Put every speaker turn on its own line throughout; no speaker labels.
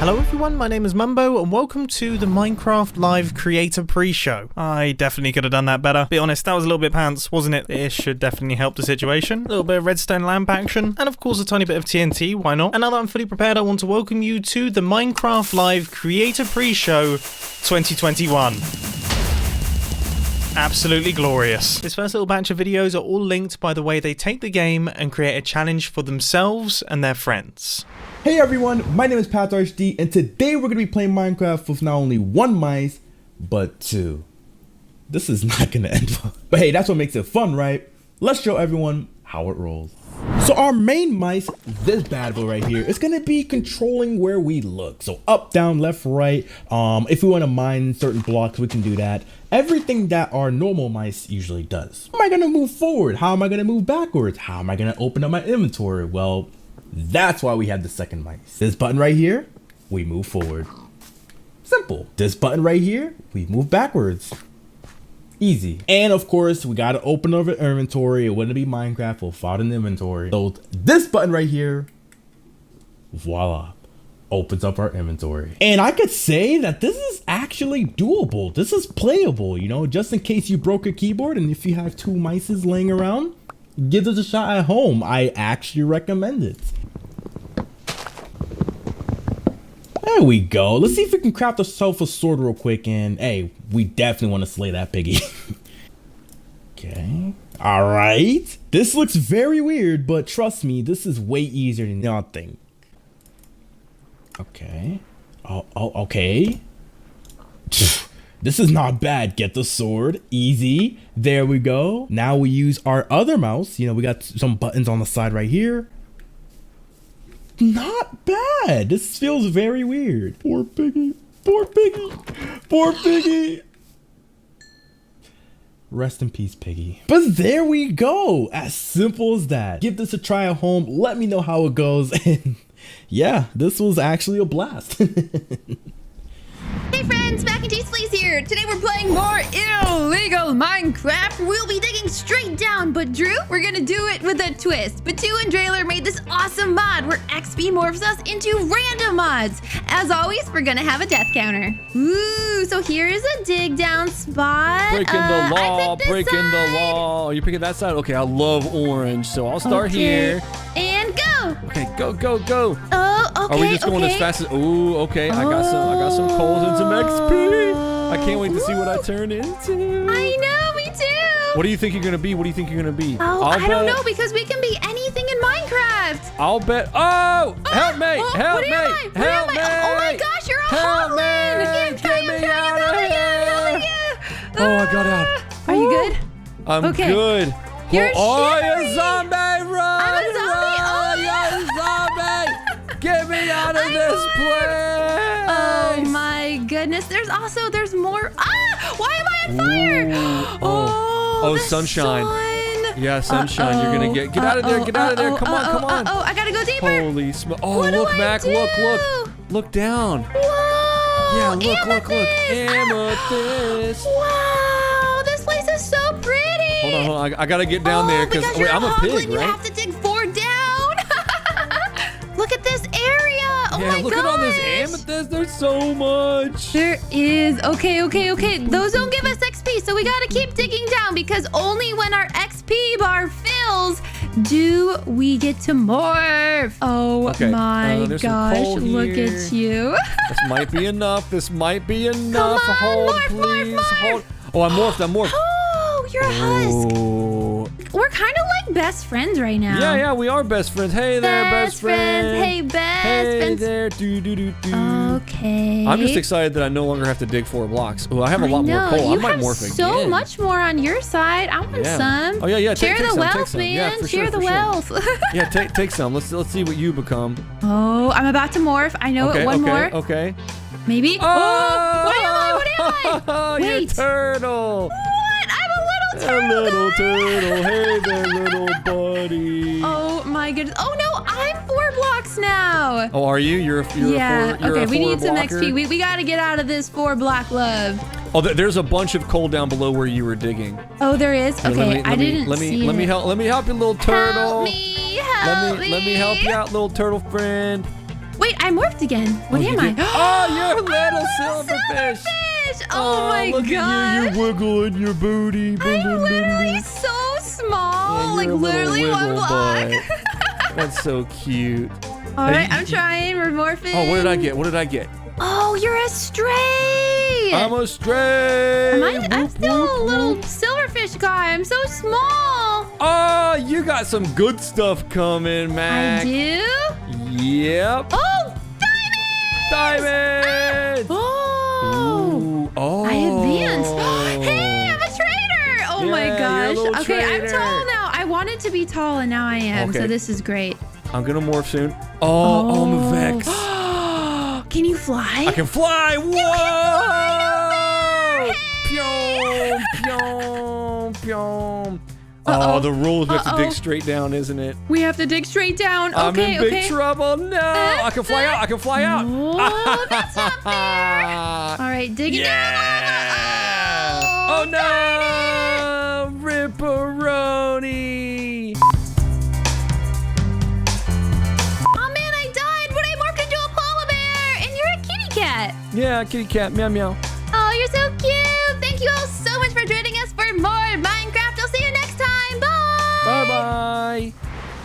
Hello everyone, my name is Mumbo and welcome to the Minecraft Live Creator Pre-Show. I definitely could have done that better. Be honest, that was a little bit pants, wasn't it? It should definitely help the situation. A little bit of redstone lamp action, and of course a tiny bit of TNT, why not? And now that I'm fully prepared, I want to welcome you to the Minecraft Live Creator Pre-Show 2021. Absolutely glorious. This first little batch of videos are all linked by the way they take the game and create a challenge for themselves and their friends.
Hey everyone, my name is PathRHD, and today we're going to be playing Minecraft with not only one mice, but two. This is not going to end well. But hey, that's what makes it fun, right? Let's show everyone how it rolls. So our main mice, this bad boy right here, is going to be controlling where we look. So up, down, left, right. If we want to mine certain blocks, we can do that. Everything that our normal mice usually does. How am I going to move forward? How am I going to move backwards? How am I going to open up my inventory? Well, that's why we have the second mice. This button right here, we move forward. Simple. This button right here, we move backwards. Easy. And of course, we gotta open up our inventory. It wouldn't be Minecraft without an inventory. So this button right here, voila, opens up our inventory. And I could say that this is actually doable. This is playable, you know, just in case you broke your keyboard and if you have two mices laying around, give this a shot at home. I actually recommend it. There we go. Let's see if we can craft ourselves a sword real quick. And hey, we definitely want to slay that piggy. Okay. All right. This looks very weird, but trust me, this is way easier than y'all think. Okay. Oh, okay. This is not bad. Get the sword. Easy. There we go. Now we use our other mouse. You know, we got some buttons on the side right here. Not bad. This feels very weird. Poor piggy. Poor piggy. Poor piggy. Rest in peace, piggy. But there we go. As simple as that. Give this a try at home. Let me know how it goes. And yeah, this was actually a blast.
Hey friends, Mac and Cheese Please here. Today we're playing more illegal Minecraft. We'll be digging straight down, but Drew, we're gonna do it with a twist. Batu and Drailer made this awesome mod where XP morphs us into random mods. As always, we're gonna have a death counter. Ooh, so here is a dig down spot.
Breaking the law, breaking the law. Are you picking that side? Okay, I love orange, so I'll start here.
And go.
Okay, go, go, go.
Oh, okay.
Are we just going as fast as? Ooh, okay. I got some coals and some XP. I can't wait to see what I turn into.
I know, me too.
What do you think you're gonna be? What do you think you're gonna be?
Oh, I don't know, because we can be anything in Minecraft.
I'll bet. Oh, help me! Help me! Help me!
Oh my gosh, you're a hotlin!
Get me out of here! Oh, I got out.
Are you good?
I'm good.
You're
a zombie! Run!
I'm a zombie! Oh,
you're a zombie! Get me out of this place!
Oh my goodness! There's more. Ah! Why am I on fire?
Oh, sunshine! Yeah, sunshine. You're gonna get out of there! Get out of there! Come on, come on!
Oh, I gotta go deeper.
Holy smoke! Oh, look, Mac! Look down!
Whoa!
Yeah, look!
Amethyst!
Amethyst!
Wow! This place is so pretty.
Hold on! I gotta get down there because I'm a pig, right?
You have to dig 4 down. Look at this area. Oh
yeah,
my
look at all this amethyst. There's so much.
There is. Okay. Those don't give us XP, so we gotta keep digging down because only when our XP bar fills do we get to morph. Oh my gosh, look at you.
This might be enough.
Come on,
Hold,
morph,
please.
morph.
Hold. Oh, I'm morphed.
Oh, you're a husk.
Oh.
We're kind of like best friends right now.
Yeah, we are best friends. Hey there, best friend.
Hey, best
Hey
friends.
there,
Okay.
I'm just excited that I no longer have to dig 4 blocks. Oh, I have a lot more coal. I might morph again.
So much more on your side. I want some.
Oh yeah.
Share
take
the
some,
wealth, man.
Yeah, for
Share
sure,
the
for
wealth.
Sure. Yeah, take some. Let's see what you become.
Oh, I'm about to morph. I know it. One more.
Okay.
Maybe. Oh, what am I?
You're a turtle.
What? I'm a little
A little
turtle.
Hey there, little buddy.
Oh my goodness. Oh no, I'm 4 blocks now.
Oh, are you? You're a 4
Okay, we need some
blocker?
XP. We gotta get out of this 4 block love.
Oh, there's a bunch of coal down below where you were digging.
Oh, there is.
Here,
Okay, I didn't see
Let me
it.
help you, little turtle.
Help me.
Let me help you out, little turtle friend.
Wait, I morphed again. What am I?
Oh, you're a little silverfish.
Silverfish! Oh my
look
gosh.
at you. You're wiggling your booty.
I'm literally so small. Like
You're a little
literally one
wiggle
block.
butt. That's so cute.
All right, I'm trying. We're morphing.
Oh, what did I get? What did I get?
Oh, you're a stray.
I'm a stray.
I'm still a little silverfish guy. I'm so small.
Oh, you got some good stuff coming,
I
Mac.
do?
Yep.
Oh,
Diamond.
Oh.
Ooh, oh.
I advanced. Hey, I'm a trader. Oh my
Yeah,
gosh.
you're a little
Okay, I'm
trader.
tall now. I wanted to be tall and now I am.
Okay.
So this is great.
I'm gonna morph soon. Oh, I'm a Vex.
Can you fly?
I can fly. Whoa! Pyong, pyong, pyong. Oh, the rules we have to dig straight down, isn't it?
We have to dig straight down.
I'm
Okay,
in big
okay.
trouble. No, I can fly out. I can fly out.
Oh, that's not fair. All right, dig it down.
Yeah. Oh no, Ripperoni.
Oh man, I died, but I morphed into a polar bear, and you're a kitty cat.
Yeah, kitty cat, meow meow.
Oh, you're so cute. Thank you all so much for joining us for more Minecraft. I'll see you next time. Bye.
Bye bye.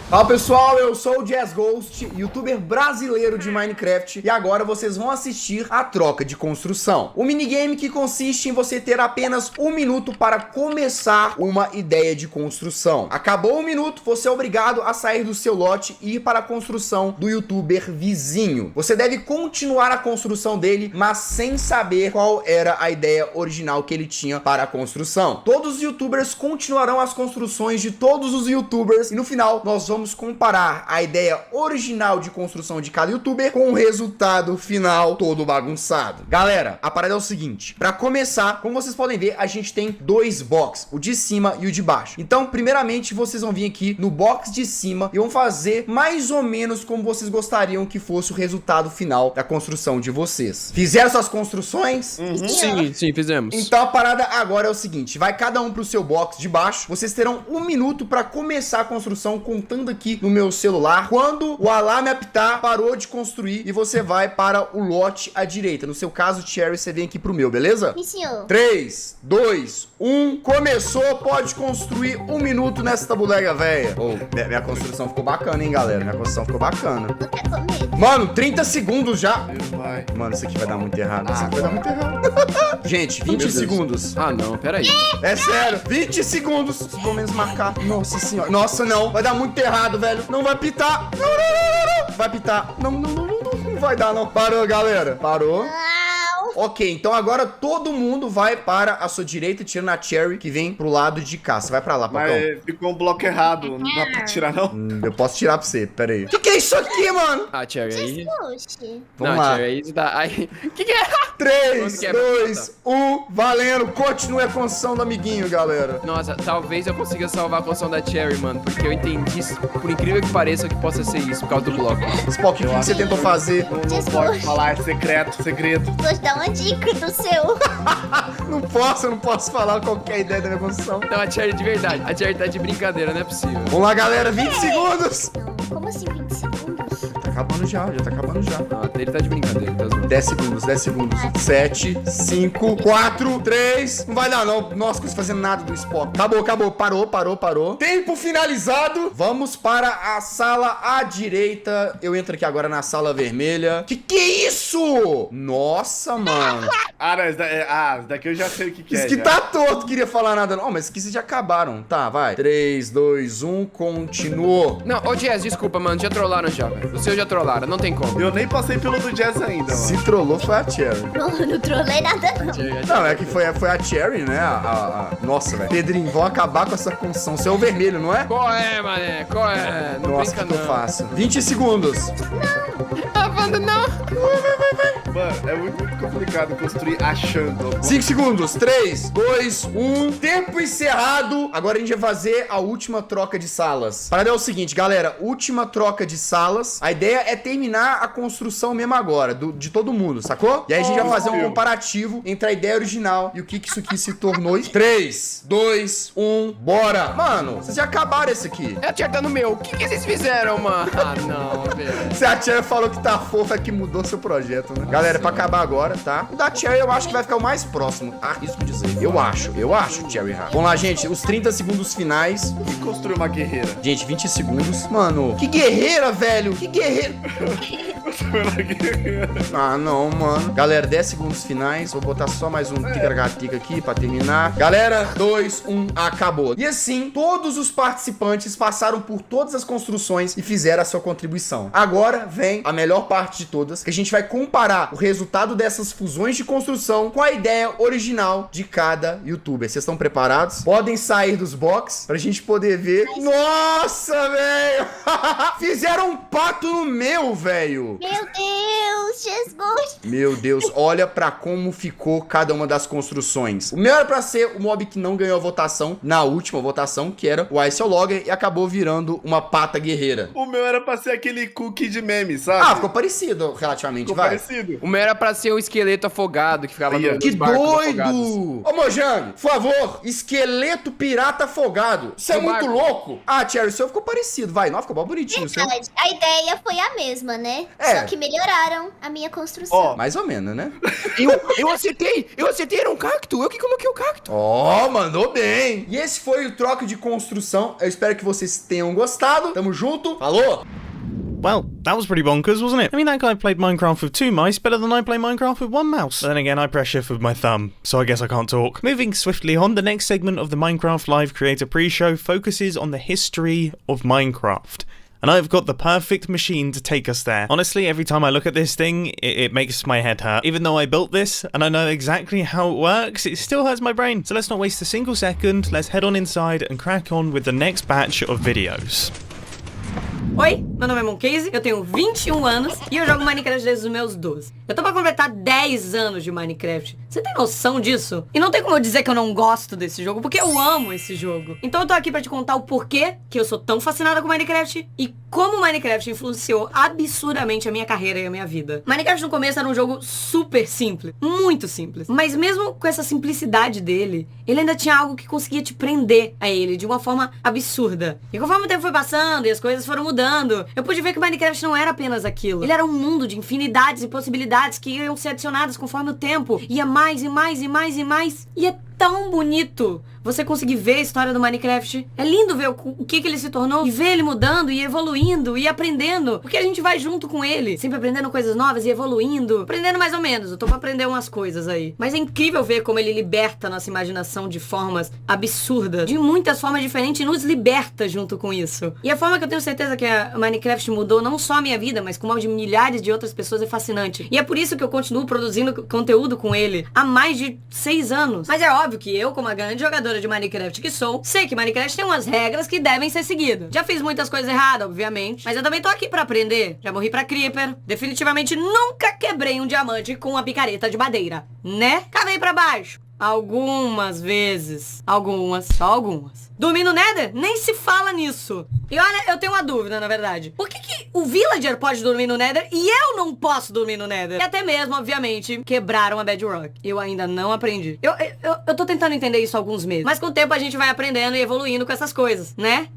Fala pessoal, eu sou o Jazz Ghost, youtuber brasileiro de Minecraft, e agora vocês vão assistir a troca de construção. O minigame que consiste em você ter apenas 1 minuto para começar uma ideia de construção. Acabou 1 minuto, você é obrigado a sair do seu lote e ir para a construção do youtuber vizinho. Você deve continuar a construção dele, mas sem saber qual era a ideia original que ele tinha para a construção. Todos os youtubers continuarão as construções de todos os youtubers, e no final nós vamos comparar a ideia original de construção de cada youtuber com o resultado final todo bagunçado. Galera, a parada é o seguinte: para começar, como vocês podem ver, a gente tem 2 boxes, o de cima e o de baixo. Então, primeiramente, vocês vão vir aqui no box de cima e vão fazer mais ou menos como vocês gostariam que fosse o resultado final da construção de vocês. Fizeram suas construções?
Sim, fizemos.
Então a parada agora é o seguinte: vai cada um pro seu box de baixo. Vocês terão 1 minuto para começar a construção, contando aqui no meu celular. Quando o alarme apitar, parou de construir e você vai para o lote à direita. No seu caso, Cherry, você vem aqui pro meu, beleza?
Sim, senhor.
3, 2, 1, começou, pode construir 1 minuto nessa bodega velha. Oh, minha construção ficou bacana, hein, galera? Minha construção ficou bacana.
Não tá com medo.
Mano, 30 segundos já.
Vai.
Mano, isso aqui vai dar muito errado. Isso aqui vai dar muito errado. Gente, 20 segundos.
Ah, não, peraí.
É sério, 20 segundos. Se pelo menos marcar. Nossa senhora. Nossa, não. Vai dar muito errado, velho. Não vai pitar. Não, não, não, não, não. Vai pitar. Não, não, não, não, não. Não vai dar, não. Parou, galera. Parou. Ok, então agora todo mundo vai para a sua direita, tirando a Cherry, que vem pro lado de cá. Você vai pra lá, Papão.
Mas ficou um bloco errado. Não dá pra tirar, não?
Eu posso tirar pra você, pera aí. Que é isso aqui, mano?
Ah, Cherry, aí...
Oxi.
Vamos lá.
Cherry, aí isso dá... Aí... Que é?
3,
Onde que é?
2, 1, valendo. Continue a construção do amiguinho, galera.
Nossa, talvez eu consiga salvar a construção da Cherry, mano, porque eu entendi, por incrível que pareça, que possa ser isso, por causa do bloco.
Spock, o que você tentou fazer?
Não pode falar, é secreto, segredo.
Vou te dar uma dica do seu.
Eu não posso falar qualquer ideia da minha construção.
Então a Cherry de verdade, a Cherry tá de brincadeira, não é possível.
Vamos lá, galera, 20 segundos.
Não, como assim 20 segundos?
Tá acabando já tá acabando já.
Não, a dele tá de brincadeira, tá zoando.
10 segundos, 10 segundos. 7, 5, 4, 3. Não vai dar, não. Nossa, não fazendo nada do Spock. Acabou. Parou. Tempo finalizado. Vamos para a sala à direita. Eu entro aqui agora na sala vermelha. Que é isso? Nossa, mano.
Ah, não, esse daqui eu já sei o que
Isso
é.
aqui
já.
tá torto, queria falar nada não. Mas isso aqui vocês já acabaram. Tá, vai. 3, 2, 1, continuou.
Não, ô Jazz, desculpa, mano, já trollaram já, velho. O seu já trollaram, não tem como.
Eu nem passei pelo do Jazz ainda, mano.
Se trollou foi a Cherry.
Não trolei nada, não.
Não, é que foi a Cherry, né? Nossa, velho. Pedrinho, vão acabar com essa construção. Você é o vermelho, não é?
Qual é, mané? Qual é? Não
Nossa,
brinca
que eu
não.
faço. 20 segundos.
Ah, Wanda, não.
Mano, é muito complicado construir achando.
5 segundos. 3, 2, 1. Tempo encerrado. Agora a gente vai fazer a última troca de salas. Para é o seguinte, galera. Última troca de salas. A ideia é terminar a construção mesmo agora, de todo mundo, sacou? E aí a gente vai fazer um comparativo entre a ideia original e o que isso aqui se tornou. 3, 2, 1, bora. Mano, vocês já acabaram esse aqui.
É a Cher tá no meu. O que vocês fizeram, mano? Ah, não, velho.
Se a Cher falou que tá fofa, é que mudou seu projeto, né? Galera, é pra acabar agora, tá? O da Cher eu acho que vai ficar o mais próximo. Arrisco dizer. Eu acho, Cherry Heart. Vamos lá, gente. Os 30 segundos finais.
E construir uma guerreira.
Gente, 20 segundos. Mano, que guerreira, velho. Que guerreira.
Construir uma guerreira.
Ah, não, mano. Galera, 10 segundos finais. Vou botar só mais um tica-tica aqui pra terminar. Galera, 2, 1, acabou. E assim, todos os participantes passaram por todas as construções e fizeram a sua contribuição. Agora vem a melhor parte de todas, que a gente vai comparar o resultado dessas fusões de construção com a ideia original de cada youtuber. Vocês estão preparados? Podem sair dos box pra gente poder ver. Nossa, velho! Fizeram um pato no meu, velho!
Meu Deus, Jesus.
Meu Deus, olha pra como ficou cada uma das construções. O meu era pra ser o mob que não ganhou a votação na última votação, que era o Ice Logger, e acabou virando uma pata guerreira.
O meu era pra ser aquele cookie de meme, sabe?
Ah, ficou parecido relativamente,
Ficou
vai.
parecido.
O meu era pra ser o esqueleto afogado que ficava no
Que doido! Ô, Mojang, por favor, esqueleto pirata afogado. Isso é
No
muito
barco.
louco. Ah, Cherry, o seu ficou parecido, vai. Não, ficou bem bonitinho o seu.
Verdade. A ideia foi a mesma, né?
É.
Só que melhoraram a minha construção.
Ó,
Mais ou menos, né?
Eu acertei, era um cacto, eu que coloquei o cacto.
Ó, mandou bem. E esse foi o troca de construção. Eu espero que vocês tenham gostado. Tamo junto. Falou!
Well, that was pretty bonkers, wasn't it? I mean, that guy played Minecraft with 2 mice better than I play Minecraft with 1 mouse. But then again, I press shift with my thumb, so I guess I can't talk. Moving swiftly on, the next segment of the Minecraft Live Creator Pre-Show focuses on the history of Minecraft. And I've got the perfect machine to take us there. Honestly, every time I look at this thing, it makes my head hurt. Even though I built this, and I know exactly how it works, it still hurts my brain. So let's not waste a single second, let's head on inside and crack on with the next batch of videos.
Oi, meu nome é Moncase, eu tenho 21 anos e eu jogo Minecraft desde os meus 12. Eu tô pra completar 10 anos de Minecraft. Você tem noção disso? E não tem como eu dizer que eu não gosto desse jogo, porque eu amo esse jogo. Então eu tô aqui pra te contar o porquê que eu sou tão fascinada com Minecraft e como Minecraft influenciou absurdamente a minha carreira e a minha vida. Minecraft no começo era um jogo super simples, muito simples. Mas mesmo com essa simplicidade dele, ele ainda tinha algo que conseguia te prender a ele de uma forma absurda. E conforme o tempo foi passando e as coisas foram mudando, eu pude ver que Minecraft não era apenas aquilo. Ele era um mundo de infinidades e possibilidades que iam ser adicionadas conforme o tempo. Ia mais e mais e mais e mais. E é tão bonito você conseguir ver a história do Minecraft. É lindo ver o que ele se tornou e ver ele mudando e evoluindo e aprendendo. Porque a gente vai junto com ele, sempre aprendendo coisas novas e evoluindo. Aprendendo mais ou menos, eu tô pra aprender umas coisas aí. Mas é incrível ver como ele liberta nossa imaginação de formas absurdas. De muitas formas diferentes e nos liberta junto com isso. E a forma que eu tenho certeza que a Minecraft mudou não só a minha vida, mas como a de milhares de outras pessoas é fascinante. E é por isso que eu continuo produzindo conteúdo com ele há mais de 6 anos. Mas é óbvio que eu, como a grande jogadora de Minecraft que sou, sei que Minecraft tem umas regras que devem ser seguidas. Já fiz muitas coisas erradas, obviamente, mas eu também tô aqui pra aprender. Já morri pra Creeper. Definitivamente nunca quebrei um diamante com uma picareta de madeira, né? Cavei pra baixo. Algumas vezes. Só algumas. Dormir no Nether? Nem se fala nisso. E olha, eu tenho uma dúvida, na verdade. Por que o Villager pode dormir no Nether e eu não posso dormir no Nether? E até mesmo, obviamente, quebraram a Bedrock. Eu ainda não aprendi. Eu tô tentando entender isso há alguns meses. Mas com o tempo a gente vai aprendendo e evoluindo com essas coisas, né?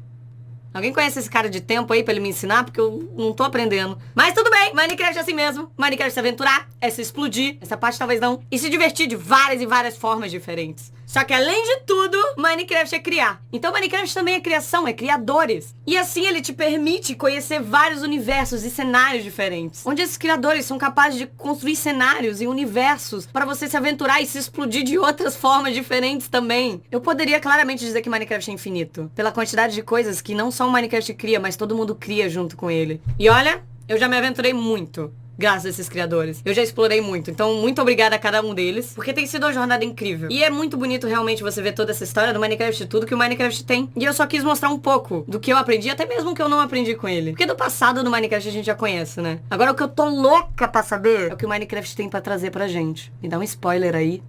Alguém conhece esse cara de tempo aí pra ele me ensinar? Porque eu não tô aprendendo. Mas tudo bem, Minecraft é assim mesmo. Minecraft é se aventurar, é se explodir. Essa parte talvez não. E se divertir de várias e várias formas diferentes. Só que além de tudo, Minecraft é criar. Então Minecraft também é criação, é criadores. E assim ele te permite conhecer vários universos e cenários diferentes. Onde esses criadores são capazes de construir cenários e universos para você se aventurar e se explodir de outras formas diferentes também. Eu poderia claramente dizer que Minecraft é infinito. Pela quantidade de coisas que não só o Minecraft cria, mas todo mundo cria junto com ele. E olha, eu já me aventurei muito. graças a esses criadores. Eu já explorei muito, então muito obrigada a cada um deles, porque tem sido uma jornada incrível. E é muito bonito realmente você ver toda essa história do Minecraft, tudo que o Minecraft tem. E eu só quis mostrar um pouco do que eu aprendi, até mesmo que eu não aprendi com ele. Porque do passado do Minecraft a gente já conhece, né? Agora o que eu tô louca pra saber é o que o Minecraft tem pra trazer pra gente. Me dá um spoiler aí.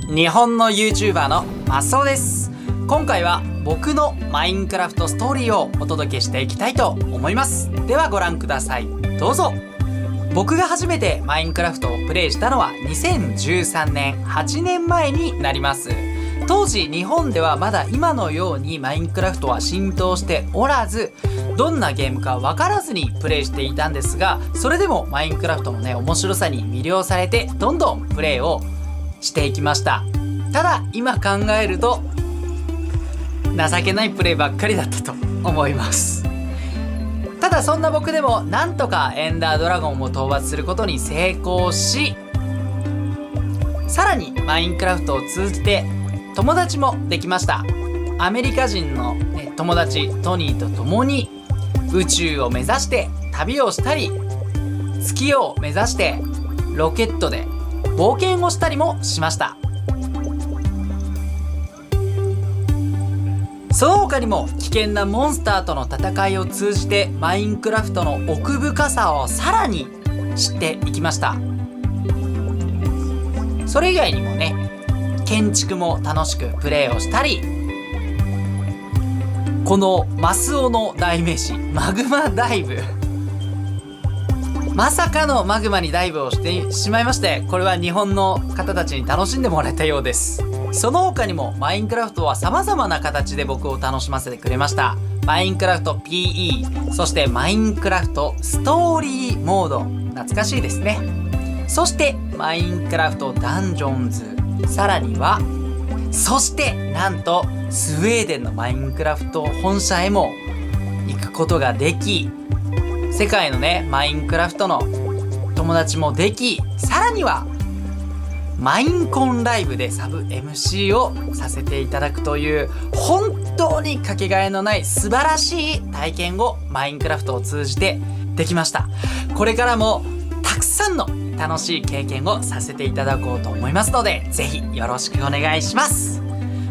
日本の YouTuber のマスオです。今回は僕のマインクラフトストーリーをお届けしていきたいと思います。ではご覧ください。どうぞ。僕が初めてマインクラフトをプレイしたのは2013年8年前になります。当時日本ではまだ今のようにマインクラフトは浸透しておらず、どんなゲームか分からずにプレイしていたんですが、それでもマインクラフトのね面白さに魅了されてどんどんプレイをしていきました。ただ今考えると情けないプレイばっかりだったと思います。ただそんな僕でもなんとかエンダードラゴンを討伐することに成功し、さらにマインクラフトを通じて友達もできました。アメリカ人の、ね、友達トニーと共に宇宙を目指して旅をしたり、月を目指してロケットで冒険をしたりもしました。その他にも危険なモンスターとの戦いを通じてマインクラフトの奥深さをさらに知っていきました。それ以外にもね、建築も楽しくプレイをしたり、このマスオの代名詞マグマダイブ、まさかのマグマにダイブをしてしまいまして、これは日本の方たちに楽しんでもらえたようです。その他にもマインクラフトは様々な形で僕を楽しませてくれました。マインクラフト PE、 そしてマインクラフトストーリーモード、懐かしいですね。そしてマインクラフトダンジョンズ、さらにはそしてなんとスウェーデンのマインクラフト本社へも行くことができ、世界のねマインクラフトの友達もでき、さらにはマインコンライブでサブ MC をさせていただくという本当にかけがえのない素晴らしい体験をマインクラフトを通じてできました。これからもたくさんの楽しい経験をさせていただこうと思いますので、ぜひよろしくお願いします。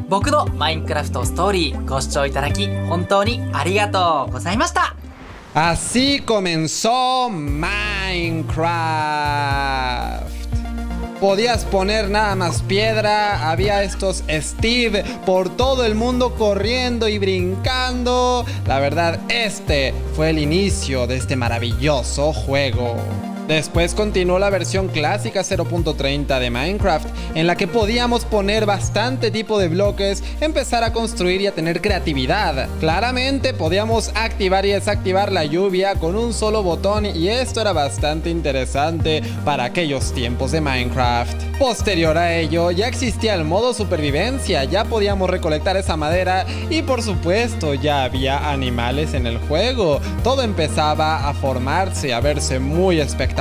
僕のマインクラフトストーリーご視聴いただき本当にありがとうございました。
Así comenzó Minecraft. Podías poner nada más piedra, había estos Steve por todo el mundo corriendo y brincando. La verdad, este fue el inicio de este maravilloso juego. Después continuó la versión clásica 0.30 de Minecraft, en la que podíamos poner bastante tipo de bloques, empezar a construir y a tener creatividad. Claramente podíamos activar y desactivar la lluvia con un solo botón, y esto era bastante interesante para aquellos tiempos de Minecraft. Posterior a ello ya existía el modo supervivencia, ya podíamos recolectar esa madera y por supuesto ya había animales en el juego. Todo empezaba a formarse, a verse muy espectacular.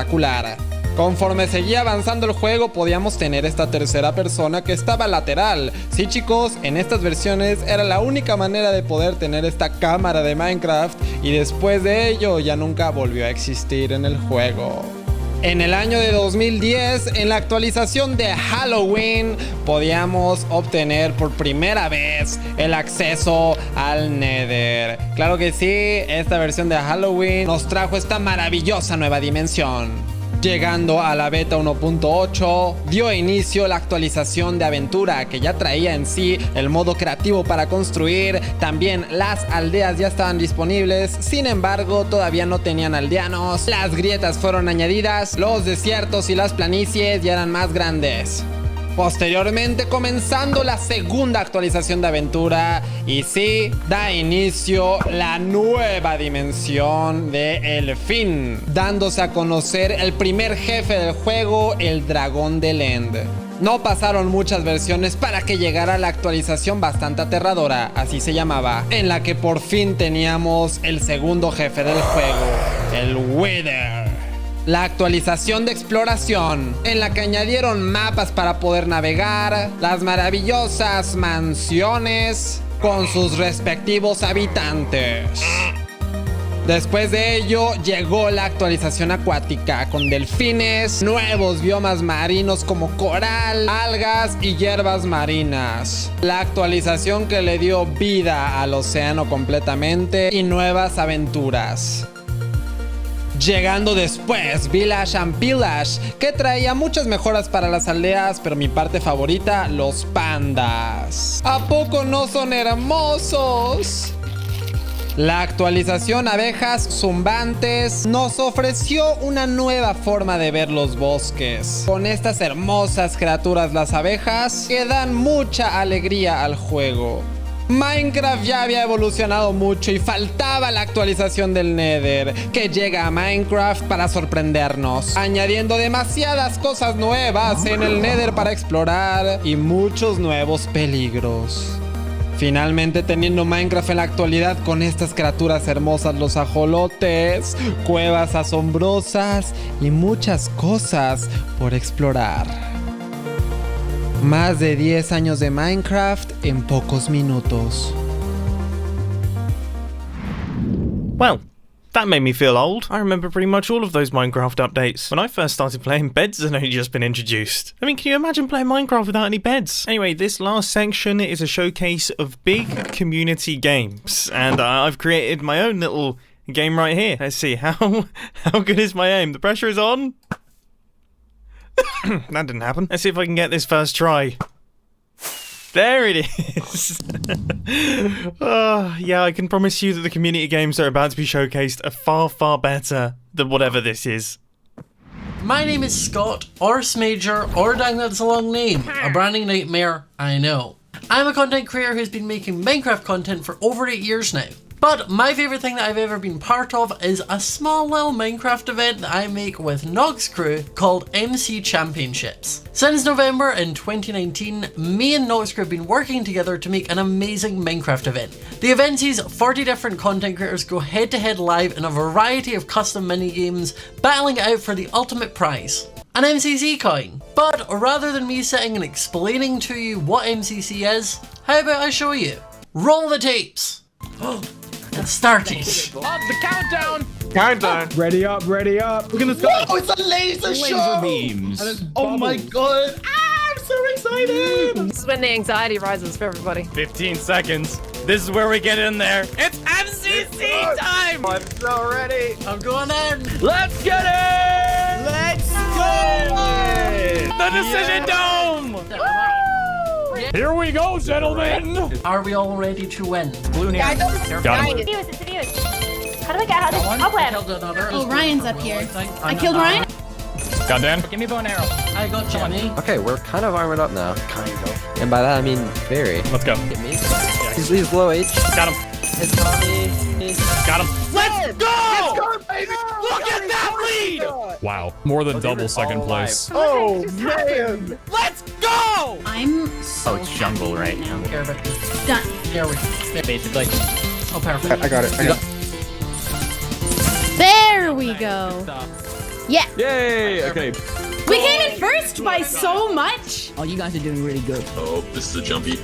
Conforme seguía avanzando el juego podíamos tener esta tercera persona que estaba lateral. Sí chicos, en estas versiones era la única manera de poder tener esta cámara de Minecraft, y después de ello ya nunca volvió a existir en el juego. En el año de 2010, en la actualización de Halloween, podíamos obtener por primera vez el acceso al Nether. Claro que sí, esta versión de Halloween nos trajo esta maravillosa nueva dimensión. Llegando a la beta 1.8, dio inicio la actualización de aventura, que ya traía en sí el modo creativo para construir. También las aldeas ya estaban disponibles, sin embargo todavía no tenían aldeanos. Las grietas fueron añadidas, los desiertos y las planicies ya eran más grandes. Posteriormente comenzando la segunda actualización de aventura, y sí, da inicio la nueva dimensión de El Fin, dándose a conocer el primer jefe del juego, el dragón del End. No pasaron muchas versiones para que llegara la actualización bastante aterradora, así se llamaba, en la que por fin teníamos el segundo jefe del juego, el Wither. La actualización de exploración, en la que añadieron mapas para poder navegar, las maravillosas mansiones con sus respectivos habitantes. Después de ello llegó la actualización acuática con delfines, nuevos biomas marinos como coral, algas y hierbas marinas. La actualización que le dio vida al océano completamente y nuevas aventuras. Llegando después, Village and Pillage, que traía muchas mejoras para las aldeas, pero mi parte favorita, los pandas. ¿A poco no son hermosos? La actualización Abejas Zumbantes nos ofreció una nueva forma de ver los bosques. Con estas hermosas criaturas las abejas que dan mucha alegría al juego. Minecraft ya había evolucionado mucho y faltaba la actualización del Nether, que llega a Minecraft para sorprendernos, añadiendo demasiadas cosas nuevas en el Nether para explorar y muchos nuevos peligros. Finalmente teniendo Minecraft en la actualidad con estas criaturas hermosas, los ajolotes, cuevas asombrosas y muchas cosas por explorar. Más de 10 años de Minecraft en pocos minutos.
Well, that made me feel old. I remember pretty much all of those Minecraft updates. When I first started playing, beds had only just been introduced. I mean, can you imagine playing Minecraft without any beds? Anyway, this last section is a showcase of big community games, and I've created my own little game right here. Let's see, how good is my aim? The pressure is on. That didn't happen. Let's see if I can get this first try. There it is. Yeah, I can promise you that the community games that are about to be showcased are far, far better than whatever this is.
My name is Scott, or Smager, or dang that's a long name. A branding nightmare, I know. I'm a content creator who's been making Minecraft content for over 8 years now. But my favourite thing that I've ever been part of is a small little Minecraft event that I make with Nox Crew called MC Championships. Since November in 2019, me and Nox Crew have been working together to make an amazing Minecraft event. The event sees 40 different content creators go head to head live in a variety of custom mini-games, battling it out for the ultimate prize, an MCC coin. But rather than me sitting and explaining to you what MCC is, how about I show you? Roll the tapes! It's starting.
Up the countdown.
Countdown.
Ready up, ready up.
Look at this guy.
Oh, it's a laser show!
beams.
Oh my god! I'm so excited!
This is when the anxiety rises for everybody.
15 seconds. This is where we get in there. It's MCC time.
I'm so ready.
I'm going in.
Let's get it.
Let's go.
The Decision Dome. Here we go, gentlemen.
Are we all ready to win?
Blue here. Got him.
It's a views. How do I get out of this cobweb?
Oh,
Ryan's up here. I killed Ryan.
Got Dan.
Give me a bow and arrow.
I got Jenny.
Okay, we're kind of armored up now. Kind of. And by that I mean very.
Let's go.
Get me. He's low H.
Got him.
His Tommy.
Got him.
Let's go!
Let's go, baby!
Look at that lead! Wow, more than double second place.
Oh, man!
Let's go!
I'm so
it's jungle right now.
Care of it.
done.
Here we go.
Basically.
Oh, perfect.
I got it. I got it.
There we go. Yeah.
Yay! Okay.
We came in first by so much.
Oh, you guys are doing really good.
Oh, this is a jumpy.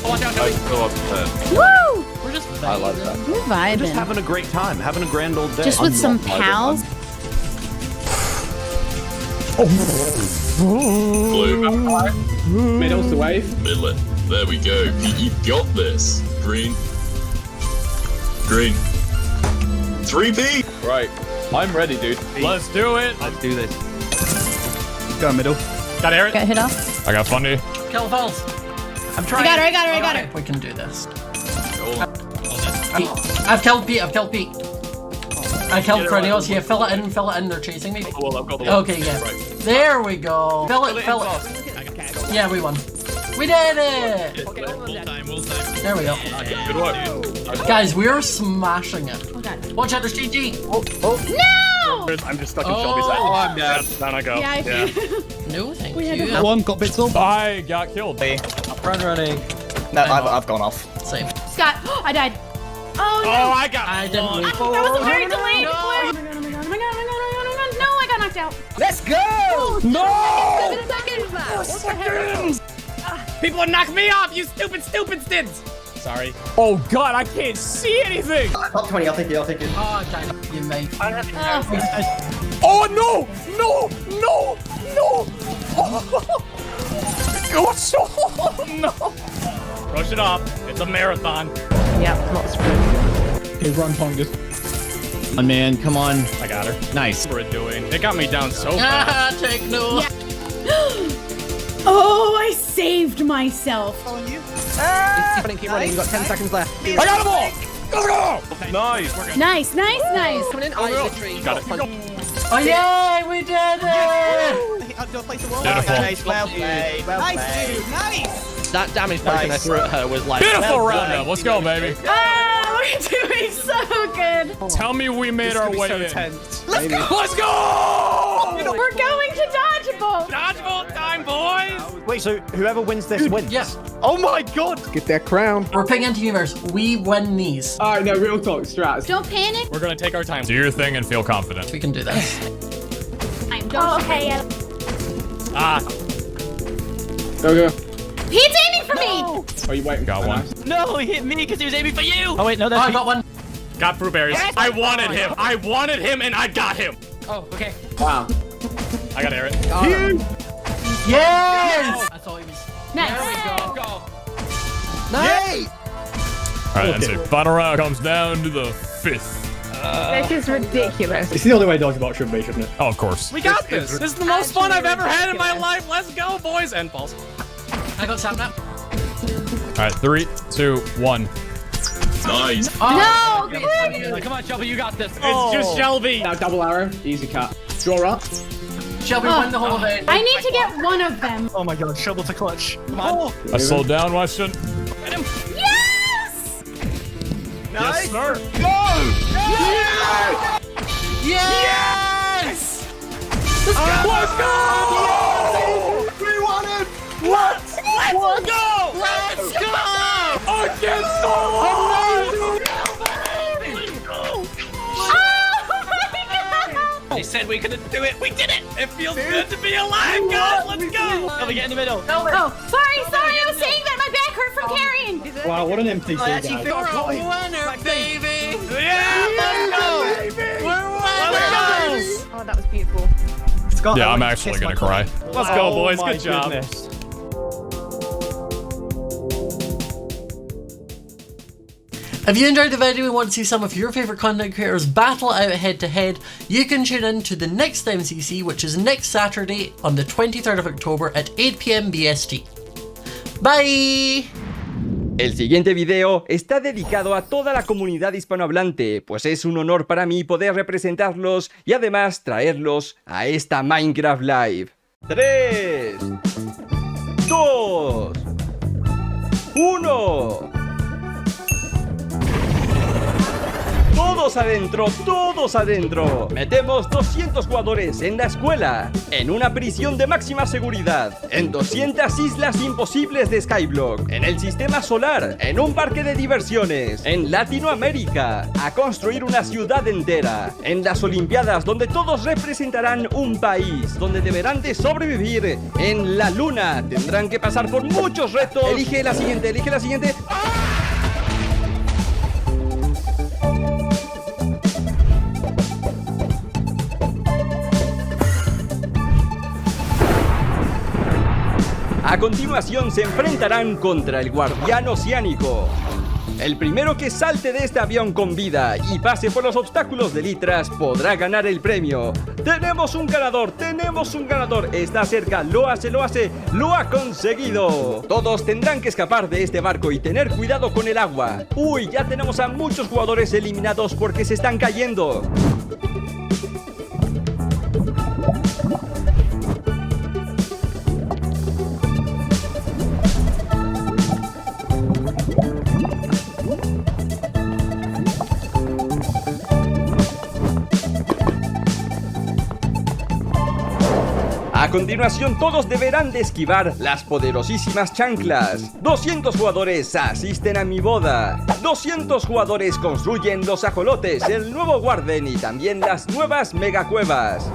Watch out,
I go up there.
Woo!
We're just
I love that.
We're vibing.
Just having a great time, having a grand old day.
Just with some pals.
Blue.
Middle's the wave.
Middle it. There we go. You got this. Green. Green. 3B.
Right. I'm ready, dude. Let's do it. Let's do this. Go middle. Got Aaron.
Got hit off.
I got Fundy.
Kill falls. I'm trying.
I got her.
We can do this. I've killed Pete. I killed Cranios. Yeah, fill it in. They're chasing me. Okay, yeah. There we go. Fill it. Yeah, we won. We did it! There we go.
Good work.
Guys, we are smashing it.
Oh god.
Watch out, there's GG.
No!
I'm just stuck in
Oh,
Shelby's side.
Oh, I'm dead.
Down I go.
Yeah,
No, thank
We had
you.
to-
One got bits up.
I got killed.
Running.
No, I've gone off.
Same.
Scott, I died. Oh no!
Oh, I got.
I didn't lose.
That was a very
No, no,
delayed
no.
flare. Oh my god. No, I got knocked out.
Let's go!
No!
7 seconds.
People would knock me off, you stupid stids! Sorry. Oh God, I can't see anything.
Top 20, I'll take it, I'll take it.
Oh, damn you, mate.
Oh no! No! No! No! Oh, so no! Brush it off. It's a marathon.
Yeah, not a sprint.
Hey, run, Tongus. Oh, man, come on. I got her. Nice. What we're doing. It got me down so fast.
Take no.
Oh, I saved myself.
Keep running, keep running. You've got 10 seconds left.
I got them all! Let's go! Nice.
Nice, nice, nice.
Coming in. Oh, literally.
Got it.
Oh, yay! We did it!
Beautiful.
Nice, well played, well played.
Nice. That damage potion I threw at her was like...
Beautiful roundup. Let's go, baby.
Oh, we're doing so good.
Tell me we made our way in.
Tense.
Let's go! Let's go!
We're going to dodgeball.
Dodgeball time, boys!
Wait, so whoever wins this wins?
Yes.
Oh my god! Get that crown.
We're picking into universe. We win these.
Alright, no, real talk, strats.
Don't panic.
We're gonna take our time. Do your thing and feel confident.
We can do this.
I'm going.
Okay, yeah.
Ah,
Go, go.
He's aiming for me.
Are you waiting?
got one.
No, he hit me because he was aiming for you! Oh wait, no,
Oh,
that's
I got one.
Got fruit berries. I wanted him. I wanted him and I got him.
Oh, okay.
Wow.
I got Aaron.
Yes! I thought he was.
Nice.
There we go.
Nice!
Alright, that's it. Final round comes down to the 5th.
This is ridiculous.
It's the only way dodgeball should be, shouldn't it?
Oh, of course. We got this. This is the most fun I've ever had in my life. Let's go, boys. And balls.
I got Sam now.
Alright, 3, 2, 1.
Nice.
No.
Come on, Shelby, you got this.
It's just Shelby.
Now double arrow, easy cut. Draw up.
Shelby win the whole of it.
I need to get one of them.
Oh my god, shovel to clutch. Come on.
I slowed down, Weston.
Yes.
Yes, sir.
Yes!
Let's go!
We won it!
Let's go!
Let's go!
Against the wall!
They said we couldn't do it. We did it!
It feels good to be alive, guys! Let's go!
Let me get in the middle.
Oh, sorry. I was saying that my back hurt from carrying.
Wow, what an NPC, guys.
You're a winner, baby!
Yeah! Let's go!
We're winners!
Oh, that was beautiful.
Scott,
Yeah,
I
I'm
want you to
actually
kiss
gonna
my
cry.
butt.
Let's go, boys.
my
Good job.
goodness.
If you enjoyed the video and want to see some of your favourite content creators battle out head to head, you can tune in to the next MCC, which is next Saturday on the 23rd of October at 8 PM BST. Bye!
El siguiente video está dedicado a toda la comunidad hispanohablante, pues es un honor para mí poder representarlos y además traerlos a esta Minecraft Live. 3, 2, 1... Todos adentro, todos adentro. Metemos 200 jugadores en la escuela, en una prisión de máxima seguridad, en 200 islas imposibles de Skyblock, en el sistema solar, en un parque de diversiones, en Latinoamérica, a construir una ciudad entera, en las Olimpiadas donde todos representarán un país, donde deberán de sobrevivir, en la luna, tendrán que pasar por muchos retos. Elige la siguiente, elige la siguiente. A continuación se enfrentarán contra el guardián oceánico. El primero que salte de este avión con vida y pase por los obstáculos de litras podrá ganar el premio. ¡Tenemos un ganador! ¡Tenemos un ganador! Está cerca, lo hace, lo ha conseguido. Todos tendrán que escapar de este barco y tener cuidado con el agua. Uy, ya tenemos a muchos jugadores eliminados porque se están cayendo. A continuación todos deberán de esquivar las poderosísimas chanclas. 200 jugadores asisten a mi boda. 200 jugadores construyen los ajolotes, el nuevo Warden y también las nuevas megacuevas.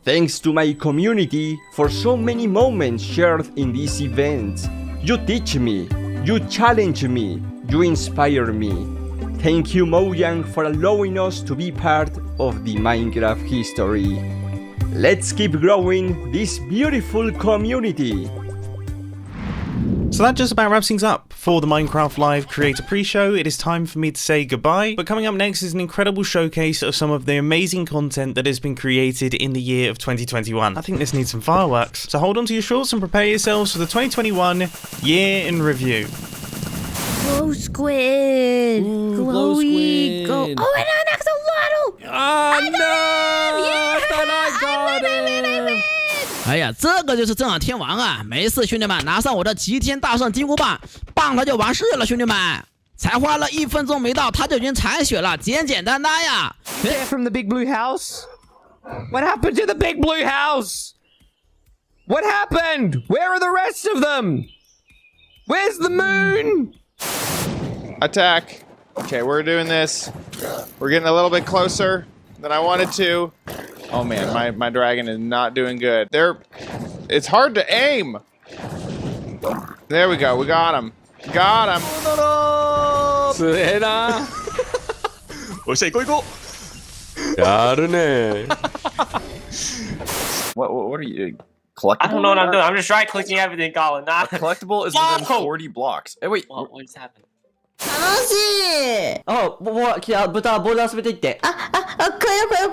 Thanks to my community for so many moments shared in this event. You teach me, you challenge me, you inspire me. Thank you Mojang for allowing us to be part of the Minecraft history. Let's keep growing this beautiful community.
So that just about wraps things up for the Minecraft Live Creator Pre-Show. It is time for me to say goodbye, but coming up next is an incredible showcase of some of the amazing content that has been created in the year of 2021. I think this needs some fireworks. So hold on to your shorts and prepare yourselves for the 2021 year in review.
Glow squid.
glow
Glowy.
squid.
Oh, and an axolotl.
Oh
I
no!
Yeah,
I thought I got it.
哎呀，这个就是正向天王啊！没事，兄弟们，拿上我的齐天大圣金箍棒，棒它就完事了，兄弟们。才花了1分钟没到，它就已经残血了，简简单单呀。
They're from the big blue house? What happened to the big blue house? What happened? Where are the rest of them? Where's the moon?
Attack. Okay, we're doing this. We're getting a little bit closer than I wanted to. Oh man, my dragon is not doing good. It's hard to aim. There we go. We got him. Got him.
すげえな。
おっしゃ、行こう行こう。
やるね。
What are you? Collectible?
I don't know what I'm doing. I'm just right clicking everything, Colin. Nah.
Collectible is within 40 blocks. Hey, wait.
What just happened?
楽しい。
あ、来た、豚、ボール遊べていって。
こ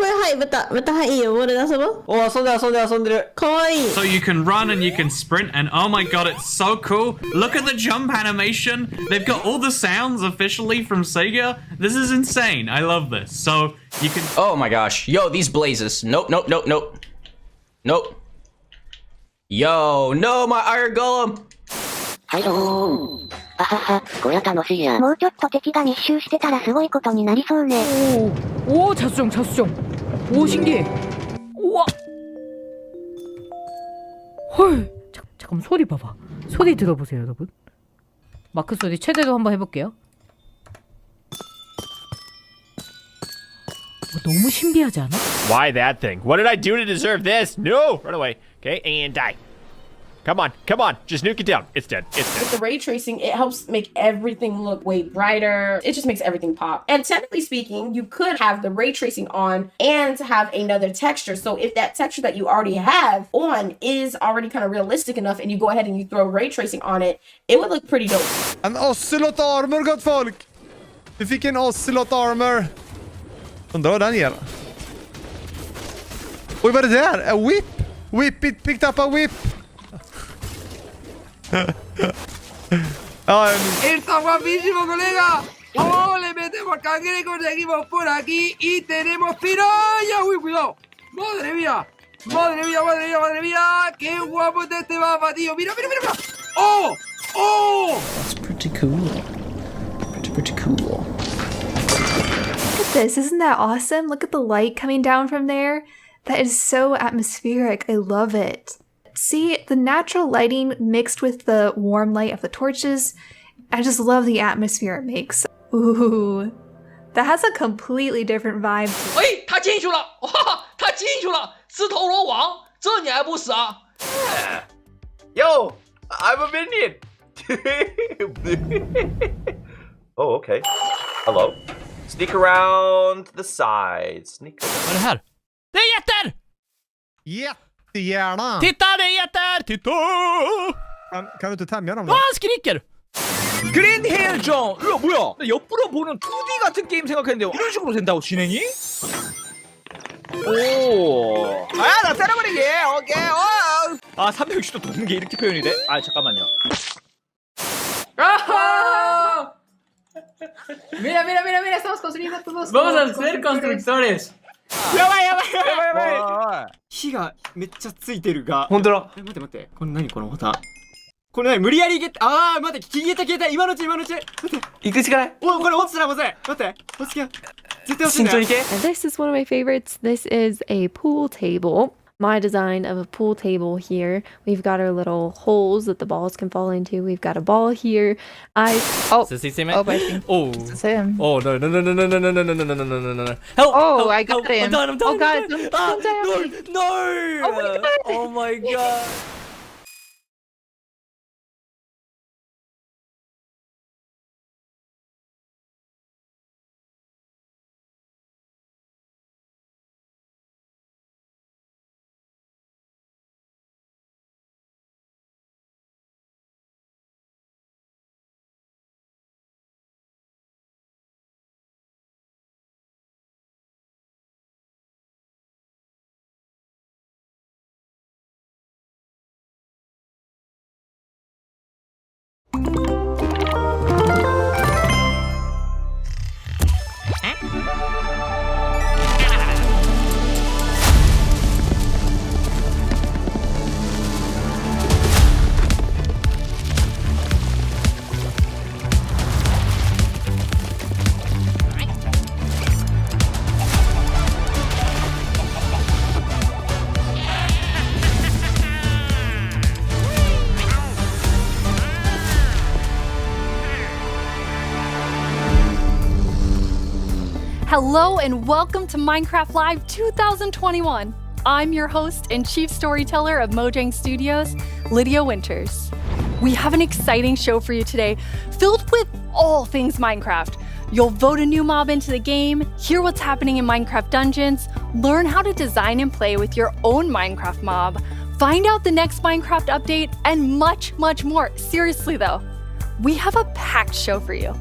れ、はい、豚、はい、いいよ、ボールで遊ぼう。
お、遊んでる。
かわいい。
So you can run and you can sprint, and oh my god, it's so cool. Look at the jump animation. They've got all the sounds officially from Sega. This is insane. I love this. So you can...
Oh my gosh. Yo, these blazes. Nope. Yo, no, my iron golem.
はいどーん。あはは、こりゃ楽しいや。もうちょっと敵が密集してたらすごいことになりそうね。
오, 자수정. 오, 신기해. 우와. 헐. 잠깐만, 소리 봐봐. 소리 들어보세요, 여러분. 마크 소리 최대로 한번 해볼게요. 너무 신비하지 않아?
Why that thing? What did I do to deserve this? No! Run away. Okay, and die. Come on. Just nuke it down. It's dead.
With the ray tracing, it helps make everything look way brighter. It just makes everything pop. And technically speaking, you could have the ray tracing on and have another texture. So if that texture that you already have on is already kind of realistic enough and you go ahead and you throw ray tracing on it, it would look pretty dope.
En ocelot armor, gott folk! Vi fick en ocelot armor. Undrar vad den ger. Oj, vad är det där? A whip? Whip it picked up a whip.
¡Está guapísimo, colega! ¡Oh, le metemos cangrejos, seguimos por aquí y tenemos piraña! ¡Uy, cuidado! ¡Madre mía! ¡Qué guapo está este mapa, tío! ¡Mira! ¡Oh!
That's pretty cool. Pretty cool.
Look at this. Isn't that awesome? Look at the light coming down from there. That is so atmospheric. I love it. See, the natural lighting mixed with the warm light of the torches. I just love the atmosphere it makes. Ooh, that has a completely different vibe.
哎，他进去了！哇，他进去了！自投罗网，这你还不死啊
Yo, I'm a minion. Oh, okay. Hello. Sneak around the sides. Sneak around.
Vad är det här? Det är jätter!
Jättegärna.
Titta, det är jätter! Titta!
Kan du inte tämja dem då?
Han skriker!
그린 헬정! 이거 뭐야? 나 옆으로 보는 2D 같은 게임 생각했는데 이런 식으로 된다고 진행이? 오! 아, 나 때려버리게! 오케이! 아, 360도 도는 게 이렇게 표현이 돼? 아, 잠깐만요.
¡Ah! Mira, estamos construyendo todos.
Vamos a ser constructores.
やばい火がめっちゃついてるがほんとだ待ってこれ何このボタンこれ何無理やりゲット待って消えた今のうち待って行くしかないおこれ落ちたらまずい待って落ち着け絶対落ちるんだよ
And this is one of my favorites. This is a pool table.
my design of a pool table here. We've got our little holes that the balls can fall into. We've got a ball here.
Does he see me?
I think
it's
him.
Oh no! Help!
Oh,
help,
I got
help.
him.
I'm done. I'm done.
Oh God!
I'm done.
Don't die on me.
No!
Oh my God!
Oh my God!
Hello and welcome to Minecraft Live 2021. I'm your host and chief storyteller of Mojang Studios, Lydia Winters. We have an exciting show for you today, filled with all things Minecraft. You'll vote a new mob into the game, hear what's happening in Minecraft Dungeons, learn how to design and play with your own Minecraft mob, find out the next Minecraft update, and much, much more. Seriously though, we have a packed show for you.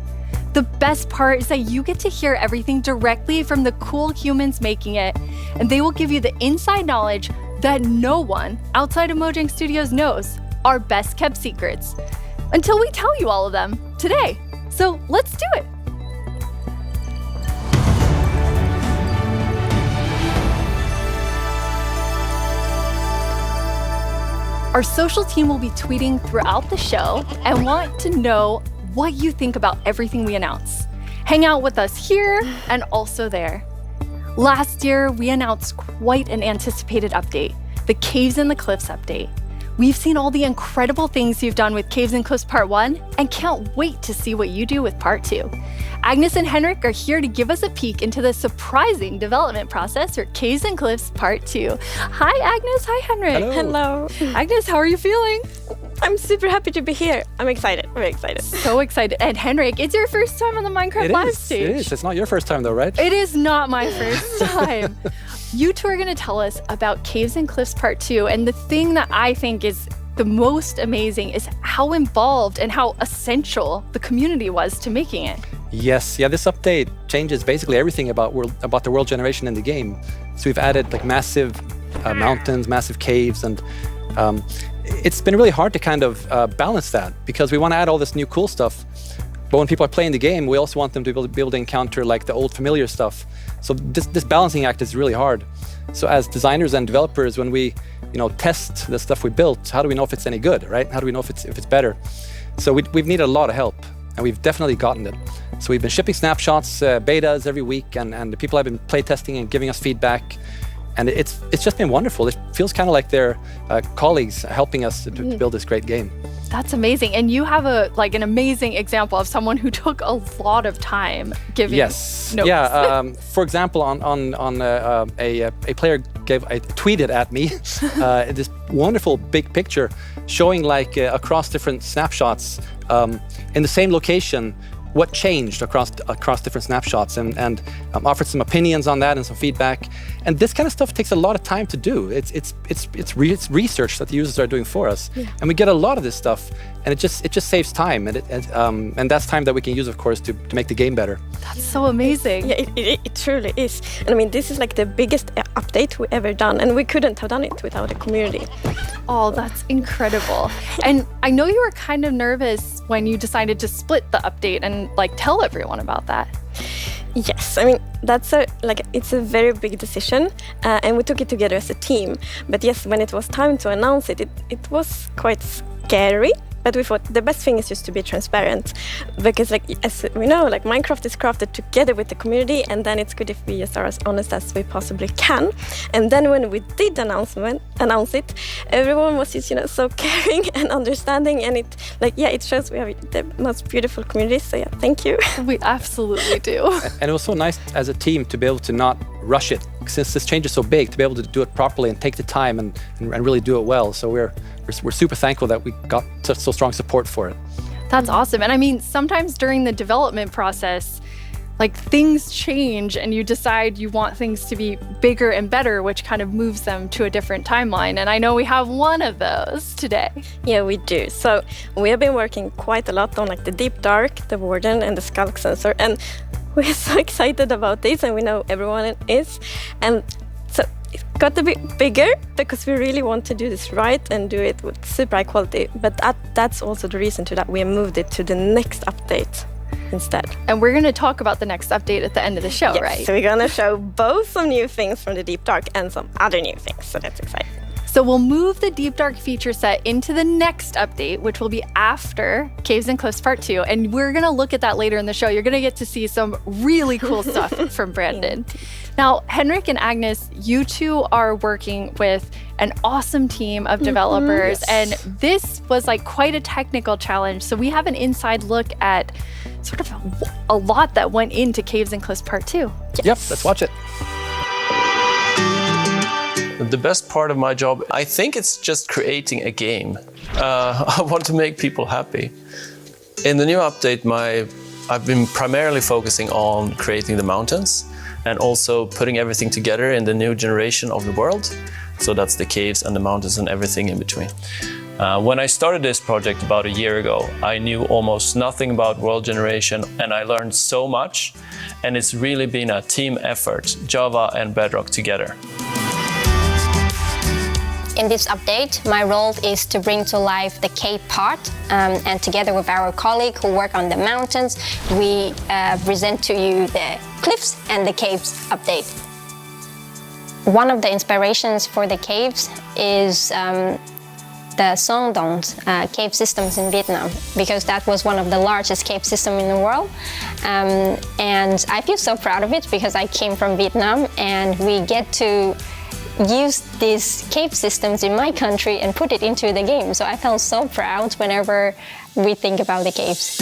The best part is that you get to hear everything directly from the cool humans making it, and they will give you the inside knowledge that no one outside of Mojang Studios knows, our best kept secrets, until we tell you all of them today. So let's do it. Our social team will be tweeting throughout the show and want to know what you think about everything we announce. Hang out with us here and also there. Last year, we announced quite an anticipated update, the Caves and the Cliffs update. We've seen all the incredible things you've done with Caves and Cliffs Part 1 and can't wait to see what you do with Part 2. Agnes and Henrik are here to give us a peek into the surprising development process for Caves and Cliffs Part 2. Hi Agnes, hi Henrik.
Hello.
Agnes, how are you feeling?
I'm super happy to be here. I'm excited. Very excited.
So excited. And Henrik, it's your first time on the Minecraft Live stage.
It is. It's not your first time though, right?
It is not my first time. You two are going to tell us about Caves and Cliffs Part 2, and the thing that I think is the most amazing is how involved and how essential the community was to making it.
Yes. Yeah. This update changes basically everything about the world generation in the game. So we've added like massive mountains, massive caves, and it's been really hard to kind of balance that because we want to add all this new cool stuff. But when people are playing the game, we also want them to be able to encounter like the old familiar stuff. So this balancing act is really hard. So as designers and developers, when we test the stuff we built, how do we know if it's any good, right? How do we know if it's better? So we've needed a lot of help, and we've definitely gotten it. So we've been shipping snapshots, betas every week, and the people have been play testing and giving us feedback. And it's just been wonderful. It feels kind of like they're colleagues helping us to build this great game.
That's amazing. And you have an amazing example of someone who took a lot of time giving notes.
Yeah. For example, a player tweeted at me this wonderful big picture showing like across different snapshots in the same location what changed across different snapshots, and offered some opinions on that and some feedback. And this kind of stuff takes a lot of time to do. It's research that the users are doing for us, and we get a lot of this stuff, and it just saves time, and that's time that we can use, of course, to make the game better.
That's so amazing.
Yeah, it truly is. And I mean, this is like the biggest update we ever done, and we couldn't have done it without the community.
Oh, that's incredible. And I know you were kind of nervous when you decided to split the update and tell everyone about that.
Yes, I mean, it's a very big decision, and we took it together as a team. But yes, when it was time to announce it, it was quite scary But we thought the best thing is just to be transparent, because like as we know, like Minecraft is crafted together with the community, and then it's good if we just are as honest as we possibly can. And then when we did announce it, everyone was just so caring and understanding, and it shows we have the most beautiful community. So yeah, thank you.
We absolutely do.
And it was so nice as a team to be able to not rush it, since this change is so big, to be able to do it properly and take the time and really do it well. So we're super thankful that we got so strong support for it.
That's awesome. And I mean, sometimes during the development process, like things change and you decide you want things to be bigger and better, which kind of moves them to a different timeline. And I know we have one of those today.
Yeah, we do. So we have been working quite a lot on like the Deep Dark, the Warden, and the Skulk Sensor. And we're so excited about this, and we know everyone is. And so it got a bit bigger because we really want to do this right and do it with super high quality. But that's also the reason to that we moved it to the next update instead.
And we're going to talk about the next update at the end of the show,
yes,
right?
So we're going to show both some new things from the Deep Dark and some other new things. So that's exciting.
So we'll move the Deep Dark feature set into the next update, which will be after Caves and Cliffs Part 2. And we're going to look at that later in the show. You're going to get to see some really cool stuff from Brandon. Now, Henrik and Agnes, you two are working with an awesome team of developers. And this was like quite a technical challenge. So we have an inside look at sort of a lot that went into Caves and Cliffs Part 2.
Yep, let's watch it.
The best part of my job, I think it's just creating a game. I want to make people happy. In the new update, I've been primarily focusing on creating the mountains and also putting everything together in the new generation of the world. So that's the caves and the mountains and everything in between. When I started this project about a year ago, I knew almost nothing about world generation, and I learned so much. And it's really been a team effort, Java and Bedrock together.
In this update, my role is to bring to life the cave part, and together with our colleague who work on the mountains, we present to you the cliffs and the caves update. One of the inspirations for the caves is the Son Doong cave systems in Vietnam, because that was one of the largest cave systems in the world. And I feel so proud of it because I came from Vietnam, and we get to use these cave systems in my country and put it into the game. So I felt so proud whenever we think about the caves.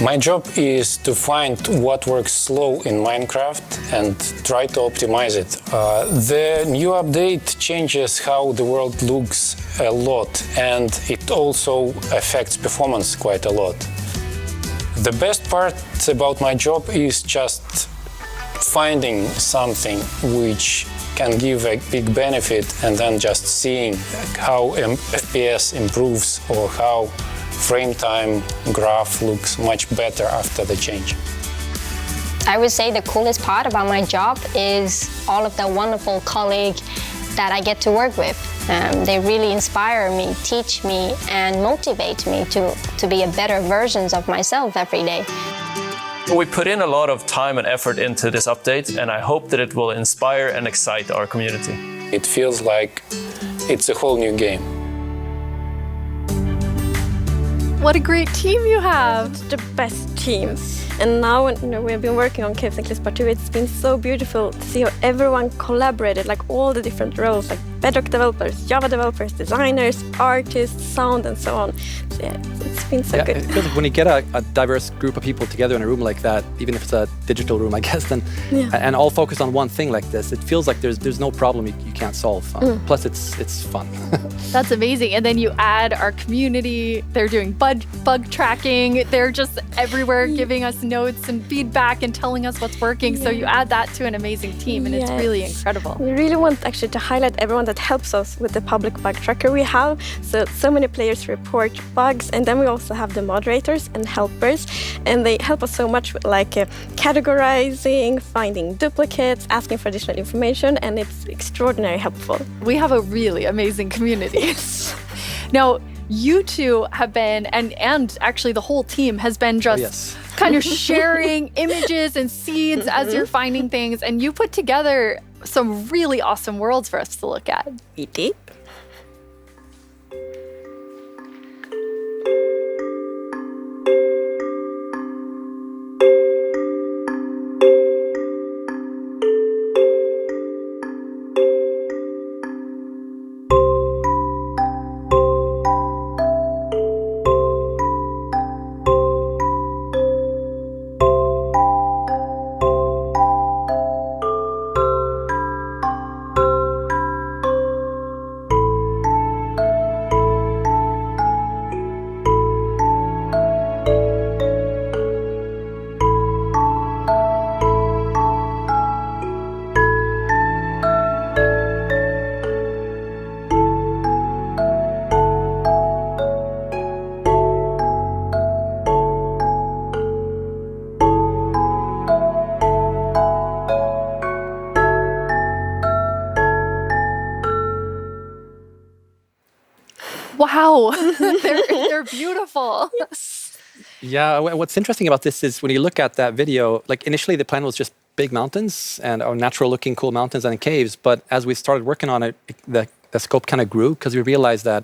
My job is to find what works slow in Minecraft and try to optimize it. The new update changes how the world looks a lot, and it also affects performance quite a lot. The best part about my job is just finding something which can give a big benefit, and then just seeing how FPS improves or how frame time graph looks much better after the change.
I would say the coolest part about my job is all of the wonderful colleagues that I get to work with. They really inspire me, teach me, and motivate me to be a better version of myself every day.
We put in a lot of time and effort into this update, and I hope that it will inspire and excite our community.
It feels like it's a whole new game.
What a great team you have!
The best team. And now when we have been working on Caves and Cliffs Part 2, it's been so beautiful to see how everyone collaborated, like all the different roles, like Bedrock developers, Java developers, designers, artists, sound, and so on. So yeah, it's been so good.
It feels like when you get a diverse group of people together in a room like that, even if it's a digital room, I guess, then and all focused on one thing like this, it feels like there's no problem you can't solve. Plus, it's fun.
That's amazing. And then you add our community. They're doing bug tracking. They're just everywhere giving us notes and feedback and telling us what's working. So you add that to an amazing team, and it's really incredible.
We really want actually to highlight everyone that helps us with the public bug tracker we have. So many players report bugs, and then we also have the moderators and helpers, and they help us so much with like categorizing, finding duplicates, asking for additional information, and it's extraordinarily helpful.
We have a really amazing community. Now, you two have been, and actually the whole team has been just kind of sharing images and seeds as you're finding things, and you put together some really awesome worlds for us to look at.
We did.
Wow, they're beautiful.
Yeah, what's interesting about this is when you look at that video, like initially the plan was just big mountains and natural looking cool mountains and caves. But as we started working on it, the scope kind of grew because we realized that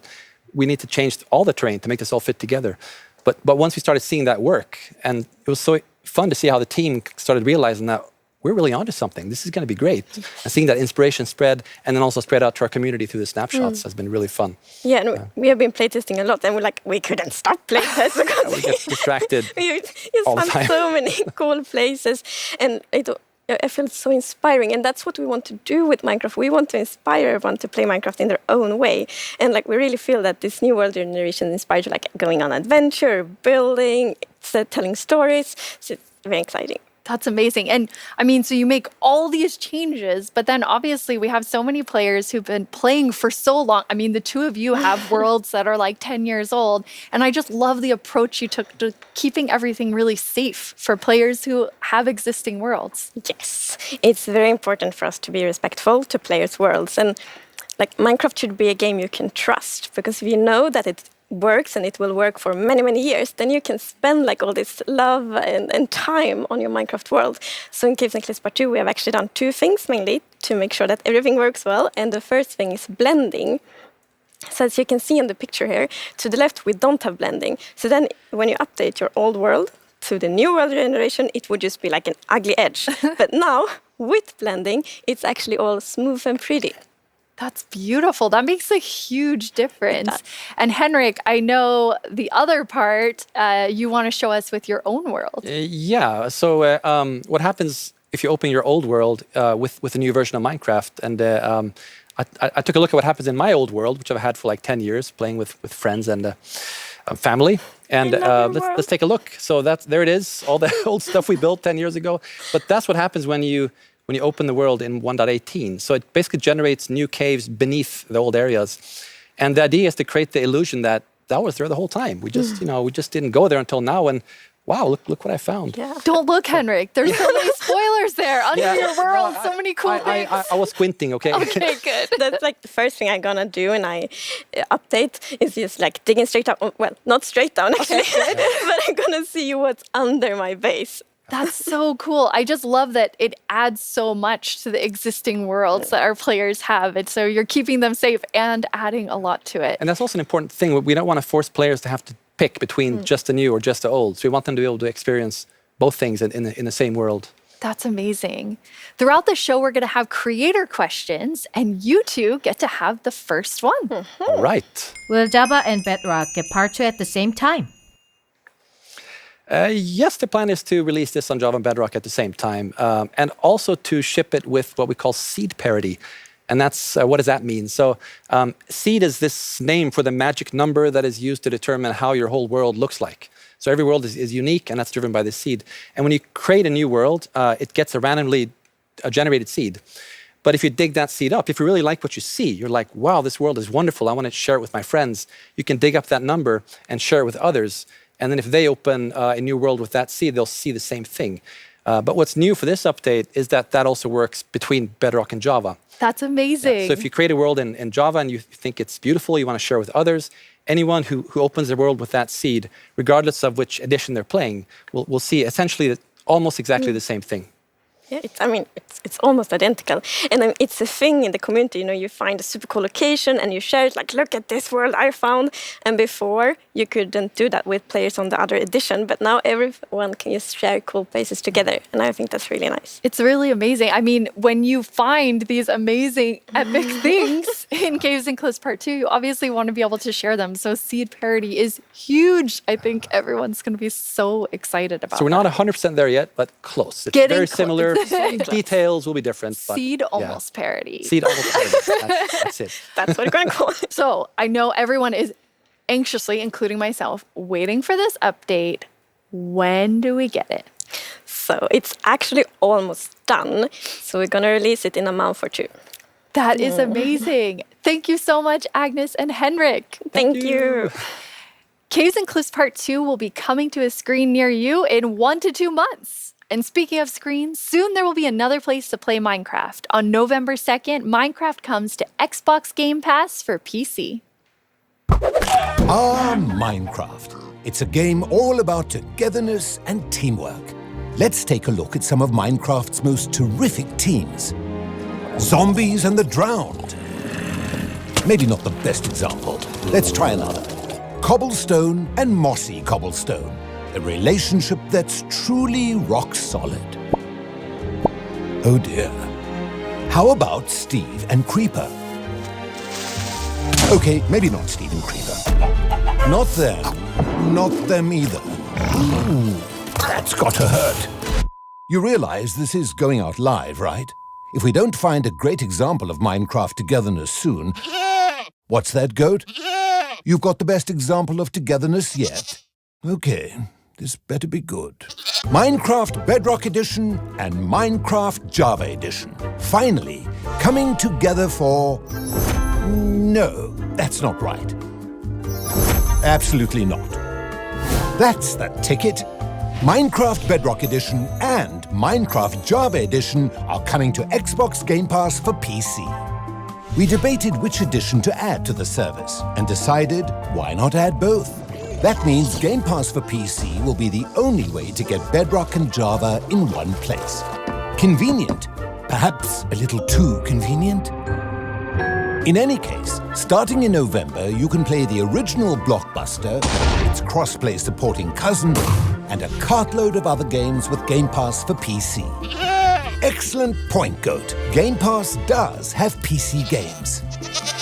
we need to change all the terrain to make this all fit together. But once we started seeing that work, and it was so fun to see how the team started realizing that we're really onto something. This is going to be great. And seeing that inspiration spread and then also spread out to our community through the snapshots has been really fun.
Yeah, and we have been playtesting a lot, and we couldn't stop playtesting because
we get distracted
we just
all the
found
time.
so many cool places, and I feel so inspiring, and that's what we want to do with Minecraft. We want to inspire everyone to play Minecraft in their own way, and we really feel that this new world generation inspires you, going on adventure, building, telling stories. So it's very exciting.
That's amazing. And I mean, so you make all these changes, but then obviously we have so many players who've been playing for so long. I mean, the two of you have worlds that are 10 years old. And I just love the approach you took to keeping everything really safe for players who have existing worlds.
Yes, it's very important for us to be respectful to players' worlds. And Minecraft should be a game you can trust, because if you know that it works and it will work for many, many years, then you can spend all this love and time on your Minecraft world. So in Caves and Cliffs Part 2, we have actually done two things mainly to make sure that everything works well. And the first thing is blending. So as you can see in the picture here, to the left, we don't have blending. So then when you update your old world to the new world generation, it would just be like an ugly edge. But now, with blending, it's actually all smooth and pretty.
That's beautiful. That makes a huge difference. And Henrik, I know the other part you want to show us with your own world.
Yeah. So what happens if you open your old world with a new version of Minecraft? And I took a look at what happens in my old world, which I've had for 10 years, playing with friends and family. And let's take a look. So there it is, all the old stuff we built 10 years ago. But that's what happens when you open the world in 1.18. So it basically generates new caves beneath the old areas. And the idea is to create the illusion that was there the whole time. We just, we just didn't go there until now. And wow, look what I found.
Yeah. Don't look, Henrik. There's so many spoilers there under your world. So many cool things.
I was squinting, okay?
Okay, good.
That's the first thing I'm gonna do when I update is just digging straight down. Well, not straight down actually, but I'm gonna see what's under my base.
That's so cool. I just love that it adds so much to the existing worlds that our players have. And so you're keeping them safe and adding a lot to it.
And that's also an important thing. We don't want to force players to have to pick between just the new or just the old. So we want them to be able to experience both things in the same world.
That's amazing. Throughout the show, we're going to have creator questions, and you two get to have the first one.
All right.
Will Java and Bedrock get Part 2 at the same time?
Yes, the plan is to release this on Java and Bedrock at the same time, and also to ship it with what we call seed parity. And that's, what does that mean? So seed is this name for the magic number that is used to determine how your whole world looks like. So every world is unique, and that's driven by the seed. And when you create a new world, it gets a randomly generated seed. But if you dig that seed up, if you really like what you see, you're like, wow, this world is wonderful, I want to share it with my friends. You can dig up that number and share it with others. And then if they open a new world with that seed, they'll see the same thing. But what's new for this update is that also works between Bedrock and Java.
That's amazing.
Yeah. So if you create a world in Java and you think it's beautiful, you want to share with others, anyone who opens their world with that seed, regardless of which edition they're playing, will see essentially almost exactly the same thing.
Yeah, it's almost identical. And it's a thing in the community, you find a super cool location and you share it, look at this world I found. And before, you couldn't do that with players on the other edition, but now everyone can just share cool places together. And I think that's really nice.
It's really amazing. I mean, when you find these amazing, epic things in Caves and Cliffs Part 2, you obviously want to be able to share them. So seed parity is huge. I think everyone's going to be so excited about it.
So we're not 100% there yet, but close. It's very similar. Details will be different. But
seed almost parity.
Seed almost parity. That's it.
That's what we're going to call it.
So I know everyone is anxiously, including myself, waiting for this update. When do we get it?
So it's actually almost done. So we're going to release it in a month or two.
That is amazing. Thank you so much, Agnes and Henrik.
Thank you.
Caves and Cliffs Part 2 will be coming to a screen near you in 1 to 2 months. And speaking of screens, soon there will be another place to play Minecraft. On November 2nd, Minecraft comes to Xbox Game Pass for PC.
Minecraft. It's a game all about togetherness and teamwork. Let's take a look at some of Minecraft's most terrific teams. Zombies and the Drowned. Maybe not the best example. Let's try another. Cobblestone and Mossy Cobblestone. A relationship that's truly rock solid. Oh dear. How about Steve and Creeper? Okay, maybe not Steve and Creeper. Not them. Not them either. Ooh, that's gotta hurt. You realize this is going out live, right? If we don't find a great example of Minecraft togetherness soon... What's that, Goat? You've got the best example of togetherness yet. Okay, this better be good. Minecraft Bedrock Edition and Minecraft Java Edition. Finally, coming together for... No, that's not right. Absolutely not. That's the ticket. Minecraft Bedrock Edition and Minecraft Java Edition are coming to Xbox Game Pass for PC. We debated which edition to add to the service and decided why not add both. That means Game Pass for PC will be the only way to get Bedrock and Java in one place. Convenient, perhaps a little too convenient. In any case, starting in November, you can play the original Blockbuster, its cross-play supporting cousin, and a cartload of other games with Game Pass for PC. Excellent point, Goat. Game Pass does have PC games.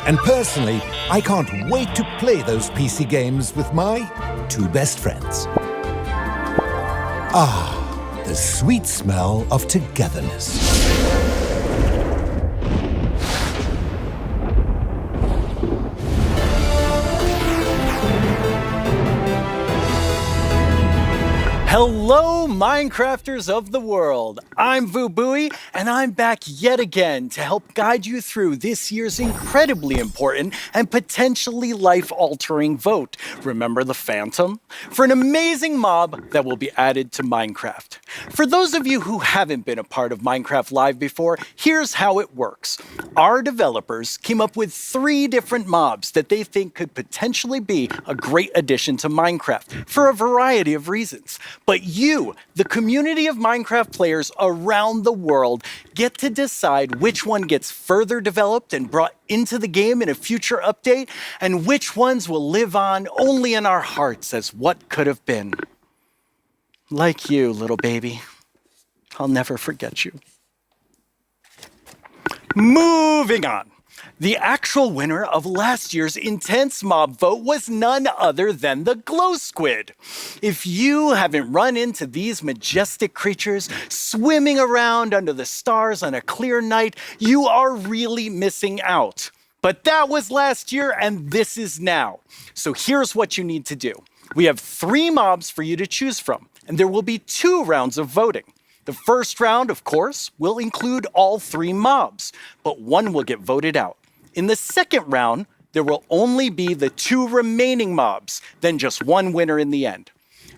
And personally, I can't wait to play those PC games with my two best friends. Ah, the sweet smell of togetherness.
Hello, Minecrafters of the world. I'm VooBuoy, and I'm back yet again to help guide you through this year's incredibly important and potentially life-altering vote. Remember the Phantom? For an amazing mob that will be added to Minecraft. For those of you who haven't been a part of Minecraft Live before, here's how it works. Our developers came up with 3 different mobs that they think could potentially be a great addition to Minecraft for a variety of reasons. But you, the community of Minecraft players around the world, get to decide which one gets further developed and brought into the game in a future update, and which ones will live on only in our hearts as what could have been. Like you, little baby. I'll never forget you. Moving on. The actual winner of last year's intense mob vote was none other than the Glow Squid. If you haven't run into these majestic creatures swimming around under the stars on a clear night, you are really missing out. But that was last year and this is now. So here's what you need to do. We have 3 mobs for you to choose from, and there will be 2 rounds of voting. The first round, of course, will include all 3 mobs, but one will get voted out. In the second round, there will only be the 2 remaining mobs, then just one winner in the end.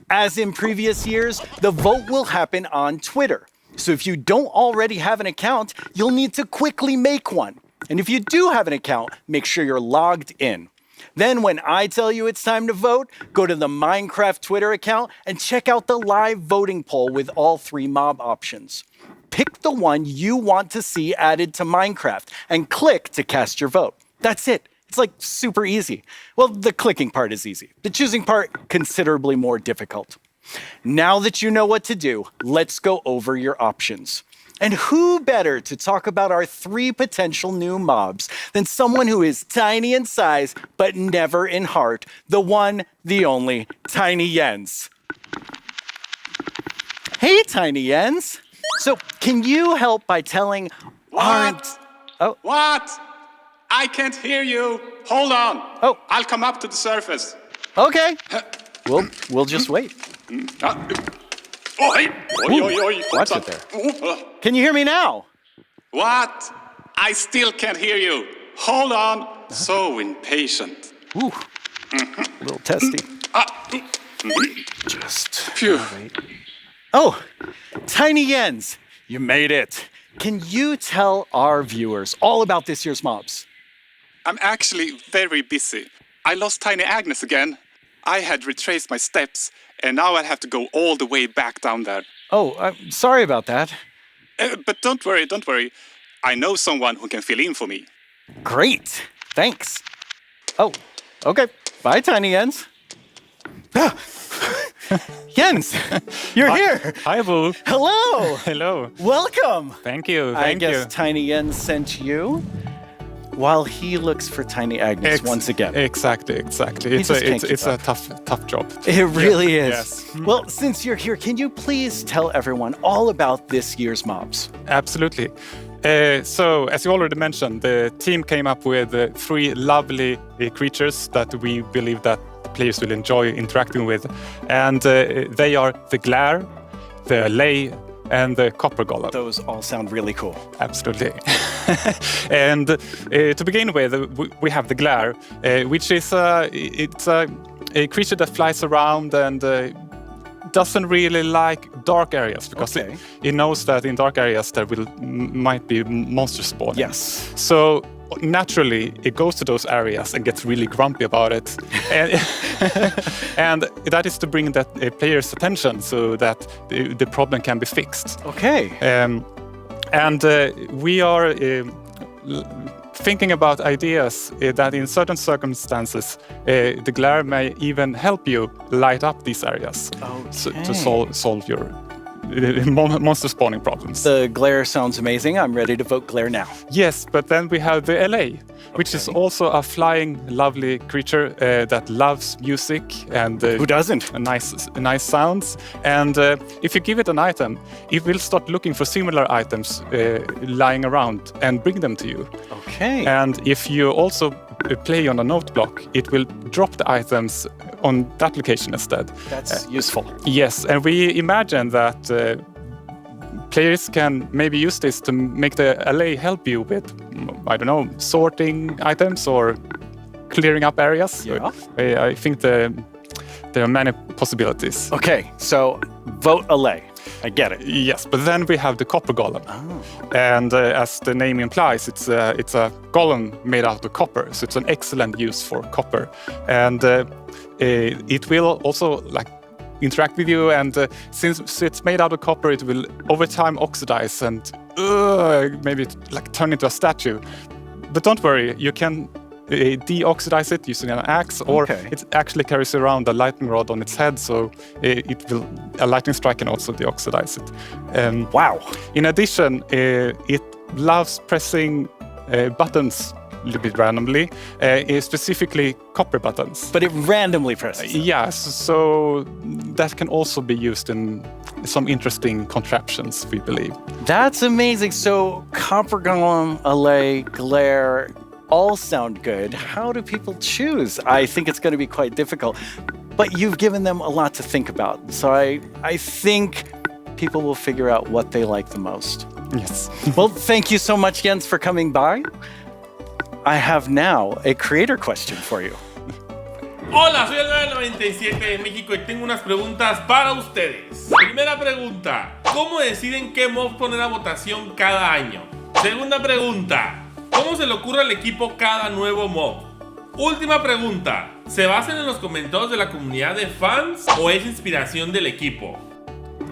As in previous years, the vote will happen on Twitter. So if you don't already have an account, you'll need to quickly make one. And if you do have an account, make sure you're logged in. Then when I tell you it's time to vote, go to the Minecraft Twitter account and check out the live voting poll with all 3 mob options. Pick the one you want to see added to Minecraft and click to cast your vote. That's it. It's like super easy. Well, the clicking part is easy. The choosing part, considerably more difficult. Now that you know what to do, let's go over your options. And who better to talk about our 3 potential new mobs than someone who is tiny in size, but never in heart, the one, the only, Tiny Jens. Hey, Tiny Jens. So, can you help by telling
What? What? I can't hear you. Hold on.
Oh.
I'll come up to the surface.
Okay. We'll just wait.
Oh, hey. Oi, oi, oi.
Watch it there. Can you hear me now?
What? I still can't hear you. Hold on. So impatient.
Ooh. A little testy.
Just phew.
Oh, Tiny Jens, you made it. Can you tell our viewers all about this year's mobs?
I'm actually very busy. I lost Tiny Agnes again. I had retraced my steps, and now I have to go all the way back down there.
Oh, I'm sorry about that.
But don't worry. I know someone who can fill in for me.
Great. Thanks. Oh, okay. Bye, Tiny Jens. Jens, you're here.
Hi, Boo.
Hello.
Hello.
Welcome.
Thank you.
I guess Tiny Jens sent you while he looks for Tiny Agnes once again.
Exactly. It's a tough job.
It really is.
Yes.
Well, since you're here, can you please tell everyone all about this year's mobs?
Absolutely. So, as you already mentioned, the team came up with 3 lovely creatures that we believe that the players will enjoy interacting with. And they are the Glare, the Allay, and the Copper Golem.
Those all sound really cool.
Absolutely. And to begin with, we have the Glare, which is it's a creature that flies around and doesn't really like dark areas because it knows that in dark areas there might be monsters spawning.
Yes.
So naturally, it goes to those areas and gets really grumpy about it. And that is to bring that player's attention so that the problem can be fixed.
Okay.
And we are thinking about ideas that in certain circumstances, the Glare may even help you light up these areas to solve your monster spawning problems.
The Glare sounds amazing. I'm ready to vote Glare now.
Yes, but then we have the Allay, which is also a flying, lovely creature that loves music and
who doesn't?
Nice sounds. And if you give it an item, it will start looking for similar items lying around and bring them to you.
Okay.
And if you also play on a note block, it will drop the items on that location instead.
That's useful.
Yes, and we imagine that players can maybe use this to make the Allay help you with, I don't know, sorting items or clearing up areas.
Yeah.
I think there are many possibilities.
Okay, so vote Allay. I get it.
Yes, but then we have the Copper Golem. And as the name implies, it's a golem made out of copper, so it's an excellent use for copper. And it will also interact with you, and since it's made out of copper, it will over time oxidize and maybe turn into a statue. But don't worry, you can deoxidize it using an axe, or it actually carries around a lightning rod on its head, so a lightning strike can also deoxidize it.
Wow!
In addition, it loves pressing buttons a little bit randomly, specifically copper buttons.
But it randomly presses.
Yes, so that can also be used in some interesting contraptions, we believe.
That's amazing. So Copper Golem, Allay, Glare, all sound good. How do people choose? I think it's going to be quite difficult. But you've given them a lot to think about. So I think people will figure out what they like the most.
Yes.
Well, thank you so much, Jens, for coming by. I have now a creator question for you.
Hola, soy el 997 de México y tengo unas preguntas para ustedes. Primera pregunta, ¿cómo deciden qué mob poner a votación cada año? Segunda pregunta, ¿cómo se le ocurre al equipo cada nuevo mob? Última pregunta, ¿se basan en los comentarios de la comunidad de fans o es inspiración del equipo?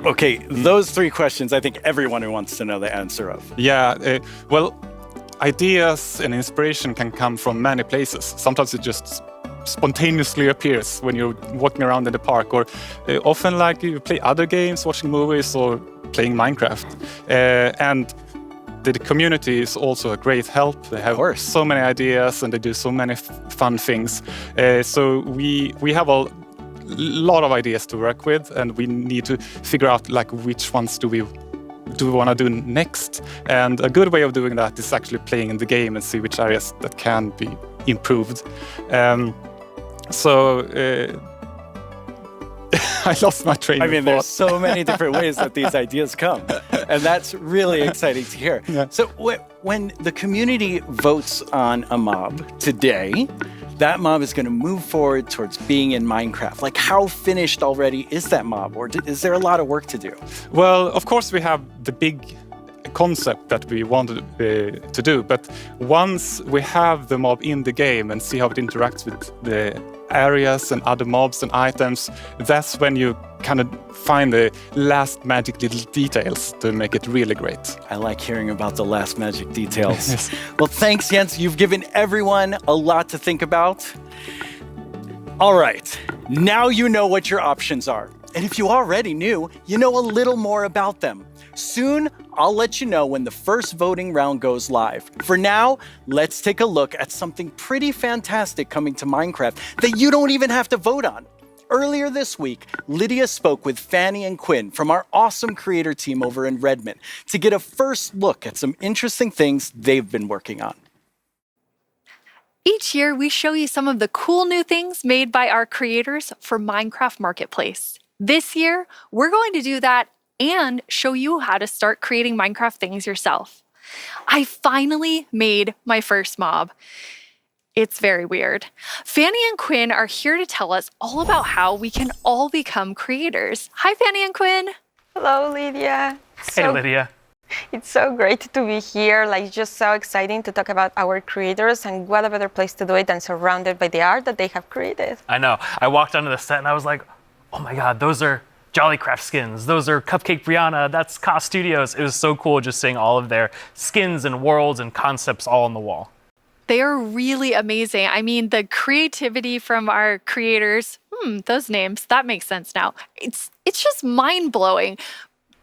Okay, those 3 questions I think everyone wants to know the answer of.
Yeah, well, ideas and inspiration can come from many places. Sometimes it just spontaneously appears when you're walking around in the park, or often you play other games, watching movies, or playing Minecraft. And the community is also a great help. They have so many ideas and they do so many fun things. So we have a lot of ideas to work with, and we need to figure out which ones do we want to do next. And a good way of doing that is actually playing in the game and see which areas that can be improved. I lost my train of thought.
There's so many different ways that these ideas come, and that's really exciting to hear.
Yeah.
So when the community votes on a mob today, that mob is going to move forward towards being in Minecraft. How finished already is that mob, or is there a lot of work to do?
Well, of course we have the big concept that we wanted to do. But once we have the mob in the game and see how it interacts with the areas and other mobs and items, that's when you kind of find the last magic little details to make it really great.
I like hearing about the last magic details. Well, thanks, Jens. You've given everyone a lot to think about. All right, now you know what your options are. And if you already knew, you know a little more about them. Soon, I'll let you know when the first voting round goes live. For now, let's take a look at something pretty fantastic coming to Minecraft that you don't even have to vote on. Earlier this week, Lydia spoke with Fanny and Quinn from our awesome creator team over in Redmond to get a first look at some interesting things they've been working on.
Each year, we show you some of the cool new things made by our creators for Minecraft Marketplace. This year, we're going to do that and show you how to start creating Minecraft things yourself. I finally made my first mob. It's very weird. Fanny and Quinn are here to tell us all about how we can all become creators. Hi, Fanny and Quinn.
Hello, Lydia.
Hey, Lydia.
It's so great to be here. Like, just so exciting to talk about our creators, and what a better place to do it than surrounded by the art that they have created.
I know. I walked onto the set and I was like, oh my God, those are Jollycraft skins. Those are Cupcake Brianna. That's Ka Studios. It was so cool just seeing all of their skins and worlds and concepts all on the wall.
They are really amazing. I mean, the creativity from our creators, those names, that makes sense now. It's just mind-blowing.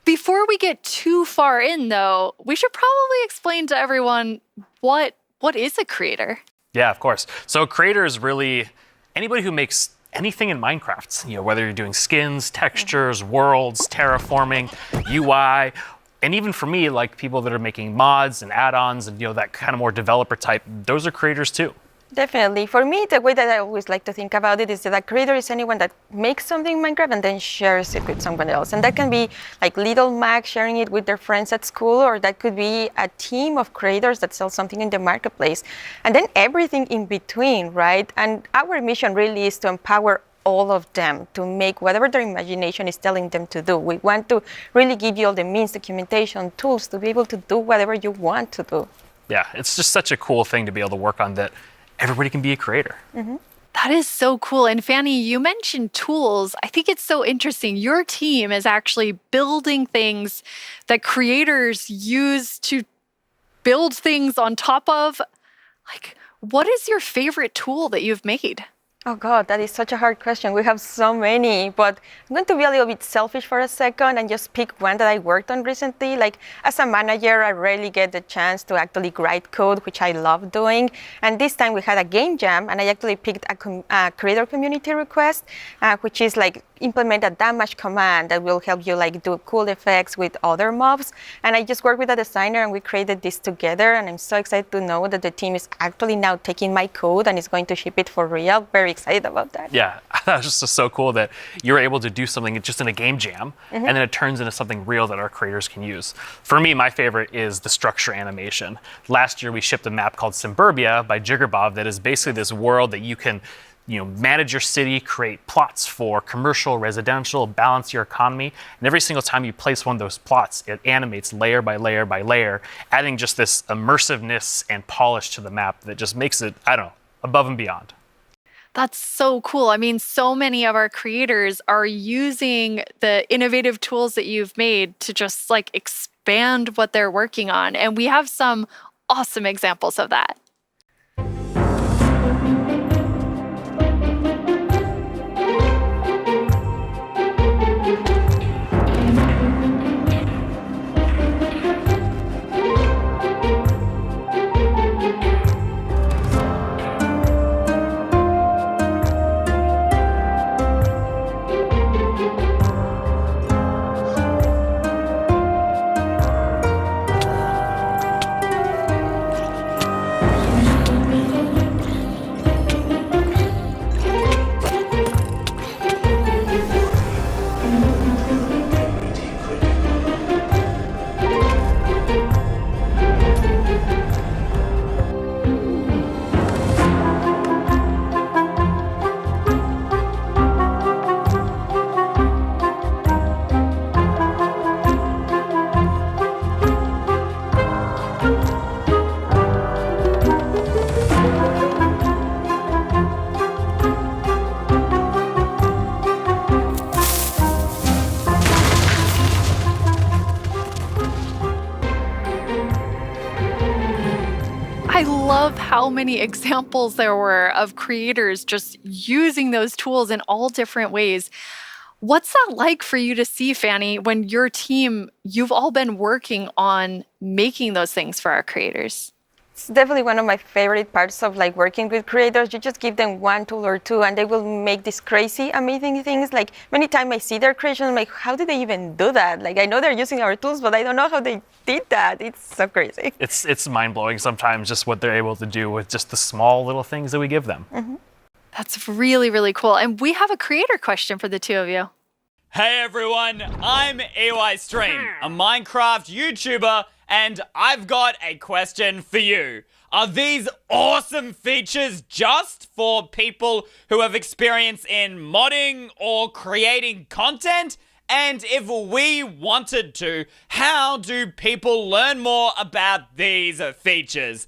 Before we get too far in, though, we should probably explain to everyone what is a creator?
Yeah, of course. So a creator is really anybody who makes anything in Minecraft, whether you're doing skins, textures, worlds, terraforming, UI, and even for me, like people that are making mods and add-ons and that kind of more developer type, those are creators too.
Definitely. For me, the way that I always like to think about it is that a creator is anyone that makes something in Minecraft and then shares it with someone else. And that can be like little Mac sharing it with their friends at school, or that could be a team of creators that sell something in the marketplace. And then everything in between, right? And our mission really is to empower all of them to make whatever their imagination is telling them to do. We want to really give you all the means, documentation, tools to be able to do whatever you want to do.
Yeah, it's just such a cool thing to be able to work on that everybody can be a creator.
Mm-hmm.
That is so cool. And Fanny, you mentioned tools. I think it's so interesting. Your team is actually building things that creators use to build things on top of. Like, what is your favorite tool that you've made?
Oh God, that is such a hard question. We have so many, but I'm going to be a little bit selfish for a second and just pick one that I worked on recently. Like, as a manager, I rarely get the chance to actually write code, which I love doing. And this time we had a game jam, and I actually picked a creator community request, which is like implement a damage command that will help you like do cool effects with other mobs. And I just worked with a designer and we created this together, and I'm so excited to know that the team is actually now taking my code and is going to ship it for real. Very excited about that.
Yeah, that was just so cool that you're able to do something just in a game jam, and then it turns into something real that our creators can use. For me, my favorite is the structure animation. Last year we shipped a map called Simburbia by Jiggerbob that is basically this world that you can manage your city, create plots for commercial, residential, balance your economy. And every single time you place one of those plots, it animates layer by layer by layer, adding just this immersiveness and polish to the map that just makes it, above and beyond.
That's so cool. I mean, so many of our creators are using the innovative tools that you've made to just like expand what they're working on. And we have some awesome examples of that. I love how many examples there were of creators just using those tools in all different ways. What's that like for you to see, Fanny, when your team, you've all been working on making those things for our creators?
It's definitely one of my favorite parts of like working with creators. You just give them one tool or two and they will make these crazy, amazing things. Like many times I see their creation, I'm like, how did they even do that? Like I know they're using our tools, but I don't know how they did that. It's so crazy.
It's mind-blowing sometimes just what they're able to do with just the small little things that we give them.
Mm-hmm.
That's really, really cool. And we have a creator question for the two of you.
Hey everyone, I'm EYStream, a Minecraft YouTuber, and I've got a question for you. Are these awesome features just for people who have experience in modding or creating content? And if we wanted to, how do people learn more about these features?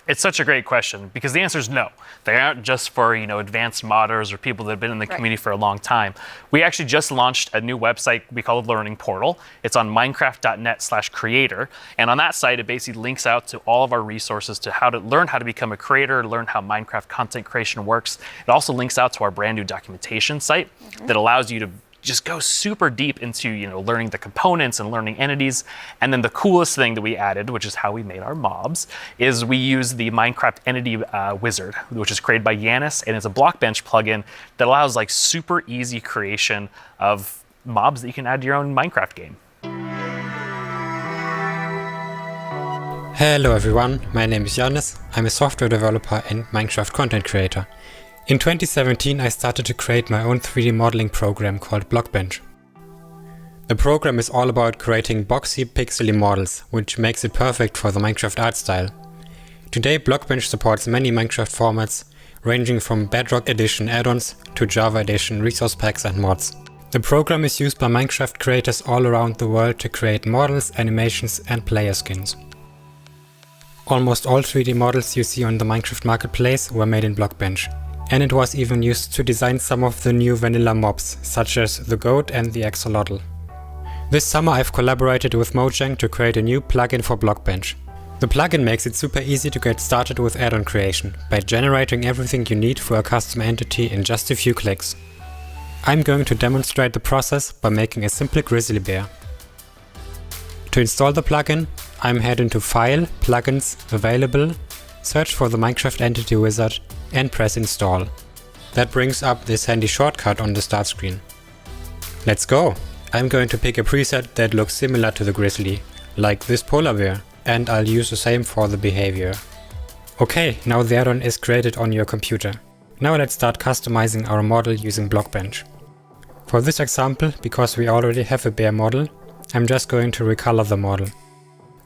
It's such a great question because the answer is no. They aren't just for, advanced modders or people that have been in the community for a long time. We actually just launched a new website we call the Learning Portal. It's on minecraft.net/creator. And on that site, it basically links out to all of our resources to how to learn how to become a creator, learn how Minecraft content creation works. It also links out to our brand new documentation site that allows you to just go super deep into learning the components and learning entities. And then the coolest thing that we added, which is how we made our mobs, is we use the Minecraft Entity Wizard, which is created by Yanis, and it's a Blockbench plugin that allows like super easy creation of mobs that you can add to your own Minecraft game.
Hello everyone, my name is Yanis. I'm a software developer and Minecraft content creator. In 2017 I started to create my own 3D modeling program called Blockbench. The program is all about creating boxy, pixely models, which makes it perfect for the Minecraft art style. Today Blockbench supports many Minecraft formats, ranging from Bedrock Edition add-ons to Java Edition resource packs and mods. The program is used by Minecraft creators all around the world to create models, animations and player skins. Almost all 3D models you see on the Minecraft Marketplace were made in Blockbench. And it was even used to design some of the new vanilla mobs, such as the goat and the axolotl. This summer I've collaborated with Mojang to create a new plugin for Blockbench. The plugin makes it super easy to get started with add-on creation, by generating everything you need for a custom entity in just a few clicks. I'm going to demonstrate the process by making a simple grizzly bear. To install the plugin, I'm heading to File, Plugins, Available, search for the Minecraft Entity Wizard and press install. That brings up this handy shortcut on the start screen. Let's go! I'm going to pick a preset that looks similar to the grizzly, like this polar bear, and I'll use the same for the behavior. Okay, now the add-on is created on your computer. Now let's start customizing our model using Blockbench. For this example, because we already have a bear model, I'm just going to recolor the model.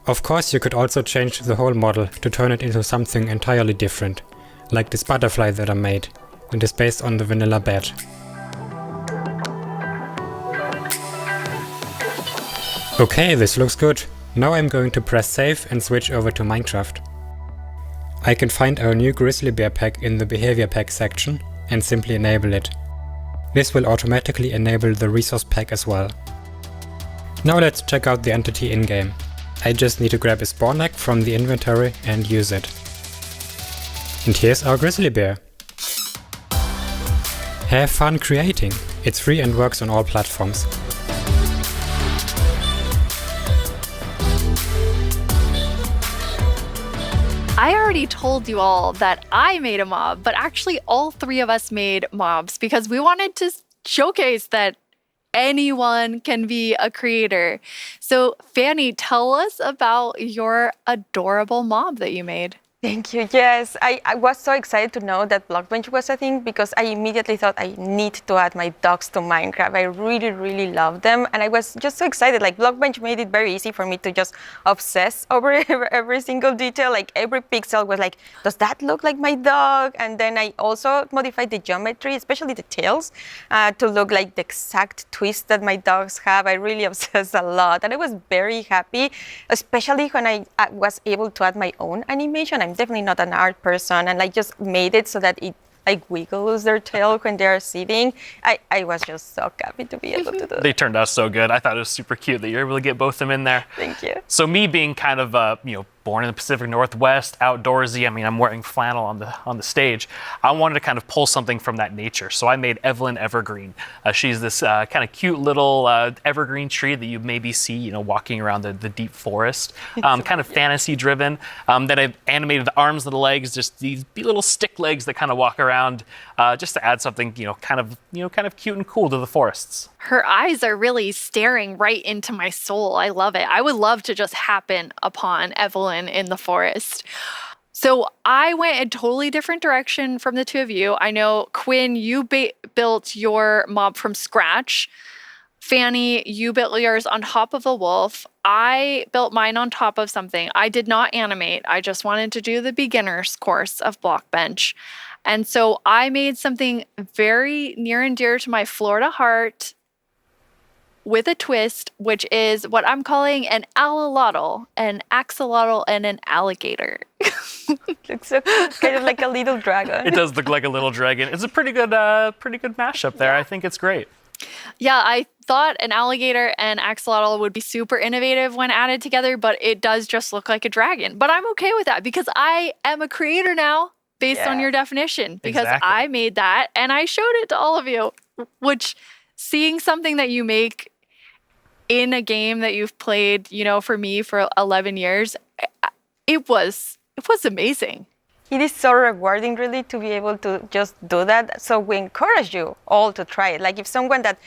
Of course you could also change the whole model to turn it into something entirely different, like this butterfly that I made, and is based on the vanilla bat. Okay, this looks good. Now I'm going to press save and switch over to Minecraft. I can find our new grizzly bear pack in the behavior pack section and simply enable it. This will automatically enable the resource pack as well. Now let's check out the entity in-game. I just need to grab a spawn egg from the inventory and use it. And here's our grizzly bear. Have fun creating! It's free and works on all platforms.
I already told you all that I made a mob, but actually all three of us made mobs because we wanted to showcase that anyone can be a creator. So Fanny, tell us about your adorable mob that you made.
Thank you. Yes, I was so excited to know that Blockbench was a thing because I immediately thought I need to add my dogs to Minecraft. I really, really love them. And I was just so excited. Like Blockbench made it very easy for me to just obsess over every single detail. Like every pixel was like, does that look like my dog? And then I also modified the geometry, especially the tails, to look like the exact twist that my dogs have. I really obsessed a lot. And I was very happy, especially when I was able to add my own animation. I'm definitely not an art person, and I just made it so that it like wiggles their tail when they're sitting. I was just so happy to be able to do that.
They turned out so good. I thought it was super cute that you're able to get both of them in there.
Thank you.
So me being kind of born in the Pacific Northwest, outdoorsy. I mean, I'm wearing flannel on the stage. I wanted to kind of pull something from that nature. So I made Evelyn Evergreen. She's this kind of cute little evergreen tree that you maybe see, walking around the deep forest. Kind of fantasy driven. Then I've animated the arms and the legs, just these little stick legs that kind of walk around, just to add something, kind of cute and cool to the forests.
Her eyes are really staring right into my soul. I love it. I would love to just happen upon Evelyn in the forest. So I went a totally different direction from the two of you. I know, Quinn, you built your mob from scratch. Fanny, you built yours on top of a wolf. I built mine on top of something. I did not animate. I just wanted to do the beginner's course of Blockbench. And so I made something very near and dear to my Florida heart with a twist, which is what I'm calling an allalotl, an axolotl, and an alligator.
Looks so kind of like a little dragon.
It does look like a little dragon. It's a pretty good mashup there. I think it's great.
Yeah, I thought an alligator and axolotl would be super innovative when added together, but it does just look like a dragon. But I'm okay with that because I am a creator now based on your definition, because I made that and I showed it to all of you, which seeing something that you make in a game that you've played, for me for 11 years, it was amazing.
It is so rewarding, really, to be able to just do that. So we encourage you all to try it. Like if someone that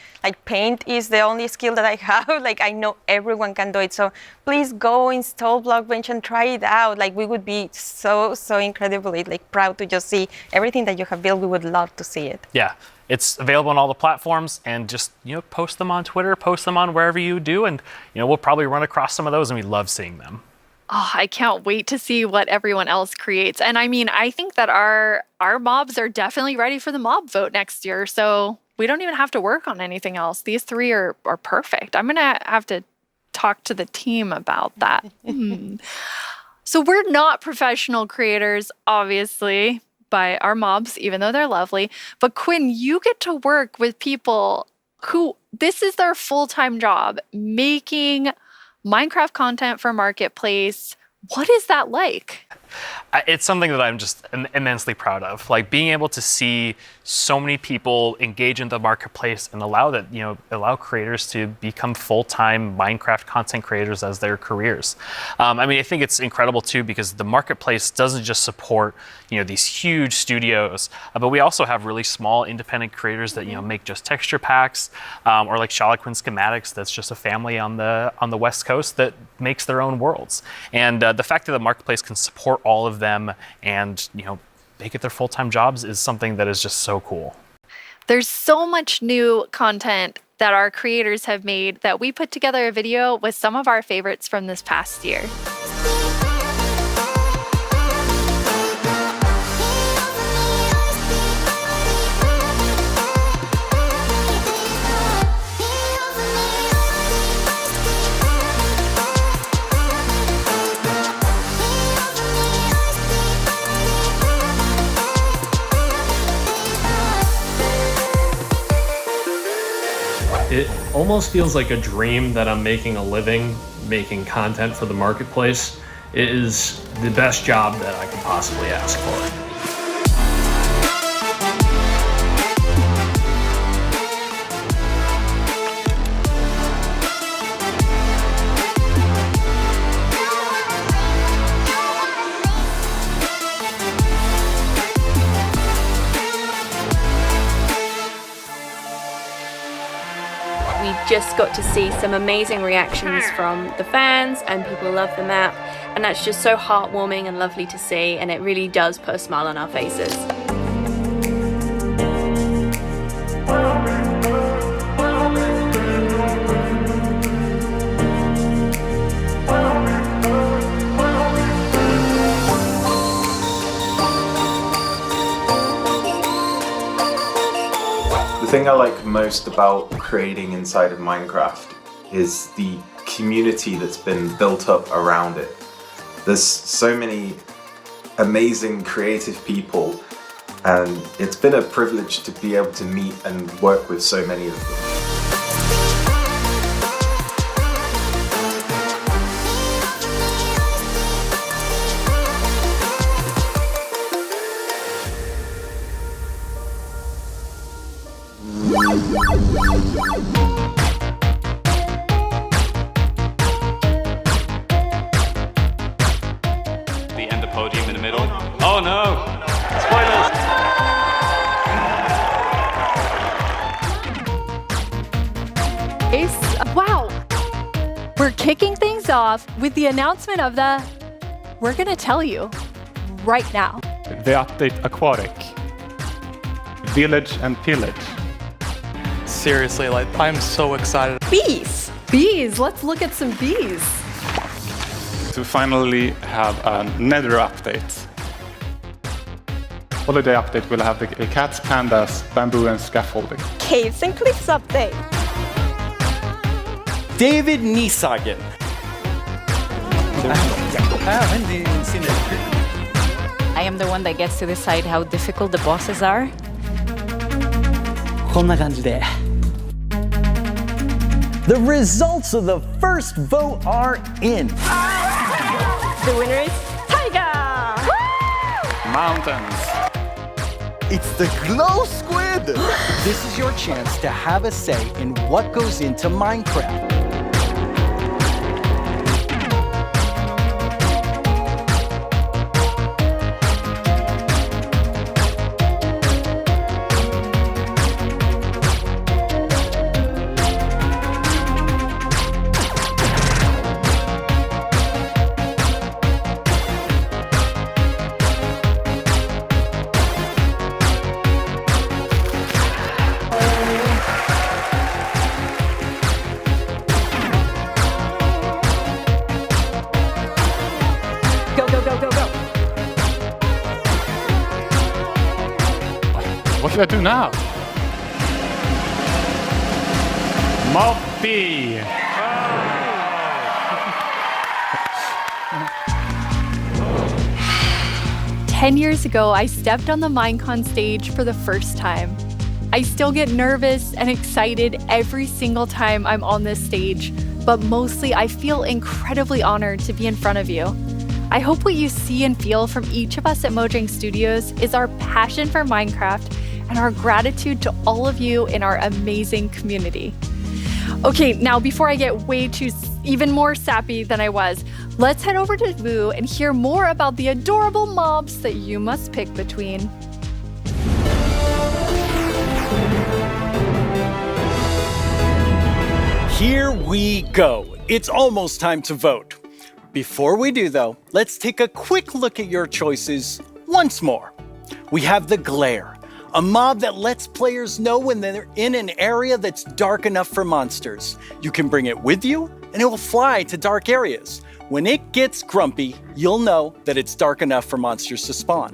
paint is the only skill that I have, I know everyone can do it. So please go install Blockbench and try it out. We would be so incredibly proud to just see everything that you have built. We would love to see it.
Yeah. It's available on all the platforms, and just post them on Twitter, post them on wherever you do, and we'll probably run across some of those, and we love seeing them.
Oh, I can't wait to see what everyone else creates. And I mean, I think that our mobs are definitely ready for the mob vote next year, so we don't even have to work on anything else. These three are perfect. I'm gonna have to talk to the team about that. So we're not professional creators, obviously, by our mobs, even though they're lovely. But Quinn, you get to work with people who this is their full-time job, making Minecraft content for Marketplace. What is that like?
It's something that I'm just immensely proud of. Being able to see so many people engage in the marketplace and allow creators to become full-time Minecraft content creators as their careers. I think it's incredible too, because the marketplace doesn't just support these huge studios, but we also have really small independent creators that make just texture packs, or like Charloquin Schematics, that's just a family on the West Coast that makes their own worlds. And the fact that the marketplace can support all of them and make it their full-time jobs is something that is just so cool.
There's so much new content that our creators have made that we put together a video with some of our favorites from this past year.
It almost feels like a dream that I'm making a living making content for the marketplace. It is the best job that I could possibly ask for.
We just got to see some amazing reactions from the fans, and people love the map, and that's just so heartwarming and lovely to see, and it really does put a smile on our faces.
The thing I like most about creating inside of Minecraft is the community that's been built up around it. There's so many amazing creative people, and it's been a privilege to be able to meet and work with so many of them.
Lee and the podium in the middle. Oh no! Spoilers!
Wow! We're kicking things off with the announcement of we're gonna tell you right now.
The update Aquatic. Village and Pillage.
Seriously, like, I'm so excited.
Bees! Bees! Let's look at some bees.
To finally have a Nether update. Holiday update will have the cats, pandas, bamboo and scaffolding.
Caves and cliffs update.
David Niesagen.
I am the one that gets to decide how difficult the bosses are.
こんな感じで The results of the first vote are in.
The winner is Tiger!
Mountains.
It's the Glow Squid! This is your chance to have a say in what goes into Minecraft.
What should I do now? Moppy!
10 years ago, I stepped on the Minecon stage for the first time. I still get nervous and excited every single time I'm on this stage, but mostly I feel incredibly honored to be in front of you. I hope what you see and feel from each of us at Mojang Studios is our passion for Minecraft and our gratitude to all of you in our amazing community. Okay, now before I get even more sappy than I was, let's head over to Voo and hear more about the adorable mobs that you must pick between.
Here we go. It's almost time to vote. Before we do though, let's take a quick look at your choices once more. We have the Glare, a mob that lets players know when they're in an area that's dark enough for monsters. You can bring it with you and it will fly to dark areas. When it gets grumpy, you'll know that it's dark enough for monsters to spawn.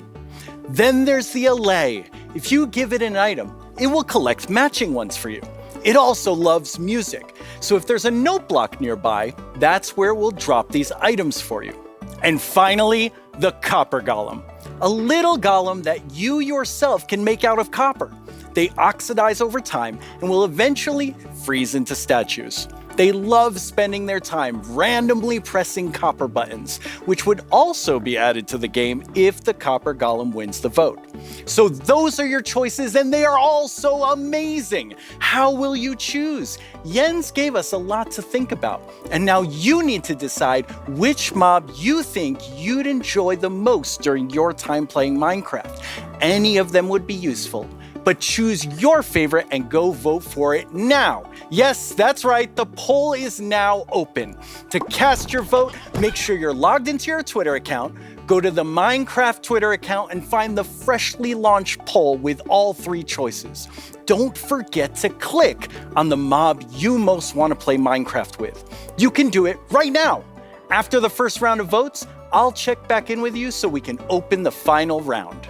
Then there's the Allay. If you give it an item, it will collect matching ones for you. It also loves music, so if there's a note block nearby, that's where we'll drop these items for you. And finally, the Copper Golem, a little golem that you yourself can make out of copper. They oxidize over time and will eventually freeze into statues. They love spending their time randomly pressing copper buttons, which would also be added to the game if the Copper Golem wins the vote. So those are your choices and they are all so amazing. How will you choose? Jens gave us a lot to think about, and now you need to decide which mob you think you'd enjoy the most during your time playing Minecraft. Any of them would be useful, but choose your favorite and go vote for it now. Yes, that's right, the poll is now open. To cast your vote, make sure you're logged into your Twitter account, go to the Minecraft Twitter account and find the freshly launched poll with all 3 choices. Don't forget to click on the mob you most want to play Minecraft with. You can do it right now. After the first round of votes, I'll check back in with you so we can open the final round.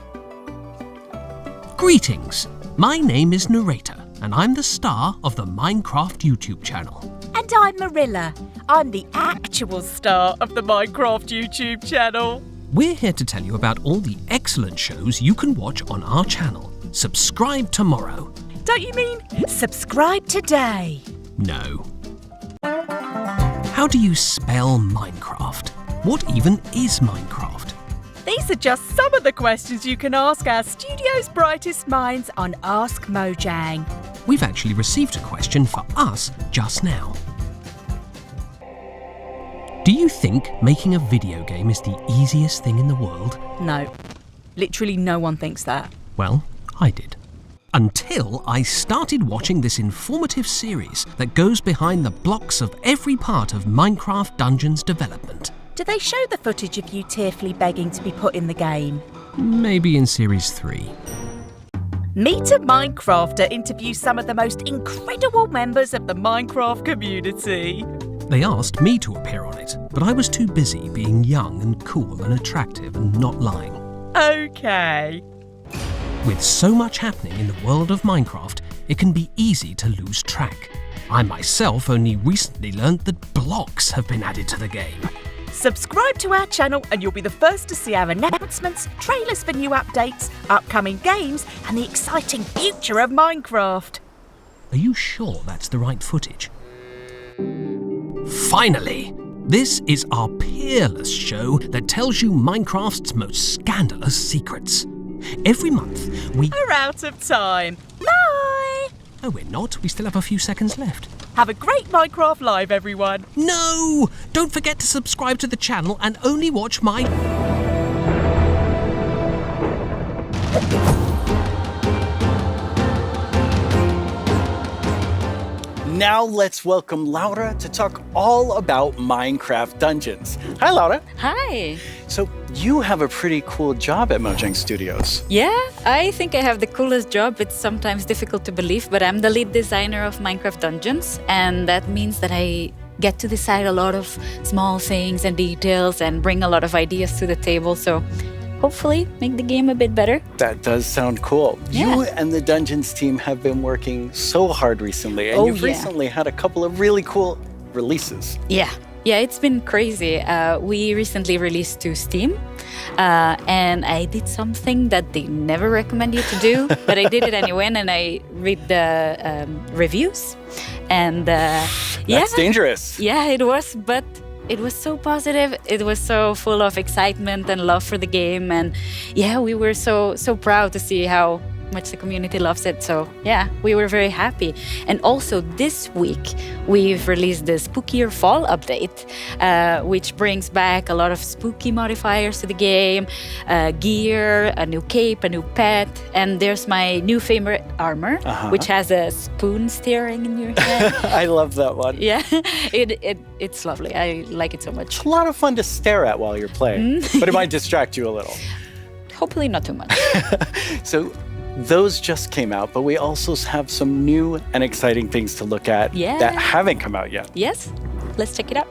Greetings, my name is Narrator, and I'm the star of the Minecraft YouTube channel.
And I'm Marilla. I'm the actual star of the Minecraft YouTube channel.
We're here to tell you about all the excellent shows you can watch on our channel. Subscribe tomorrow.
Don't you mean subscribe today?
No. How do you spell Minecraft? What even is Minecraft?
These are just some of the questions you can ask our studio's brightest minds on Ask Mojang.
We've actually received a question for us just now. Do you think making a video game is the easiest thing in the world?
No. Literally no one thinks that.
Well, I did. Until I started watching this informative series that goes behind the blocks of every part of Minecraft Dungeons development.
Do they show the footage of you tearfully begging to be put in the game?
Maybe in Series 3.
Meet a Minecrafter interviews some of the most incredible members of the Minecraft community.
They asked me to appear on it, but I was too busy being young and cool and attractive and not lying.
Okay.
With so much happening in the world of Minecraft, it can be easy to lose track. I myself only recently learned that blocks have been added to the game.
Subscribe to our channel and you'll be the first to see our announcements, trailers for new updates, upcoming games, and the exciting future of Minecraft.
Are you sure that's the right footage? Finally! This is our peerless show that tells you Minecraft's most scandalous secrets. Every month,
We're out of time. Bye!
Oh, we're not. We still have a few seconds left.
Have a great Minecraft Live, everyone.
No! Don't forget to subscribe to the channel and only watch my...
Now let's welcome Laura to talk all about Minecraft Dungeons. Hi, Laura.
Hi.
So you have a pretty cool job at Mojang Studios.
Yeah, I think I have the coolest job. It's sometimes difficult to believe, but I'm the lead designer of Minecraft Dungeons, and that means that I get to decide a lot of small things and details and bring a lot of ideas to the table. So hopefully make the game a bit better.
That does sound cool.
Yeah.
You and the Dungeons team have been working so hard recently, and you've recently had a couple of really cool releases.
Yeah, it's been crazy. We recently released to Steam, and I did something that they never recommend you to do, but I did it anyway, and I read the reviews, and
That's dangerous.
Yeah, it was, but it was so positive. It was so full of excitement and love for the game, and yeah, we were so proud to see how much the community loves it. So yeah, we were very happy. And also this week we've released the Spookier Fall update, which brings back a lot of spooky modifiers to the game, gear, a new cape, a new pet, and there's my new favorite armor, which has a spoon staring in your head.
I love that one.
Yeah, it's lovely. I like it so much.
It's a lot of fun to stare at while you're playing, but it might distract you a little.
Hopefully not too much.
So those just came out, but we also have some new and exciting things to look at that haven't come out yet.
Yes, let's check it out.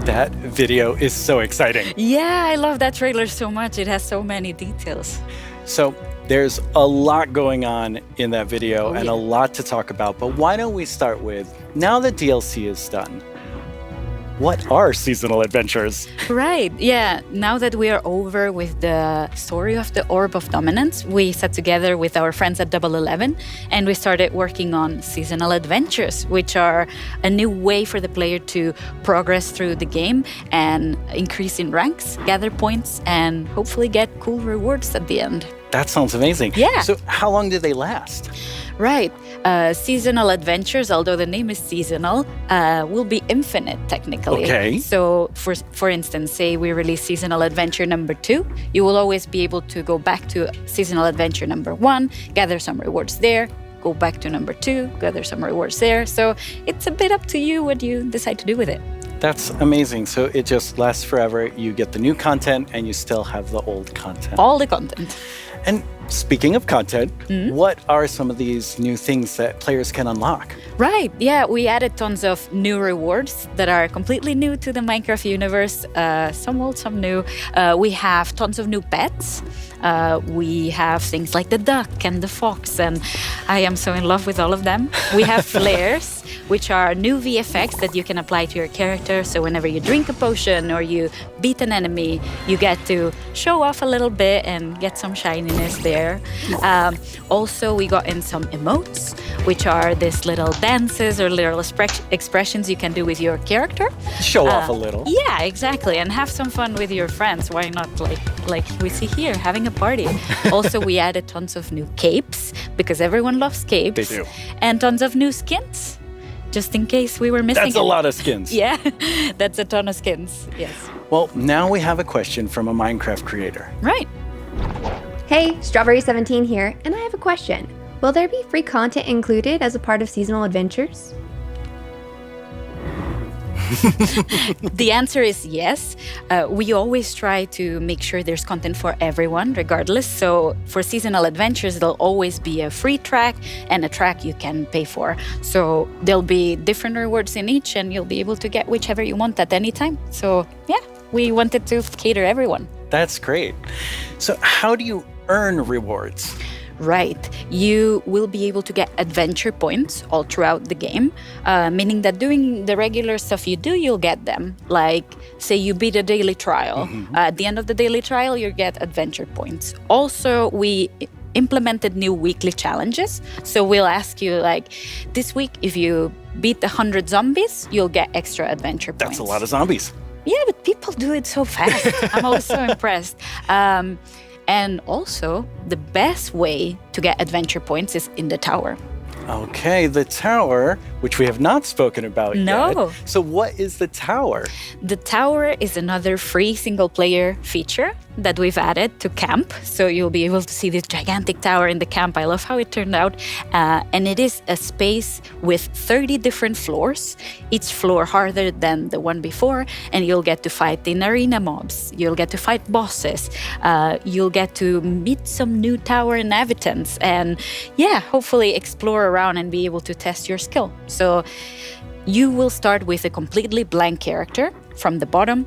That video is so exciting.
Yeah, I love that trailer so much. It has so many details.
So There's a lot going on in that video and a lot to talk about, but why don't we start with, now that DLC is done, what are seasonal adventures?
Right, yeah. Now that we are over with the story of the Orb of Dominance, we sat together with our friends at Double 11 and we started working on seasonal adventures, which are a new way for the player to progress through the game and increase in ranks, gather points, and hopefully get cool rewards at the end.
That sounds amazing.
Yeah.
So how long do they last?
Right. Seasonal adventures, although the name is seasonal, will be infinite technically.
Okay.
So, for instance, say we release seasonal adventure number 2, you will always be able to go back to seasonal adventure number 1, gather some rewards there, go back to number 2, gather some rewards there. So it's a bit up to you what you decide to do with it.
That's amazing. So it just lasts forever. You get the new content and you still have the old content.
All the content.
And speaking of content, what are some of these new things that players can unlock?
Right, yeah, we added tons of new rewards that are completely new to the Minecraft universe, some old, some new. We have tons of new pets. We have things like the duck and the fox, and I am so in love with all of them. We have flares, which are new VFX that you can apply to your character. So whenever you drink a potion or you beat an enemy, you get to show off a little bit and get some shininess there. Also, we got in some emotes, which are these little dances or little expressions you can do with your character.
Show off a little.
Yeah, exactly. And have some fun with your friends. Why not, like we see here, having a party. Also, we added tons of new capes, because everyone loves capes.
They do.
And tons of new skins, just in case we were missing
That's a lot of skins.
Yeah, that's a ton of skins, yes.
Well, now we have a question from a Minecraft creator.
Right.
Hey, Strawberry17 here, and I have a question. Will there be free content included as a part of seasonal adventures?
The answer is yes. We always try to make sure there's content for everyone, regardless. So for seasonal adventures, there'll always be a free track and a track you can pay for. So there'll be different rewards in each, and you'll be able to get whichever you want at any time. So yeah, we wanted to cater everyone.
That's great. So how do you earn rewards?
Right. You will be able to get adventure points all throughout the game, meaning that doing the regular stuff you do, you'll get them. Like, say you beat a daily trial. At the end of the daily trial, you get adventure points. Also, we implemented new weekly challenges. So we'll ask you, like, this week, if you beat 100 zombies, you'll get extra adventure points.
That's a lot of zombies.
Yeah, but people do it so fast. I'm always so impressed. And also, the best way to get adventure points is in the tower.
Okay, the tower, which we have not spoken about yet.
No.
So what is the tower?
The tower is another free single-player feature that we've added to camp. So you'll be able to see this gigantic tower in the camp. I love how it turned out. And it is a space with 30 different floors, each floor harder than the one before. And you'll get to fight in arena mobs. You'll get to fight bosses. You'll get to meet some new tower inhabitants. And yeah, hopefully explore around and be able to test your skill. So you will start with a completely blank character from the bottom,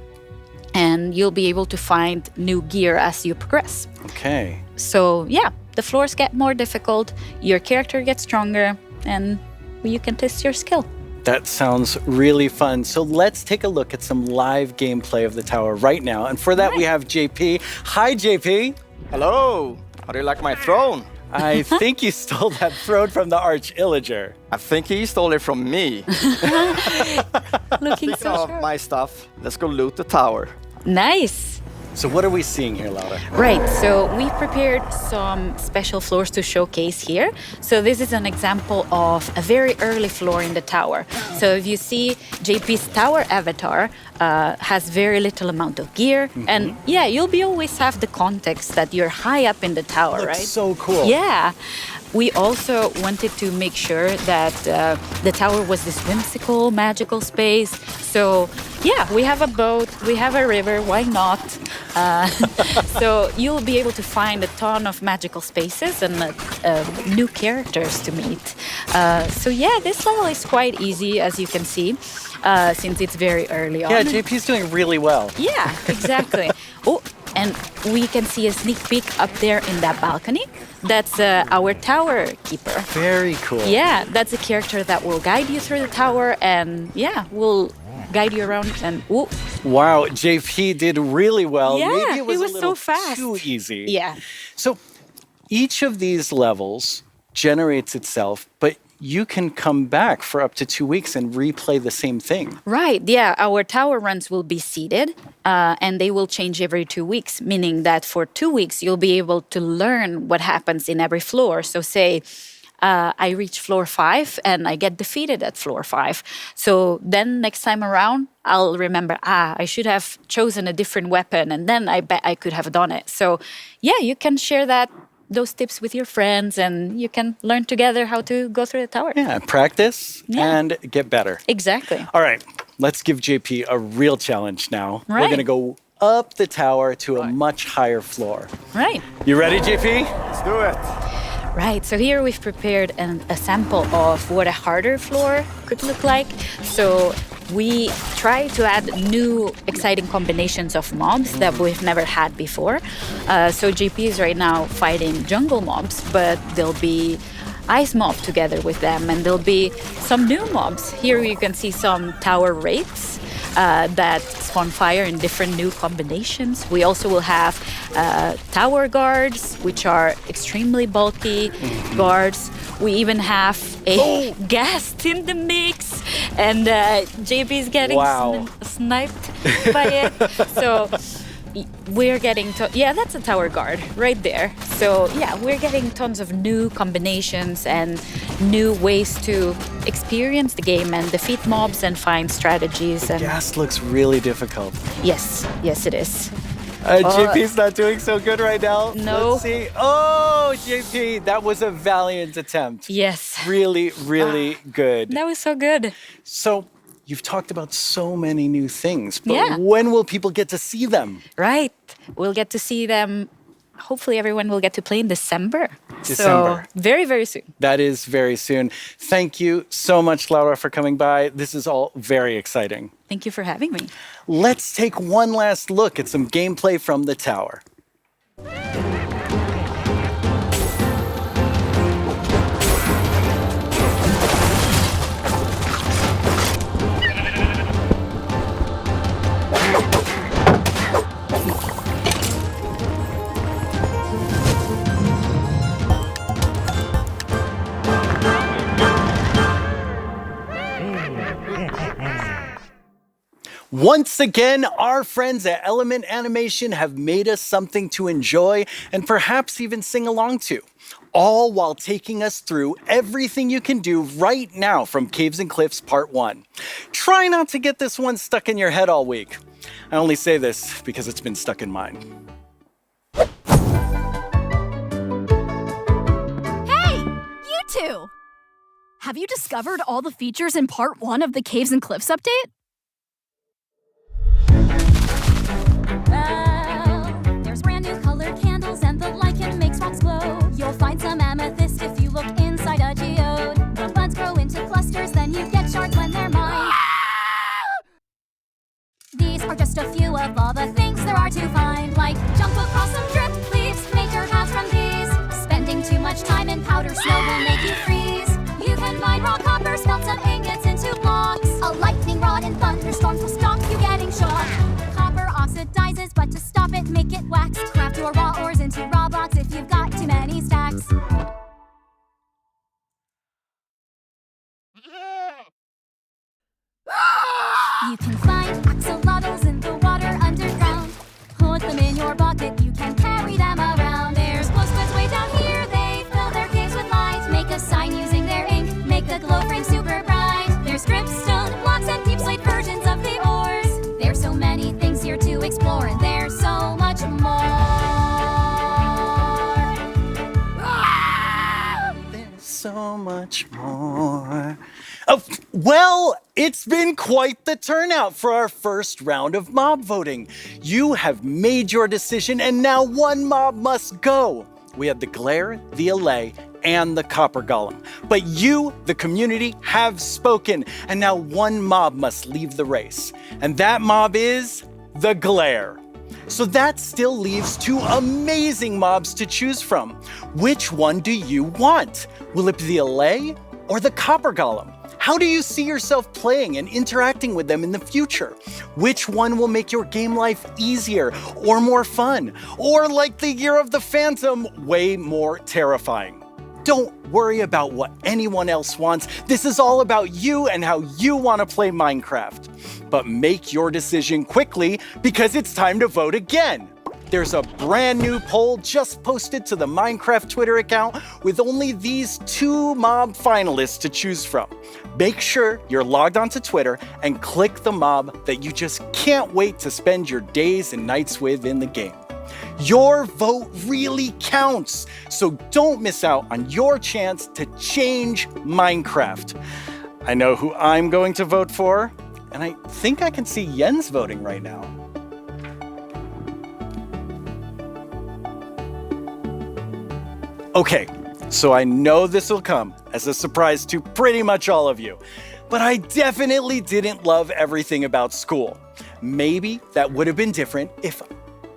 and you'll be able to find new gear as you progress.
Okay.
So yeah, the floors get more difficult, your character gets stronger, and you can test your skill.
That sounds really fun. So let's take a look at some live gameplay of the tower right now. And for that, we have JP. Hi, JP.
Hello. How do you like my throne?
I think you stole that throne from the Arch Illager.
I think he stole it from me.
Looking
Speaking
so
of
sharp.
my stuff, let's go loot the tower.
Nice.
So what are we seeing here, Laura?
Right, so we prepared some special floors to showcase here. So this is an example of a very early floor in the tower. So if you see JP's tower avatar has very little amount of gear. And yeah, you'll be always have the context that you're high up in the tower,
Looks
right?
so cool.
Yeah. We also wanted to make sure that the tower was this whimsical, magical space. So yeah, we have a boat, we have a river, why not? So you'll be able to find a ton of magical spaces and new characters to meet. So yeah, this level is quite easy, as you can see, since it's very early on.
Yeah, JP's doing really well.
Yeah, exactly. Oh, and And we can see a sneak peek up there in that balcony. That's our tower keeper.
Very cool.
Yeah, that's a character that will guide you through the tower and will guide you around and ooh.
Wow, JP did really well.
Yeah,
Maybe it was,
he was
a little
so fast.
too easy.
Yeah.
So each of these levels generates itself, but you can come back for up to 2 weeks and replay the same thing.
Right, yeah. Our tower runs will be seeded and they will change every 2 weeks, meaning that for 2 weeks, you'll be able to learn what happens in every floor. So say I reach floor 5 and I get defeated at floor 5. So then next time around, I'll remember, I should have chosen a different weapon and then I bet I could have done it. So yeah, you can share those tips with your friends and you can learn together how to go through the tower.
Yeah, practice and get better.
Exactly.
All right, let's give JP a real challenge now.
Right.
We're going to go up the tower to a much higher floor.
Right.
You ready, JP?
Let's do it.
Right, so here we've prepared a sample of what a harder floor could look like. So we try to add new exciting combinations of mobs that we've never had before. So JP is right now fighting jungle mobs, but there'll be ice mob together with them, and there'll be some new mobs. Here you can see some tower wraiths that spawn fire in different new combinations. We also will have tower guards, which are extremely bulky guards. We even have a guest in the mix, and JP is getting sniped by it. So we're getting that's a tower guard right there. So yeah, we're getting tons of new combinations and new ways to experience the game and defeat mobs and find strategies.
The gas looks really difficult.
Yes, it is.
JP's not doing so good right now.
No.
Let's see. Oh, JP, that was a valiant attempt.
Yes.
Really, really good.
That was so good.
So you've talked about so many new things, but when will people get to see them?
Right. We'll get to see them. Hopefully everyone will get to play in December.
December.
So very, very soon.
That is very soon. Thank you so much, Laura, for coming by. This is all very exciting.
Thank you for having me.
Let's take one last look at some gameplay from the tower. Once again, our friends at Element Animation have made us something to enjoy and perhaps even sing along to, all while taking us through everything you can do right now from Caves and Cliffs Part 1. Try not to get this one stuck in your head all week. I only say this because it's been stuck in mine.
Hey, you two! Have you discovered all the features in Part 1 of the Caves and Cliffs update?
There's brand new colored candles and the lichen makes rocks glow. You'll find some amethyst if you look inside a geode. The buds grow into clusters, then you get shards when they're mined. These are just a few of all the things there are to find, like jump across some drip leaves, major paths from these. Spending too much time in powder snow will make you freeze. You can mine raw copper, smelt some ingots into blocks. A lightning rod and thunderstorms will stop you getting shocked. Oxidizes, but to stop it, make it wax. Craft your raw ores into raw blocks if you've got too many stacks. You can find axolotls in the water underground. Put them in your bucket, you can carry them around. There's glow squids way down here, they fill their caves with light. Make a sign using their ink, make the glow frame super bright. There's dripstone blocks and deep slate versions of the ores. There's so many things here to explore, and there's so much more.
There's so much more. Oh, well, it's been quite the turnout for our first round of mob voting. You have made your decision, and now one mob must go. We have the Glare, the Allay, and the Copper Golem. But you, the community, have spoken, and now one mob must leave the race. And that mob is the Glare. So that still leaves 2 amazing mobs to choose from. Which one do you want? Will it be the Allay or the Copper Golem? How do you see yourself playing and interacting with them in the future? Which one will make your game life easier or more fun? Or like the Year of the Phantom, way more terrifying? Don't worry about what anyone else wants. This is all about you and how you want to play Minecraft. But make your decision quickly because it's time to vote again. There's a brand new poll just posted to the Minecraft Twitter account with only these 2 mob finalists to choose from. Make sure you're logged onto Twitter and click the mob that you just can't wait to spend your days and nights with in the game. Your vote really counts, so don't miss out on your chance to change Minecraft. I know who I'm going to vote for, and I think I can see Jens voting right now. Okay, so I know this will come as a surprise to pretty much all of you, but I definitely didn't love everything about school. Maybe that would have been different if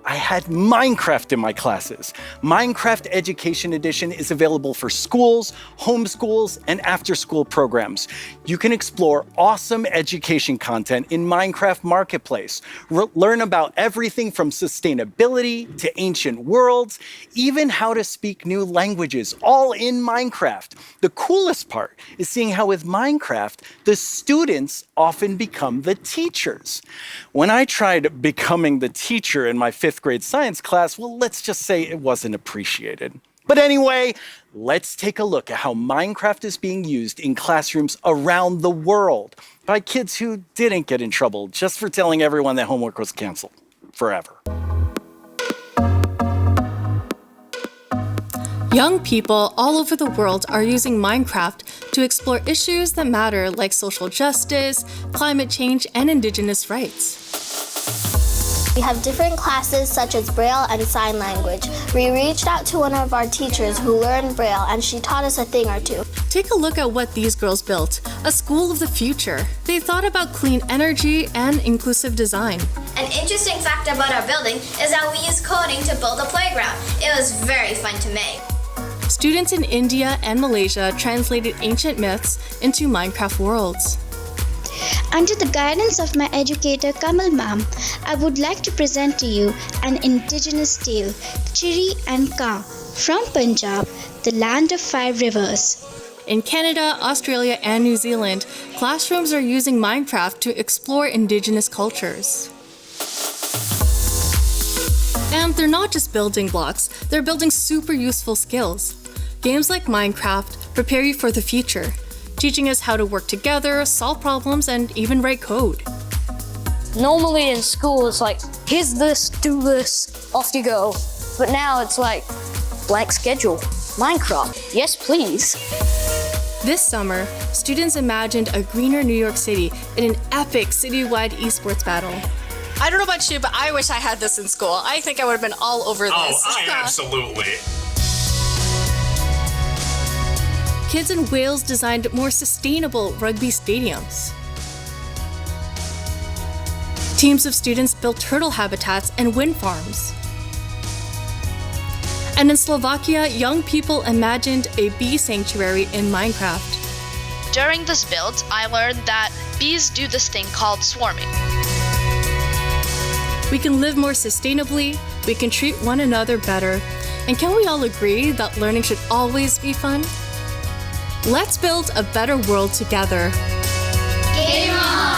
I had Minecraft in my classes. Minecraft Education Edition is available for schools, homeschools, and after-school programs. You can explore awesome education content in Minecraft Marketplace. Learn about everything from sustainability to ancient worlds, even how to speak new languages, all in Minecraft. The coolest part is seeing how with Minecraft, the students often become the teachers. When I tried becoming the teacher in my 5th grade science class, well, let's just say it wasn't appreciated. But anyway, let's take a look at how Minecraft is being used in classrooms around the world by kids who didn't get in trouble just for telling everyone that homework was canceled forever.
Young people all over the world are using Minecraft to explore issues that matter like social justice, climate change, and Indigenous rights.
We have different classes such as Braille and Sign Language. We reached out to one of our teachers who learned Braille and she taught us a thing or two.
Take a look at what these girls built, a school of the future. They thought about clean energy and inclusive design.
An interesting fact about our building is that we used coding to build a playground. It was very fun to make.
Students in India and Malaysia translated ancient myths into Minecraft worlds.
Under the guidance of my educator Kamal Ma'am, I would like to present to you an indigenous tale, Chiri and Ka, from Punjab, the land of 5 rivers.
In Canada, Australia, and New Zealand, classrooms are using Minecraft to explore Indigenous cultures. And they're not just building blocks, they're building super useful skills. Games like Minecraft prepare you for the future, teaching us how to work together, solve problems, and even write code.
Normally in school, it's like, here's this, do this, off you go. But now it's like, blank schedule, Minecraft, yes please.
This summer, students imagined a greener New York City in an epic citywide esports battle.
I don't know about you, but I wish I had this in school. I think I would have been all over this.
Oh, absolutely.
Kids in Wales designed more sustainable rugby stadiums. Teams of students built turtle habitats and wind farms. And in Slovakia, young people imagined a bee sanctuary in Minecraft.
During this build, I learned that bees do this thing called swarming.
We can live more sustainably, we can treat one another better, and can we all agree that learning should always be fun? Let's build a better world together.
Game on!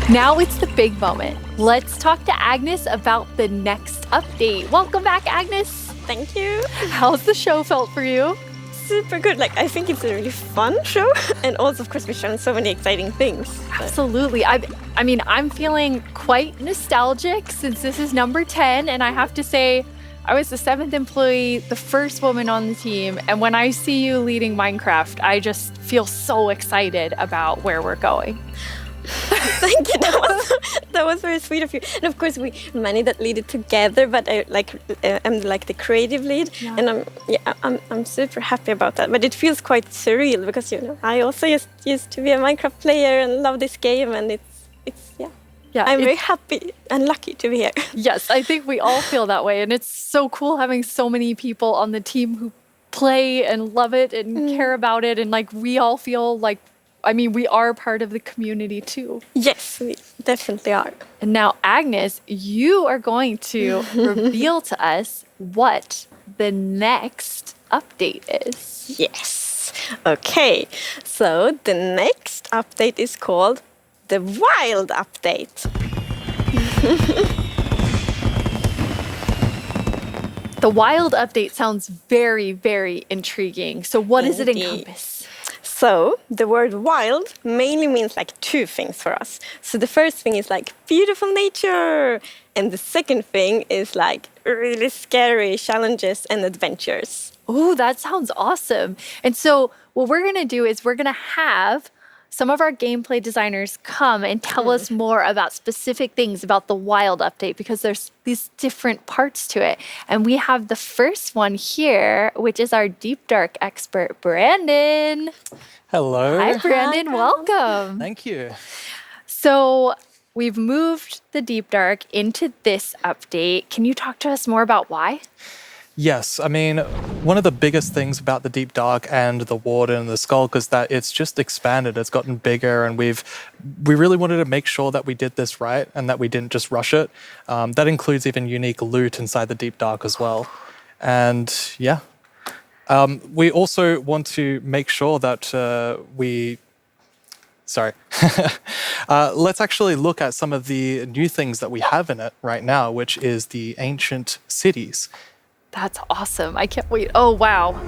Now it's the big moment. Let's talk to Agnes about the next update. Welcome back, Agnes.
Thank you.
How's the show felt for you?
Super good. Like, I think it's a really fun show, and also, of course, we've shown so many exciting things.
Absolutely. I mean, I'm feeling quite nostalgic since this is number 10, and I have to say, I was the 7th employee, the first woman on the team, and when I see you leading Minecraft, I just feel so excited about where we're going.
Thank you. That was very sweet of you. And of course, we managed that lead it together. But I'm like the creative lead, and I'm super happy about that. But it feels quite surreal because I also used to be a Minecraft player and love this game, and I'm very happy and lucky to be here.
Yes, I think we all feel that way, and it's so cool having so many people on the team who play and love it and care about it, and like we all feel like. I mean, we are part of the community too.
Yes, we definitely are.
And now, Agnes, you are going to reveal to us what the next update is.
Yes. Okay. So the next update is called the Wild Update.
The Wild Update sounds very, very intriguing. So what does it encompass?
So the word wild mainly means like two things for us. So the first thing is like beautiful nature. And the second thing is like really scary challenges and adventures.
Oh, that sounds awesome. And so what we're going to do is we're going to have some of our gameplay designers come and tell us more about specific things about the Wild Update because there's these different parts to it. And we have the first one here, which is our Deep Dark expert, Brandon.
Hello.
Hi, Brandon. Welcome.
Thank you.
So we've moved the Deep Dark into this update. Can you talk to us more about why?
Yes, I mean, one of the biggest things about the Deep Dark and the Warden and the Skulk is that it's just expanded, it's gotten bigger, and we really wanted to make sure that we did this right and that we didn't just rush it. That includes even unique loot inside the Deep Dark as well. And yeah, we also want to make sure that let's actually look at some of the new things that we have in it right now, which is the ancient cities.
That's awesome. I can't wait. Oh, wow.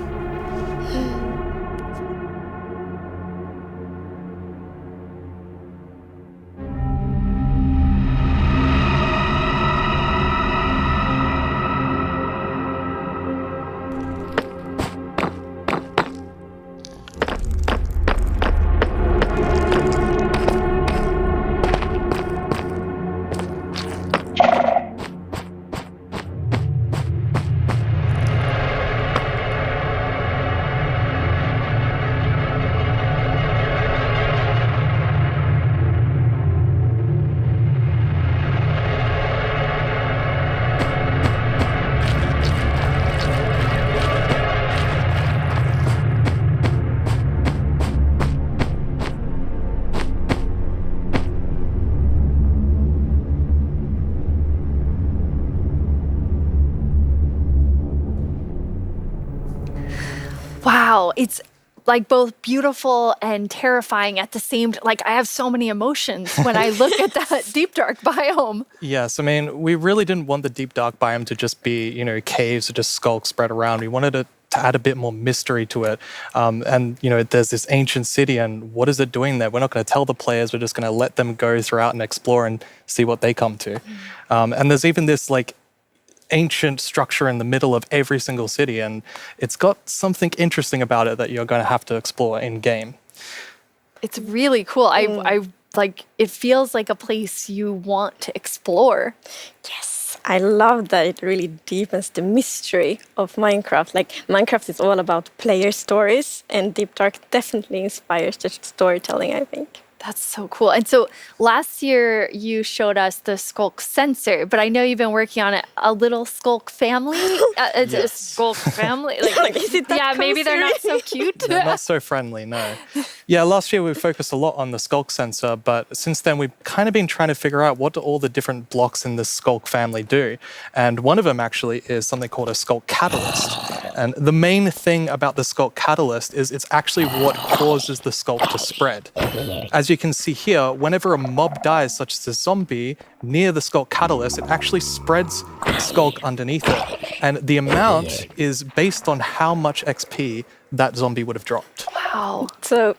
Wow, it's like both beautiful and terrifying at the same time. Like I have so many emotions when I look at that Deep Dark biome.
Yes, I mean, we really didn't want the Deep Dark biome to just be, caves or just skulks spread around. We wanted it to add a bit more mystery to it. And there's this ancient city, and what is it doing there? We're not going to tell the players. We're just going to let them go throughout and explore and see what they come to. And there's even this ancient structure in the middle of every single city, and it's got something interesting about it that you're going to have to explore in game.
It's really cool. I like it feels like a place you want to explore.
Yes, I love that it really deepens the mystery of Minecraft. Like Minecraft is all about player stories, and Deep Dark definitely inspires the storytelling, I think.
That's so cool. And so last year you showed us the Skulk sensor, but I know you've been working on a little Skulk family. It's a Skulk family.
Is it that
maybe they're not so cute.
They're not so friendly, no. Yeah, last year we focused a lot on the Skulk sensor, but since then we've kind of been trying to figure out what do all the different blocks in the Skulk family do. And one of them actually is something called a Skulk catalyst. And the main thing about the Skulk catalyst is it's actually what causes the Skulk to spread. As you can see here, whenever a mob dies, such as a zombie, near the Skulk catalyst, it actually spreads Skulk underneath it. And the amount is based on how much XP that zombie would have dropped.
Wow.
So,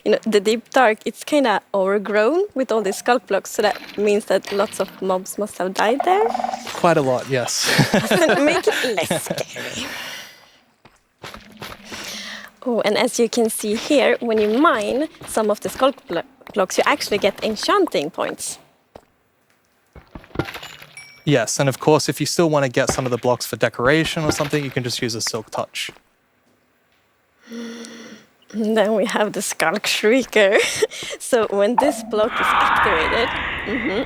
the Deep Dark, it's kind of overgrown with all these Skulk blocks, so that means that lots of mobs must have died there.
Quite a lot, yes.
Make it less scary. Oh, and as you can see here, when you mine some of the Skulk blocks, you actually get enchanting points.
Yes, and of course, if you still want to get some of the blocks for decoration or something, you can just use a Silk Touch.
And then we have the Skulk Shrieker. So when this block is activated,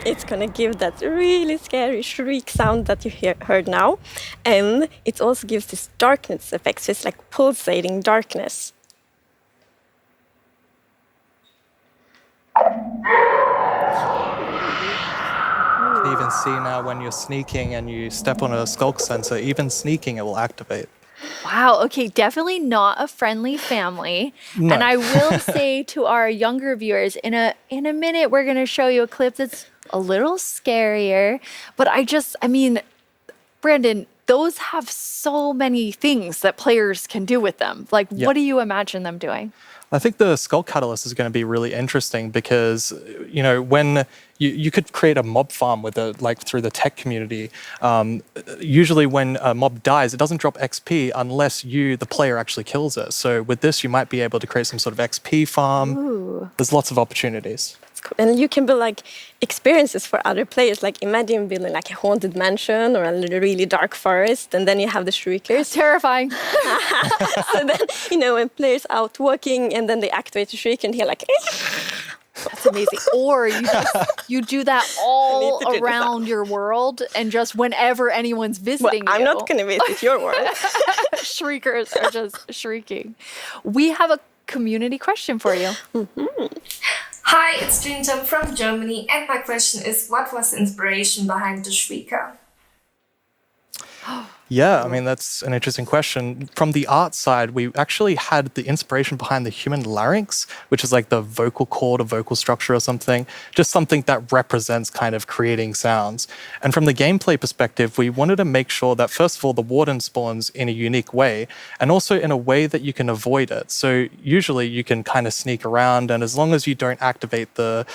it's gonna give that really scary shriek sound that you heard now. And it also gives this darkness effect, so it's like pulsating darkness.
You can even see now when you're sneaking and you step on a Skulk sensor, even sneaking, it will activate.
Wow, okay, definitely not a friendly family.
No.
And I will say to our younger viewers, in a minute, we're going to show you a clip that's a little scarier. But I mean, Brandon, those have so many things that players can do with them. Like,
Yeah.
what do you imagine them doing?
I think the Skulk Catalyst is going to be really interesting because, you know, when you could create a mob farm with it, like through the tech community. Usually when a mob dies, it doesn't drop XP unless you, the player, actually kills it. So with this, you might be able to create some sort of XP farm.
Ooh.
There's lots of opportunities.
And you can build like experiences for other players. Like imagine building like a haunted mansion or a really dark forest, and then you have the shriekers.
Terrifying.
So then, you know, when players out walking and then they activate the shrieker and hear like,
that's amazing. Or you do that all around your world, and just whenever anyone's visiting
I'm not going to visit your world.
Shriekers are just shrieking. We have a community question for you.
Hi, it's Jinjam from Germany, and my question is, what was the inspiration behind the Shrieker?
Yeah, I mean, that's an interesting question. From the art side, we actually had the inspiration behind the human larynx, which is like the vocal cord or vocal structure or something, just something that represents kind of creating sounds. And from the gameplay perspective, we wanted to make sure that, first of all, the warden spawns in a unique way, and also in a way that you can avoid it. So usually you can kind of sneak around, and as long as you don't activate the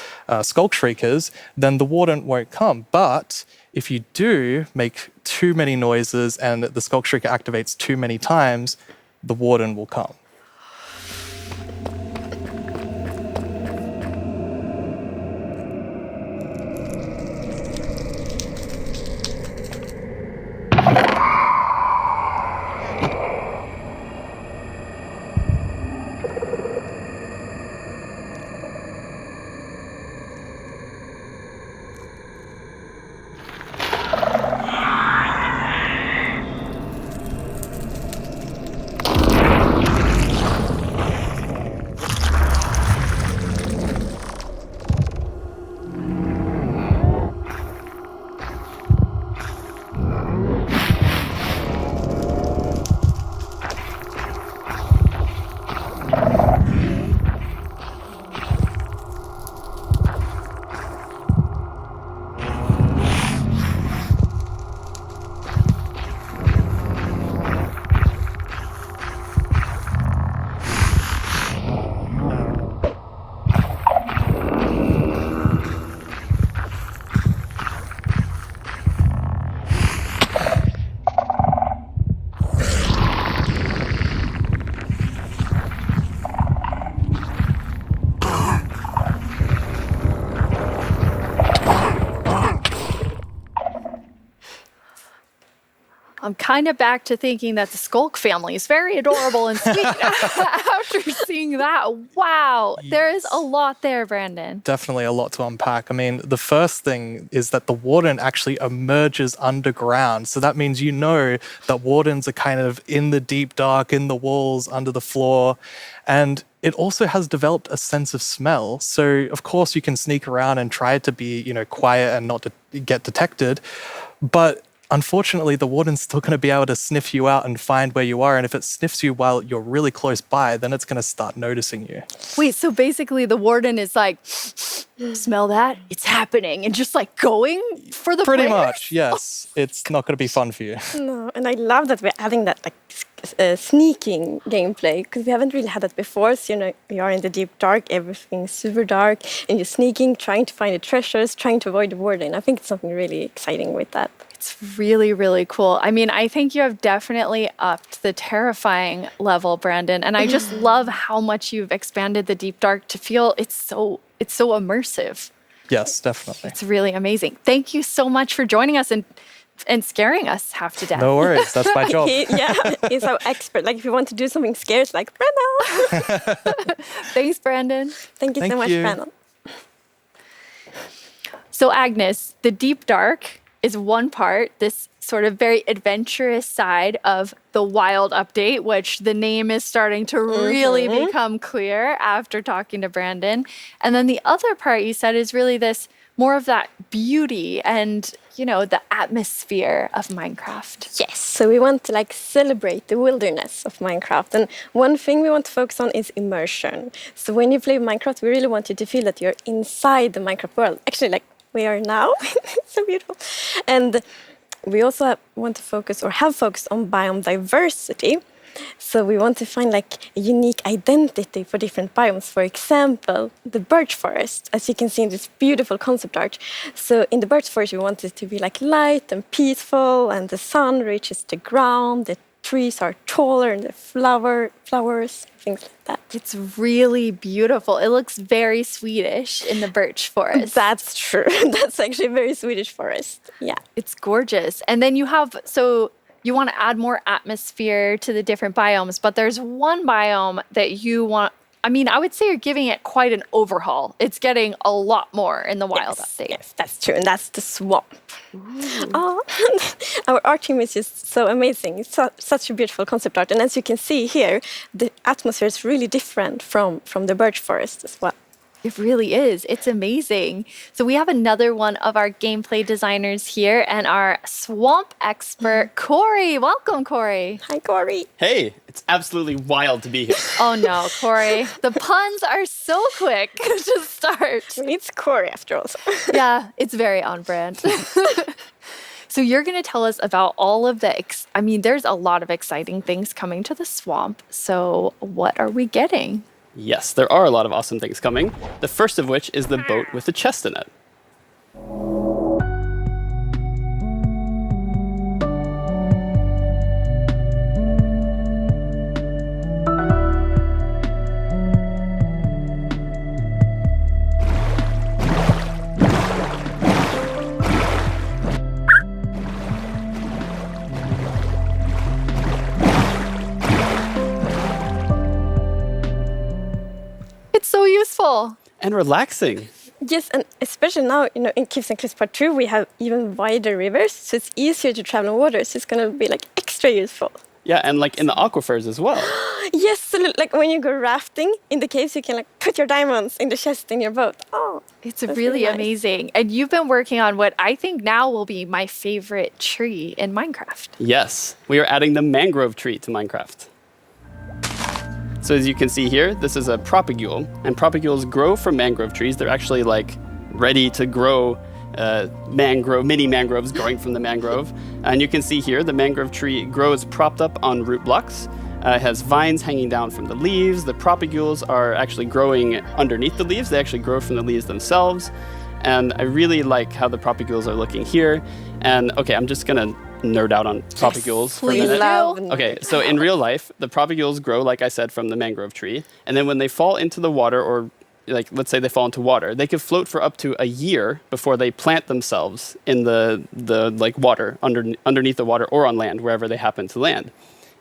Skulk Shriekers, then the warden won't come. But if you do make too many noises and the Skulk Shrieker activates too many times, the warden will come.
I'm kind of back to thinking that the Skulk family is very adorable and sweet after seeing that. Wow, there is a lot there, Brandon.
Definitely a lot to unpack. I mean, the first thing is that the warden actually emerges underground. So that means you know that wardens are kind of in the deep dark, in the walls, under the floor. And it also has developed a sense of smell. So of course you can sneak around and try to be, you know, quiet and not to get detected. But unfortunately, the warden's still going to be able to sniff you out and find where you are. And if it sniffs you while you're really close by, then it's going to start noticing you.
Wait, so basically the warden is like, smell that? It's happening. And just like going for the
Pretty
players?
much, yes. It's not going to be fun for you.
No, and I love that we're adding that like sneaking gameplay, because we haven't really had that before. So, you know, we are in the deep dark, everything's super dark, and you're sneaking, trying to find the treasures, trying to avoid the warden. I think it's something really exciting with that.
It's really, really cool. I mean, I think you have definitely upped the terrifying level, Brandon. And I just love how much you've expanded the Deep Dark to feel it's so it's so immersive.
Yes, definitely.
It's really amazing. Thank you so much for joining us and scaring us half to death.
No worries, that's my job.
He's so expert. Like if you want to do something scary, it's like, Brandon.
Thanks, Brandon.
Thank you so much, Brandon.
So Agnes, the deep dark is one part, this sort of very adventurous side of the Wild update, which the name is starting to really become clear after talking to Brandon. And then the other part you said is really this more of that beauty and, you know, the atmosphere of Minecraft.
Yes, so we want to like celebrate the wilderness of Minecraft. And one thing we want to focus on is immersion. So when you play Minecraft, we really want you to feel that you're inside the Minecraft world. Actually, like we are now. It's so beautiful. And we also want to focus or have focused on biome diversity. So we want to find like a unique identity for different biomes. For example, the birch forest, as you can see in this beautiful concept art. So in the birch forest, we want it to be like light and peaceful, and the sun reaches the ground. The trees are taller, and the flowers, things like that.
It's really beautiful. It looks very Swedish in the birch forest.
That's true. That's actually a very Swedish forest. Yeah.
It's gorgeous. And then you have, so you want to add more atmosphere to the different biomes, but there's one biome that you want, I mean, I would say you're giving it quite an overhaul. It's getting a lot more in the Wild update.
Yes, that's true. And that's the swamp. Oh, our art team is just so amazing. It's such a beautiful concept art. And as you can see here, the atmosphere is really different from the birch forest as well.
It really is. It's amazing. So we have another one of our gameplay designers here and our swamp expert, Corey. Welcome, Corey.
Hi, Corey.
Hey, it's absolutely wild to be here.
Oh no, Corey. The puns are so quick to start.
It's Corey after all.
Yeah, it's very on brand. So you're going to tell us about all of the, I mean, there's a lot of exciting things coming to the swamp. So what are we getting?
Yes, there are a lot of awesome things coming. The first of which is the boat with the chest in it.
So useful
and relaxing.
Yes, and especially now, you know, in Caves and Cliffs Part 2, we have even wider rivers, so it's easier to travel on water. So it's going to be like extra useful.
Yeah, and like in the aquifers as well.
Yes, so like when you go rafting in the caves, you can like put your diamonds in the chest in your boat. Oh,
it's really nice. Amazing. And you've been working on what I think now will be my favorite tree in Minecraft.
Yes, we are adding the mangrove tree to Minecraft. So as you can see here, this is a propagule, and propagules grow from mangrove trees. They're actually like ready to grow mini mangroves growing from the mangrove. And you can see here, the mangrove tree grows propped up on root blocks. It has vines hanging down from the leaves. The propagules are actually growing underneath the leaves. They actually grow from the leaves themselves. And I really like how the propagules are looking here. And okay, I'm just gonna nerd out on propagules for a minute. Okay, so in real life, the propagules grow, like I said, from the mangrove tree. And then when they fall into the water, or like let's say they fall into water, they could float for up to a year before they plant themselves in the like water, underneath the water or on land, wherever they happen to land.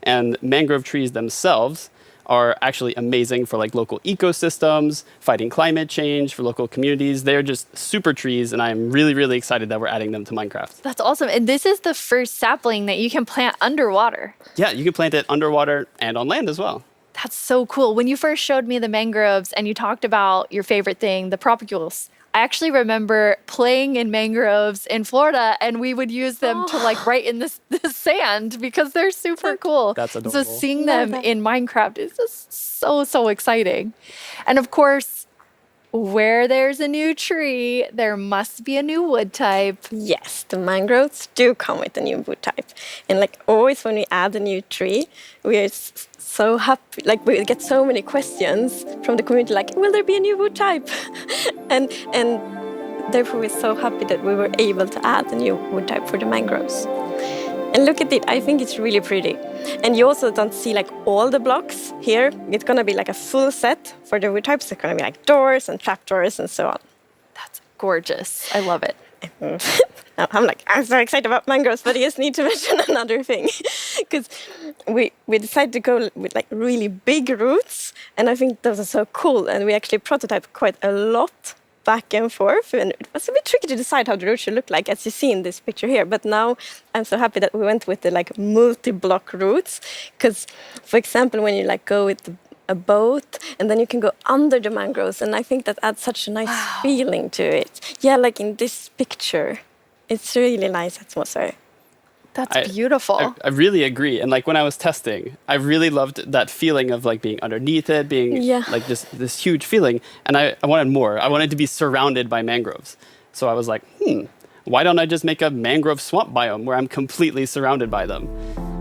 And mangrove trees themselves are actually amazing for like local ecosystems, fighting climate change, for local communities. They're just super trees, and I'm really, really excited that we're adding them to Minecraft.
That's awesome. And this is the first sapling that you can plant underwater.
Yeah, you can plant it underwater and on land as well.
That's so cool. When you first showed me the mangroves and you talked about your favorite thing, the propagules, I actually remember playing in mangroves in Florida, and we would use them to like write in the sand because they're super cool.
That's adorable.
So seeing them in Minecraft is just so exciting. And of course, where there's a new tree, there must be a new wood type.
Yes, the mangroves do come with a new wood type. And like always when we add a new tree, we are so happy, like we get so many questions from the community like, will there be a new wood type? and therefore we're so happy that we were able to add a new wood type for the mangroves. And look at it, I think it's really pretty. And you also don't see like all the blocks here. It's gonna be like a full set for the wood types. It's gonna be like doors and trapdoors and so on.
That's gorgeous. I love it.
I'm so excited about mangroves, but I just need to mention another thing. Because we decided to go with like really big roots, and I think those are so cool. And we actually prototyped quite a lot back and forth, and it was a bit tricky to decide how the roots should look like, as you see in this picture here. But now I'm so happy that we went with the like multi-block roots, because, for example, when you like go with a boat and then you can go under the mangroves, and I think that adds such a nice feeling to it. Yeah, like in this picture, it's really nice atmosphere.
That's beautiful.
I really agree. And like when I was testing, I really loved that feeling of like being underneath it, being like this huge feeling. And I wanted more. I wanted to be surrounded by mangroves. So I was like, why don't I just make a mangrove swamp biome where I'm completely surrounded by them?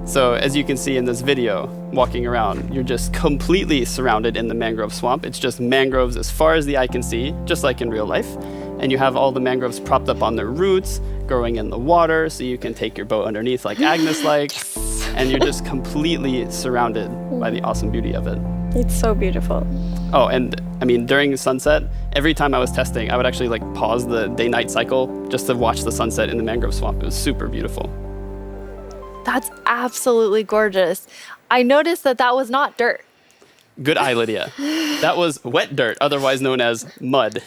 So as you can see in this video, walking around, you're just completely surrounded in the mangrove swamp. It's just mangroves as far as the eye can see, just like in real life. And you have all the mangroves propped up on their roots, growing in the water, so you can take your boat underneath like Agnes likes. And you're just completely surrounded by the awesome beauty of it.
It's so beautiful.
Oh, and I mean, during sunset, every time I was testing, I would actually like pause the day-night cycle just to watch the sunset in the mangrove swamp. It was super beautiful.
That's absolutely gorgeous. I noticed that was not dirt.
Good eye, Lydia. That was wet dirt, otherwise known as mud.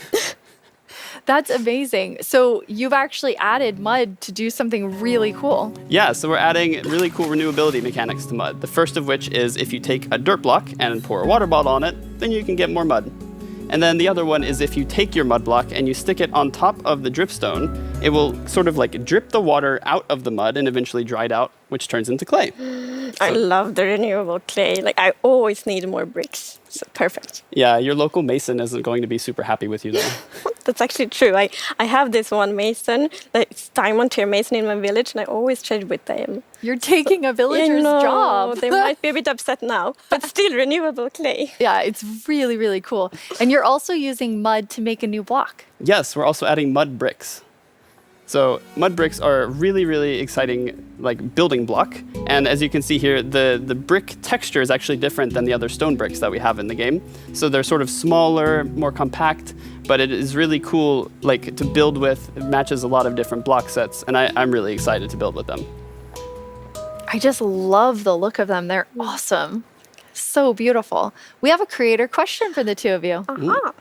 That's amazing. So you've actually added mud to do something really cool.
Yeah, so we're adding really cool renewability mechanics to mud. The first of which is if you take a dirt block and pour a water bottle on it, then you can get more mud. And then the other one is if you take your mud block and you stick it on top of the dripstone, it will sort of like drip the water out of the mud and eventually dry it out, which turns into clay.
I love the renewable clay. Like, I always need more bricks. So perfect.
Yeah, your local mason isn't going to be super happy with you though.
That's actually true. I have this one mason, it's diamond tier mason in my village, and I always trade with them.
You're taking a villager's job.
They might be a bit upset now, but still renewable clay.
Yeah, it's really, really cool. And you're also using mud to make a new block.
Yes, we're also adding mud bricks. So mud bricks are a really, really exciting like building block. And as you can see here, the brick texture is actually different than the other stone bricks that we have in the game. So they're sort of smaller, more compact, but it is really cool like to build with. It matches a lot of different block sets, and I'm really excited to build with them.
I just love the look of them. They're awesome. So beautiful. We have a creator question for the two of you.
Uh-huh.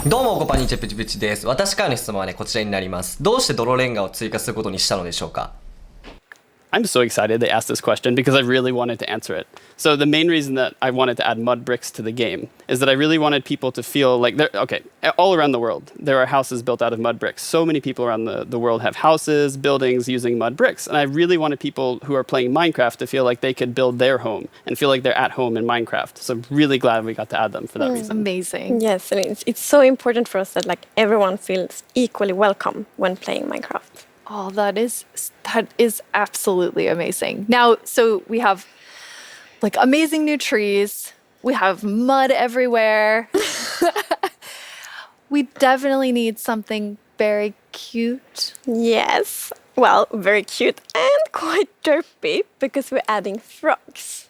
どうもこんにちはプチプチです。私からの質問はねこちらになります。どうして泥レンガを追加することにしたのでしょうか?
I'm so excited they asked this question because I really wanted to answer it. So the main reason that I wanted to add mud bricks to the game is that I really wanted people to feel like all around the world, there are houses built out of mud bricks. So many people around the world have houses, buildings using mud bricks. And I really wanted people who are playing Minecraft to feel like they could build their home and feel like they're at home in Minecraft. So I'm really glad we got to add them for that reason.
Amazing.
Yes, and it's so important for us that like everyone feels equally welcome when playing Minecraft.
Oh, that is absolutely amazing. Now, so we have like amazing new trees. We have mud everywhere. We definitely need something very cute.
Yes. Well, very cute and quite derpy because we're adding frogs.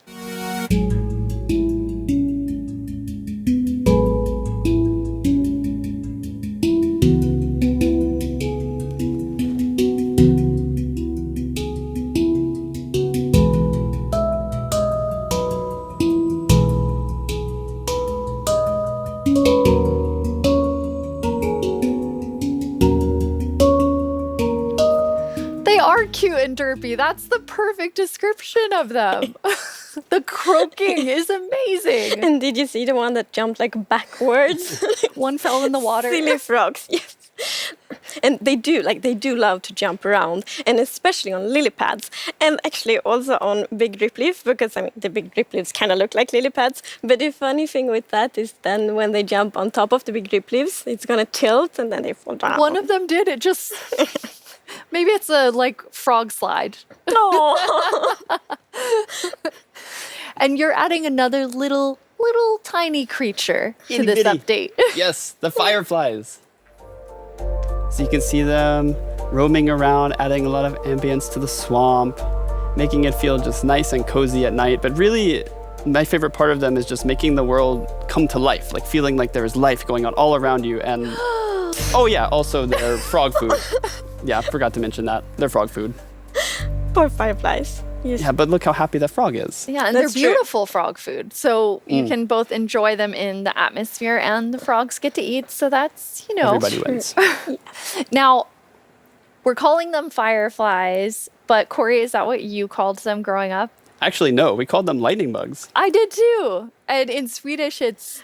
Cute and derpy. That's the perfect description of them. The croaking is amazing.
And did you see the one that jumped like backwards?
One fell in the water.
Silly frogs, yes. And they do love to jump around, and especially on lily pads, and actually also on big drip leaf, because I mean the big drip leaves kind of look like lily pads. But the funny thing with that is then when they jump on top of the big drip leaves, it's gonna tilt and then they fall down.
One of them did. It just maybe it's a like frog slide.
No.
And you're adding another little tiny creature to this update.
Yes, the fireflies. So you can see them roaming around, adding a lot of ambience to the swamp, making it feel just nice and cozy at night. But really, my favorite part of them is just making the world come to life, like feeling like there is life going on all around you. And oh yeah, also their frog food. Yeah, forgot to mention that. Their frog food.
Poor fireflies. Yes.
Yeah, but look how happy the frog is.
Yeah, and
That's
they're
true.
beautiful frog food. So you can both enjoy them in the atmosphere and the frogs get to eat. So that's,
Everybody wins.
Now, we're calling them fireflies, but Corey, is that what you called them growing up?
Actually, no, we called them lightning bugs.
I did too. And in Swedish, it's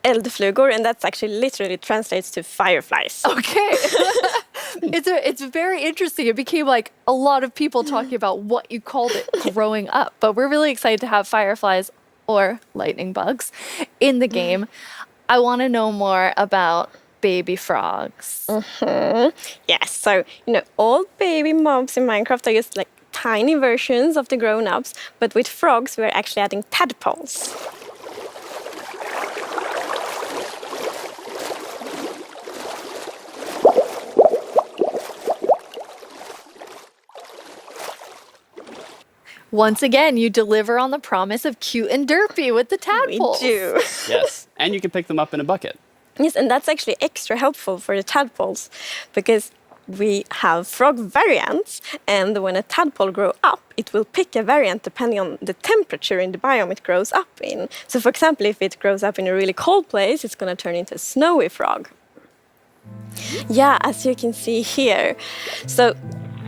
eldflugor, and that's actually literally translates to fireflies.
okay. It's very interesting. It became like a lot of people talking about what you called it growing up. But we're really excited to have fireflies or lightning bugs in the game. I want to know more about baby frogs.
Yes, so all baby mobs in Minecraft are just like tiny versions of the grown-ups, but with frogs we're actually adding tadpoles.
Once again, you deliver on the promise of cute and derpy with the tadpoles.
We do.
Yes, and you can pick them up in a bucket.
Yes, and that's actually extra helpful for the tadpoles because we have frog variants, and when a tadpole grows up, it will pick a variant depending on the temperature in the biome it grows up in. So, for example, if it grows up in a really cold place, it's going to turn into a snowy frog. Yeah, as you can see here. So,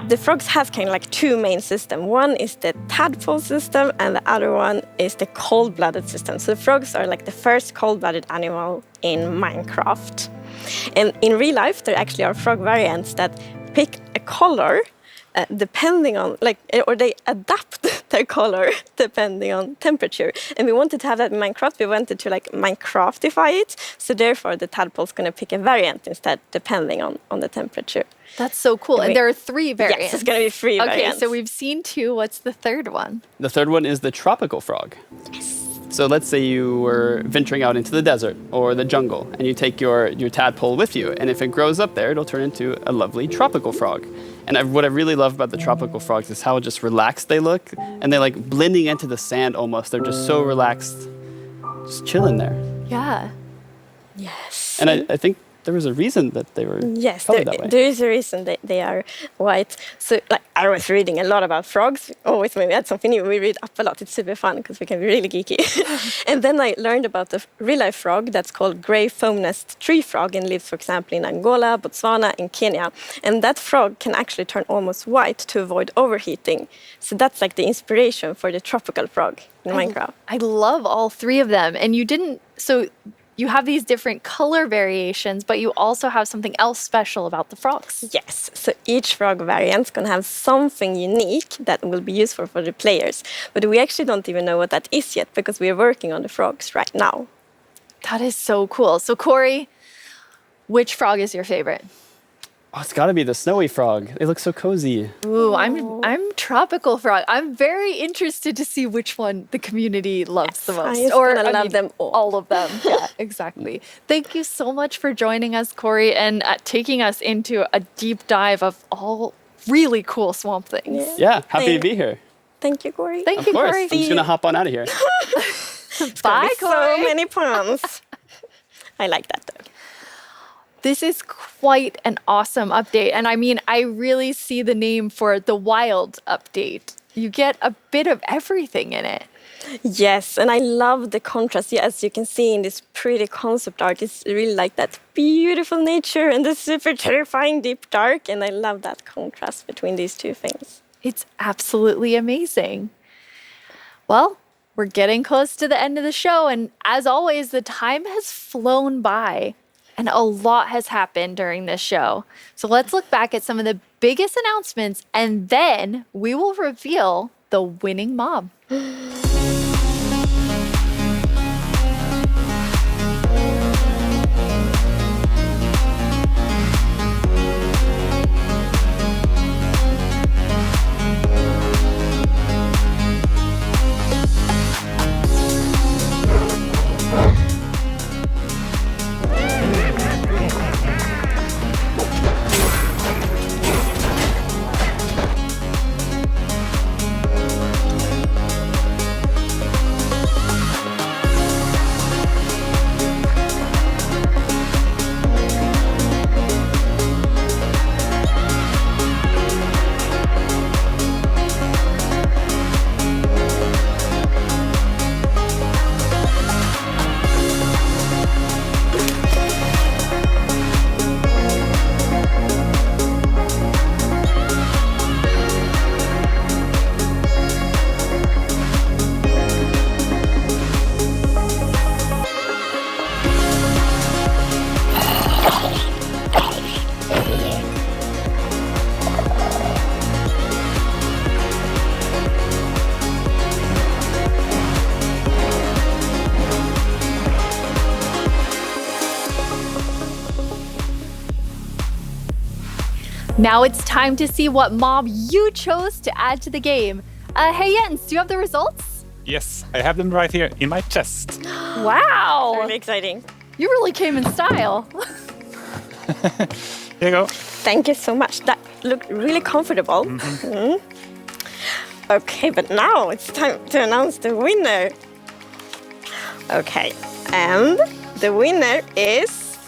the frogs have kind of like two main systems. One is the tadpole system, and the other one is the cold-blooded system. So the frogs are like the first cold-blooded animal in Minecraft. And in real life, there actually are frog variants that pick a color depending on, or they adapt their color depending on temperature. And we wanted to have that in Minecraft. We wanted to Minecraftify it. So therefore, the tadpole's going to pick a variant instead, depending on the temperature.
That's so cool. And there are 3 variants.
Yes, it's going to be 3 variants.
Okay, so we've seen 2. What's the third one?
The third one is the tropical frog. Yes. So let's say you were venturing out into the desert or the jungle, and you take your tadpole with you, and if it grows up there, it'll turn into a lovely tropical frog. And what I really love about the tropical frogs is how just relaxed they look, and they're like blending into the sand almost. They're just so relaxed, just chilling there.
Yeah.
Yes.
And I think there was a reason that they were colored that way.
There is a reason they are white. So I was reading a lot about frogs. Always when we had something new, we read up a lot. It's super fun because we can be really geeky. And then I learned about the real-life frog that's called grey foam-nest tree frog and lives, for example, in Angola, Botswana, and Kenya. And that frog can actually turn almost white to avoid overheating. So that's like the inspiration for the tropical frog in Minecraft.
I love all 3 of them. And you have these different color variations, but you also have something else special about the frogs.
Yes, so each frog variant is going to have something unique that will be useful for the players. But we actually don't even know what that is yet because we are working on the frogs right now.
That is so cool. So Corey, which frog is your favorite?
Oh, it's got to be the snowy frog. They look so cozy.
Ooh, I'm tropical frog. I'm very interested to see which one the community loves the most.
I love them
all of them. Yeah, exactly. Thank you so much for joining us, Corey, and taking us into a deep dive of all really cool swamp things.
Yeah, happy to be here.
Thank you, Corey.
Thank you, Corey.
I'm just going to hop on out of here.
Bye, Corey.
So many puns. I like that, though.
This is quite an awesome update. And I mean, I really see the name for the Wild update. You get a bit of everything in it.
Yes, and I love the contrast. Yeah, as you can see in this pretty concept art, it's really like that beautiful nature and the super terrifying deep dark. And I love that contrast between these 2 things.
It's absolutely amazing. Well, we're getting close to the end of the show. And as always, the time has flown by. And a lot has happened during this show. So let's look back at some of the biggest announcements, and then we will reveal the winning mob. Now it's time to see what mob you chose to add to the game. Hey Jens, do you have the results?
Yes, I have them right here in my chest.
Wow!
Really exciting.
You really came in style.
Here you go.
Thank you so much. That looked really comfortable. Mhm. Okay, but now it's time to announce the winner. Okay, and the winner is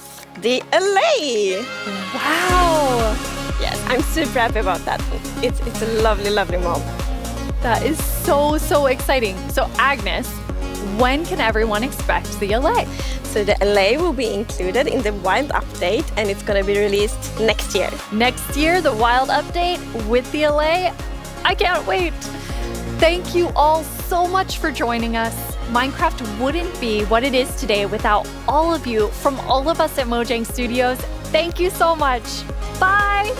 the LA.
Wow!
Yes, I'm super happy about that. It's a lovely, lovely mob.
That is so exciting. So Agnes, when can everyone expect the LA?
So the LA will be included in the Wild Update and it's gonna be released next year.
Next year, the Wild Update with the LA? I can't wait. Thank you all so much for joining us. Minecraft wouldn't be what it is today without all of you. From all of us at Mojang Studios, thank you so much. Bye!